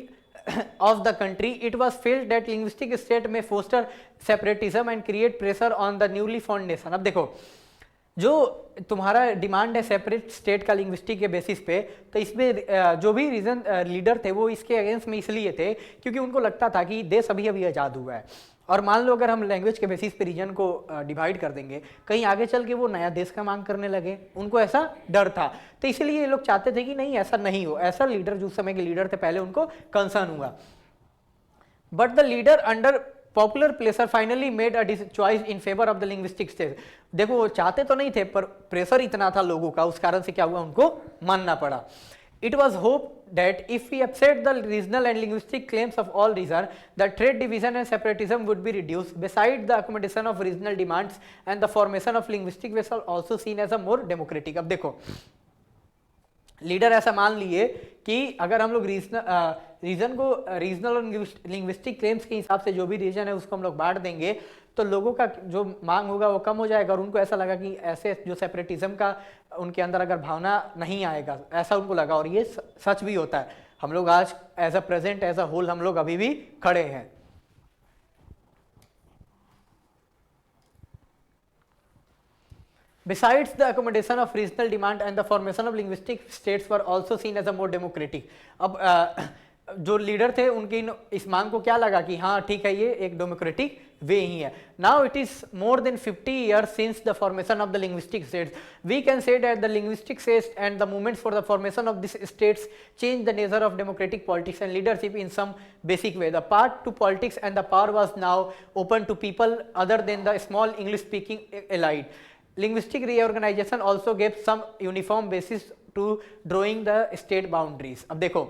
of the country। It was felt that linguistic state may foster separatism and create pressure on the newly formed nation। अब देखो, जो तुम्हारा demand है separate state का linguistic के basis पे, तो इसमें जो भी रीजन लीडर थे वो इसके अगेंस्ट में इसलिए थे क्योंकि उनको लगता था कि देश अभी अभी आज़ाद हुआ है, और मान लो अगर हम लैंग्वेज के बेसिस पे रीजन को डिवाइड कर देंगे, कहीं आगे चल के वो नया देश का मांग करने लगे, उनको ऐसा डर था। तो इसलिए ये लोग चाहते थे कि नहीं ऐसा नहीं हो। ऐसा लीडर, जो समय के लीडर थे पहले, उनको कंसर्न हुआ। But the leader under popular pressure finally made a choice in favour of the linguistic state. देखो वो चाहते तो नहीं थे, पर प्रेशर इतना था लोगों का, उस कारण से क्या हुआ, उनको मानना पड़ा। It was hoped that if we upset the regional and linguistic claims of all regions, the trade division and separatism would be reduced. Besides the accommodation of regional demands and the formation of linguistic vessel also seen as a more democratic। अब देखो, leader ऐसा मान लिए कि अगर हम लोग reason को रीजनल और लिंग्विस्टिक क्लेम्स के हिसाब से जो भी रीजन है उसको हम लोग बांट देंगे, तो लोगों का जो मांग होगा वो कम हो जाएगा, और उनको ऐसा लगा कि ऐसे जो सेपरेटिज्म का उनके अंदर अगर भावना नहीं आएगा, ऐसा उनको लगा, और ये सच भी होता है। हम लोग आज as a present, as a whole, हम लोग अभी भी खड़े हैं। Besides the accommodation of regional demand and the formation of linguistic states were also seen as a more democratic। अब जो लीडर थे उनकी इस मांग को क्या लगा कि हाँ ठीक है, ये एक डेमोक्रेटिक वे ही है। Now it is more than 50 years since the formation of the linguistic states, we can say that the linguistic states and the movements for the formation of these states changed the nature of democratic politics and leadership in some basic way। The path to politics and the power was now open to people other than the small English speaking elite। Linguistic reorganization also gave some uniform basis to drawing the state boundaries। अब देखो,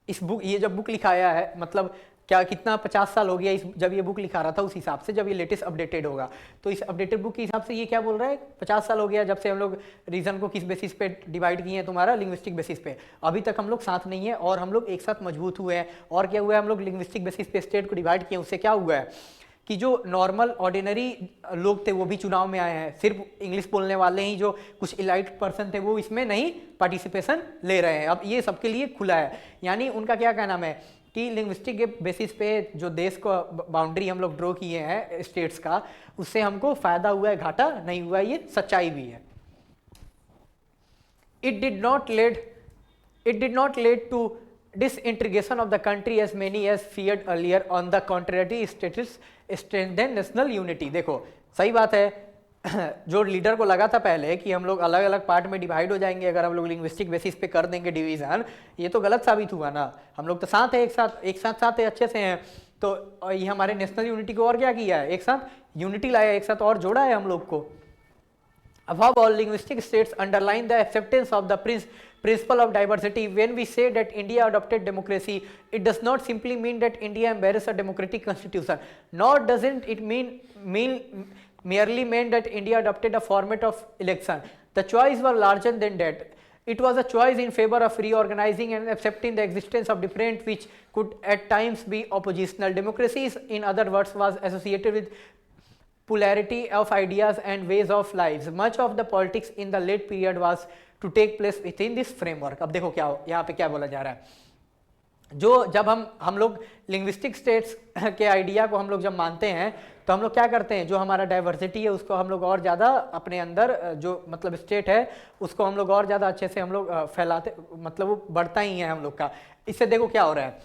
इस book, ये जब book लिखाया है, मतलब क्या कितना 50 साल हो गया इस, जब ये बुक लिखा रहा था, उस हिसाब से जब ये लेटेस्ट अपडेटेड होगा, तो इस अपडेटेड बुक के हिसाब से ये क्या बोल रहा है, 50 साल हो गया जब से हम लोग रीजन को किस बेसिस पे डिवाइड किए हैं, तुम्हारा लिंग्विस्टिक बेसिस पे। अभी तक हम लोग साथ नहीं है, और हम लोग एक साथ मजबूत हुए हैं। और क्या हुआ है, हम लोग लिंग्विस्टिक बेसिस पे स्टेट को डिवाइड किए, उससे क्या हुआ है कि जो नॉर्मल ऑर्डिनरी लोग थे वो भी चुनाव में आए हैं। सिर्फ इंग्लिश बोलने वाले ही जो कुछ इलाइट पर्सन थे वो इसमें नहीं पार्टिसिपेशन ले रहे हैं। अब ये सबके लिए खुला है, यानी उनका क्या कहना है कि लिंग्विस्टिक के बेसिस पे जो देश को बाउंड्री हम लोग ड्रॉ किए हैं स्टेट्स का, उससे हमको फायदा हुआ है, घाटा नहीं हुआ है, ये सच्चाई भी है। It did not lead to disintegration of the country as many as feared earlier. On the contrary, status strengthen national unity. देखो सही बात है जो लीडर को लगा था पहले कि हम लोग अलग अलग पार्ट में डिवाइड हो जाएंगे अगर हम लोग लिंग्विस्टिक बेसिस पे कर देंगे डिवीजन, ये तो गलत साबित हुआ ना। हम लोग तो साथ है, एक साथ है, अच्छे से हैं। तो ये हमारे नेशनल यूनिटी को और क्या किया है, एक साथ यूनिटी लाया, एक साथ और जोड़ा है हम लोग को। Above all, linguistic states underline the acceptance of the principle of diversity. When we say that India adopted democracy, it does not simply mean that India embraced a democratic constitution, nor doesn't it merely mean that India adopted a format of election. The choice was larger than that. It was a choice in favor of reorganizing and accepting the existence of different which could at times be oppositional. Democracy, in other words, was associated with polarity of ideas and ways of lives. Much of the politics in the late period was to take place within this framework. अब देखो क्या यहाँ पे क्या बोला जा रहा है, जो जब हम लोग लिंग्विस्टिक स्टेट्स के आइडिया को हम लोग जब मानते हैं तो हम लोग क्या करते हैं, जो हमारा डाइवर्सिटी है उसको हम लोग और ज़्यादा अपने अंदर जो मतलब स्टेट है उसको हम लोग और ज़्यादा अच्छे से हम लोग फैलाते, मतलब वो बढ़ता ही है हम लोग का। इससे देखो क्या हो रहा है,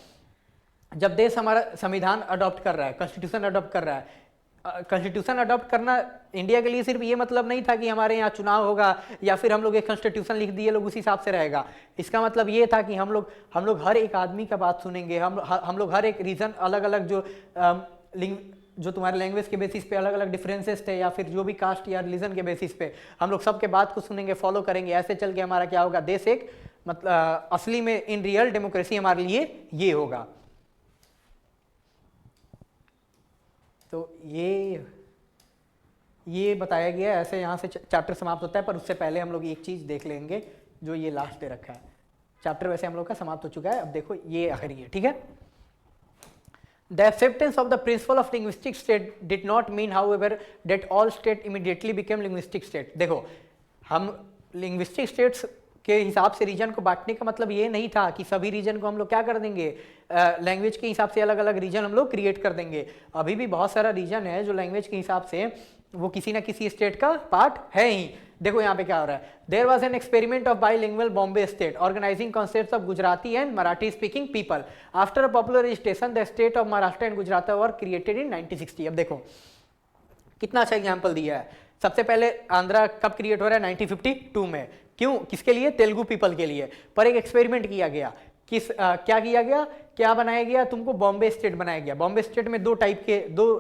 जब देश हमारा संविधान अडॉप्ट कर रहा है, कॉन्स्टिट्यूशन अडॉप्ट कर रहा है, कॉन्स्टिट्यूशन अडॉप्ट करना इंडिया के लिए सिर्फ ये मतलब नहीं था कि हमारे यहाँ चुनाव होगा या फिर हम लोग एक कॉन्स्टिट्यूशन लिख दिए लोग उसी हिसाब से रहेगा। इसका मतलब ये था कि हम लोग हर एक आदमी का बात सुनेंगे, हम लोग हर एक रीजन अलग अलग जो तुम्हारे लैंग्वेज के बेसिस पे अलग अलग डिफरेंसेस थे या फिर जो भी कास्ट या रिलीजन के बेसिस पे हम लोग सबके बात को सुनेंगे, फॉलो करेंगे। ऐसे चल के हमारा क्या होगा, देश एक मतलब असली में इन रियल डेमोक्रेसी हमारे लिए ये होगा। तो ये बताया गया, ऐसे यहाँ से चैप्टर समाप्त होता है। पर उससे पहले हम लोग एक चीज़ देख लेंगे जो ये लास्ट दे रखा है। चैप्टर वैसे हम लोग का समाप्त हो चुका है, अब देखो ये आखिरी है, ठीक है। The acceptance of the principle of linguistic state did not mean, however, that all states immediately became linguistic state. देखो हम linguistic states के हिसाब से रीजन को बांटने का मतलब ये नहीं था कि सभी रीजन को हम लोग क्या कर देंगे, लैंग्वेज के हिसाब से अलग अलग रीजन हम लोग क्रिएट कर देंगे। अभी भी बहुत सारा रीजन है जो लैंग्वेज के हिसाब से वो किसी ना किसी स्टेट का पार्ट है ही। देखो यहाँ पे क्या हो रहा है, there was an experiment of bilingual Bombay state organising concepts of Gujarati and Marathi speaking people. After a popular registration the state of Maharashtra and Gujarat were created in 1960। अब देखो कितना अच्छा एग्जाम्पल दिया है। सबसे पहले आंध्रा कब क्रिएट हो रहा है, 1952 में। क्यों, किसके लिए, तेलुगु पीपल के लिए। पर एक एक्सपेरिमेंट किया गया, क्या किया गया, क्या बनाया गया, तुमको बॉम्बे स्टेट बनाया गया। बॉम्बे स्टेट में दो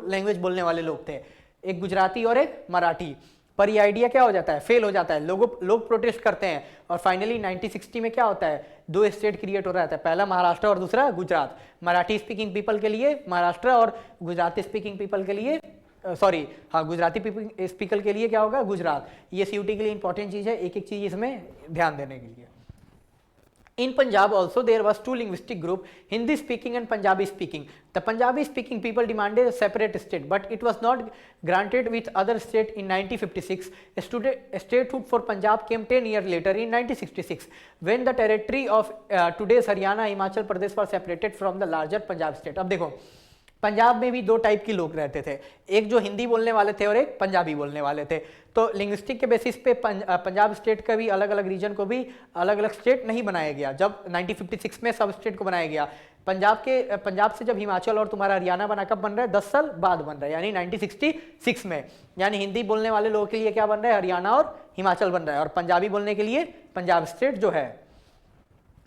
लैंग्वेज बोलने वाले लोग थे, एक गुजराती और एक मराठी। पर ये आइडिया क्या हो जाता है, फेल हो जाता है, लोग प्रोटेस्ट करते हैं और फाइनली 1960 में क्या होता है, दो स्टेट क्रिएट हो रहा था, पहला महाराष्ट्र और दूसरा गुजरात। मराठी स्पीकिंग पीपल के लिए महाराष्ट्र और गुजराती स्पीकिंग पीपल के लिए गुजराती स्पीकर के लिए क्या होगा, गुजरात। ये सीयूटी के लिए इंपॉर्टेंट चीज है, एक एक चीज इसमें ध्यान देने के लिए। In Punjab also there was two linguistic group, Hindi speaking and Punjabi speaking. The Punjabi speaking people demanded a separate state, but it was not granted with other state in 1956. Statehood for Punjab came 10 years later in 1966, when the territory of today's Haryana, Himachal Pradesh was separated from the larger Punjab state. अब देखो पंजाब में भी दो type के लोग रहते थे, एक जो हिंदी बोलने वाले थे और एक पंजाबी बोलने वाले थे। तो लिंग्विस्टिक के बेसिस पे पंजाब स्टेट का भी अलग अलग रीजन को भी अलग अलग स्टेट नहीं बनाया गया। जब 1956 में सब स्टेट को बनाया गया, पंजाब से जब हिमाचल और तुम्हारा हरियाणा बना, कब बन रहा है, 10 साल बाद बन रहा है, यानी 1966 में। यानी हिंदी बोलने वाले लोगों के लिए क्या बन रहा है, हरियाणा और हिमाचल बन रहा है, और पंजाबी बोलने के लिए पंजाब स्टेट जो है,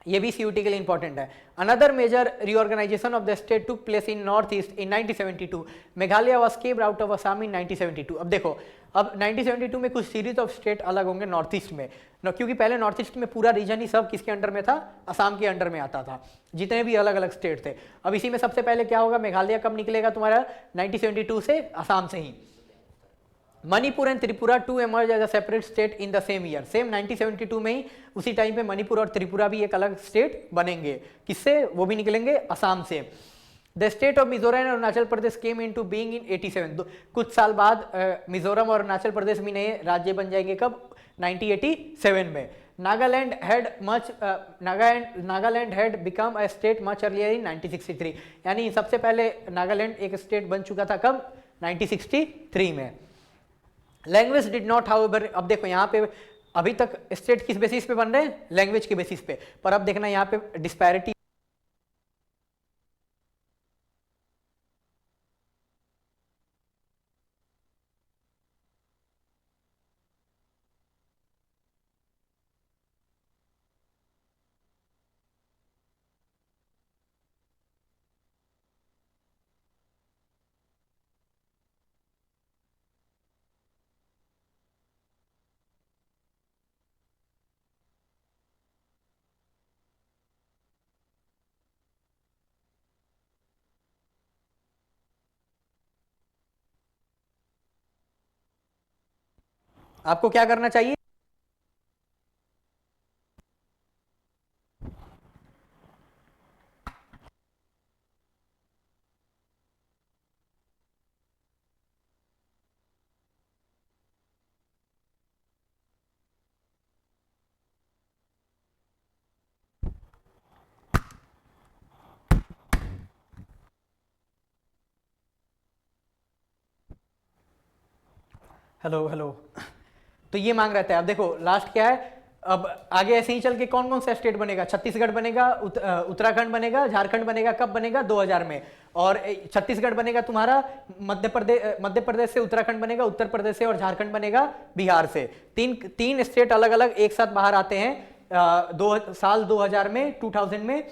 ये भी सीयूटी के लिए इंपॉर्टेंट है। Another major reorganization of the state took place in north east in 1972। Meghalaya was carved out of Assam in 1972। अब देखो, अब 1972 में कुछ सीरीज ऑफ स्टेट अलग होंगे नॉर्थ ईस्ट में, क्योंकि पहले नॉर्थ ईस्ट में पूरा रीजन ही सब किसके अंडर में था, असम के अंडर में आता था, जितने भी अलग अलग स्टेट थे। अब इसी में सबसे पहले क्या होगा, मेघालय कब निकलेगा तुम्हारा, 1972 से, असम से ही। Manipur and Tripura to emerge as a separate state in the same year. Same 1972 में ही उसी टाइम पे मणिपुर और त्रिपुरा भी एक अलग स्टेट बनेंगे। किससे, वो भी निकलेंगे असम से। The state of Mizoram and Arunachal Pradesh came into being in 87। कुछ साल बाद मिजोरम और अरुणाचल प्रदेश भी नए राज्य बन जाएंगे, कब, 1987 में। Nagaland had become a state much earlier in 1963। यानी सबसे पहले नागालैंड एक स्टेट बन चुका था, कब, 1963 में। Language did not however. अब देखो यहाँ पे अभी तक स्टेट किस बेसिस पे बन रहे हैं, लैंग्वेज के बेसिस पे, पर अब देखना यहाँ पे डिस्पैरिटी आपको क्या करना चाहिए? Hello hello. तो ये मांग रहता है। अब देखो लास्ट क्या है, अब आगे ऐसे ही चल के कौन कौन सा स्टेट बनेगा, छत्तीसगढ़ बनेगा, उत्तराखंड बनेगा, झारखंड बनेगा, कब बनेगा 2000 में। और छत्तीसगढ़ बनेगा तुम्हारा, मध्य प्रदेश से उत्तराखंड बनेगा, उत्तर प्रदेश से और झारखंड बनेगा बिहार से। तीन तीन स्टेट अलग अलग एक साथ बाहर आते हैं साल 2000 में, 2000 में।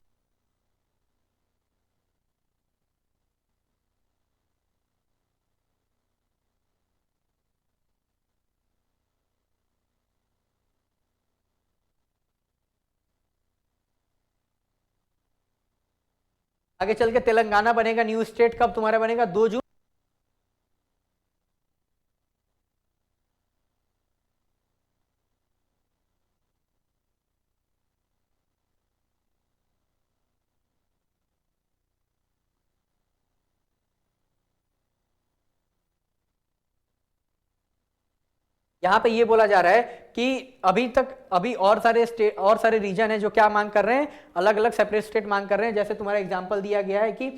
आगे चल के तेलंगाना बनेगा न्यू स्टेट, कब तुम्हारा बनेगा 2 जून। यहाँ पे ये बोला जा रहा है कि अभी और सारे स्टेट और सारे रीजन है जो क्या मांग कर रहे हैं, अलग अलग सेपरेट स्टेट मांग कर रहे हैं। जैसे तुम्हारा एग्जांपल दिया गया है कि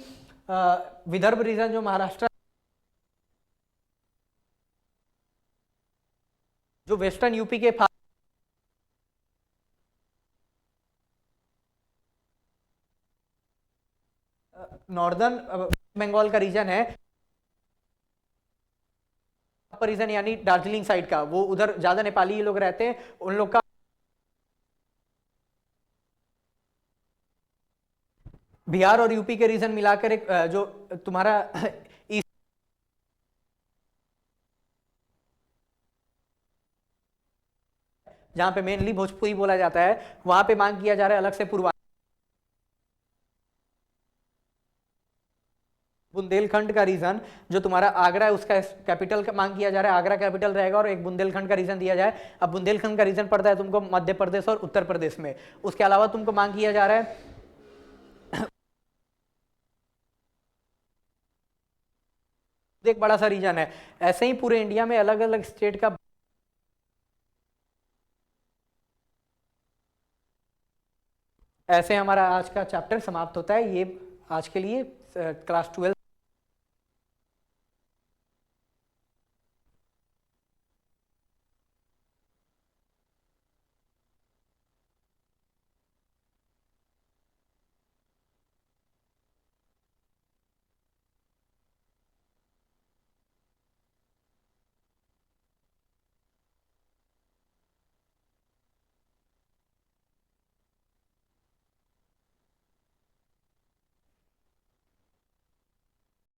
विदर्भ रीजन जो महाराष्ट्र, जो वेस्टर्न यूपी के नॉर्दर्न बंगाल का रीजन है, अपर रीजन यानी दार्जिलिंग साइड का, वो उधर ज्यादा नेपाली लोग रहते हैं, उन लोग का बिहार और यूपी के रीजन मिलाकर एक जो तुम्हारा ईस्ट, जहां पे मेनली भोजपुरी बोला जाता है, वहां पे मांग किया जा रहा है अलग से पूर्वा, बुंदेलखंड का रीजन जो तुम्हारा आगरा है उसका कैपिटल का मांग किया जा रहा है, आगरा कैपिटल रहेगा, और एक बुंदेलखंड का रीजन दिया जाए। अब बुंदेलखंड का रीजन पड़ता है तुमको मध्य प्रदेश और उत्तर प्रदेश में। उसके अलावा तुमको मांग किया जा रहा है एक बड़ा सा रीजन है। ऐसे ही पूरे इंडिया में अलग अलग स्टेट का, ऐसे हमारा आज का चैप्टर समाप्त होता है। ये आज के लिए क्लास 12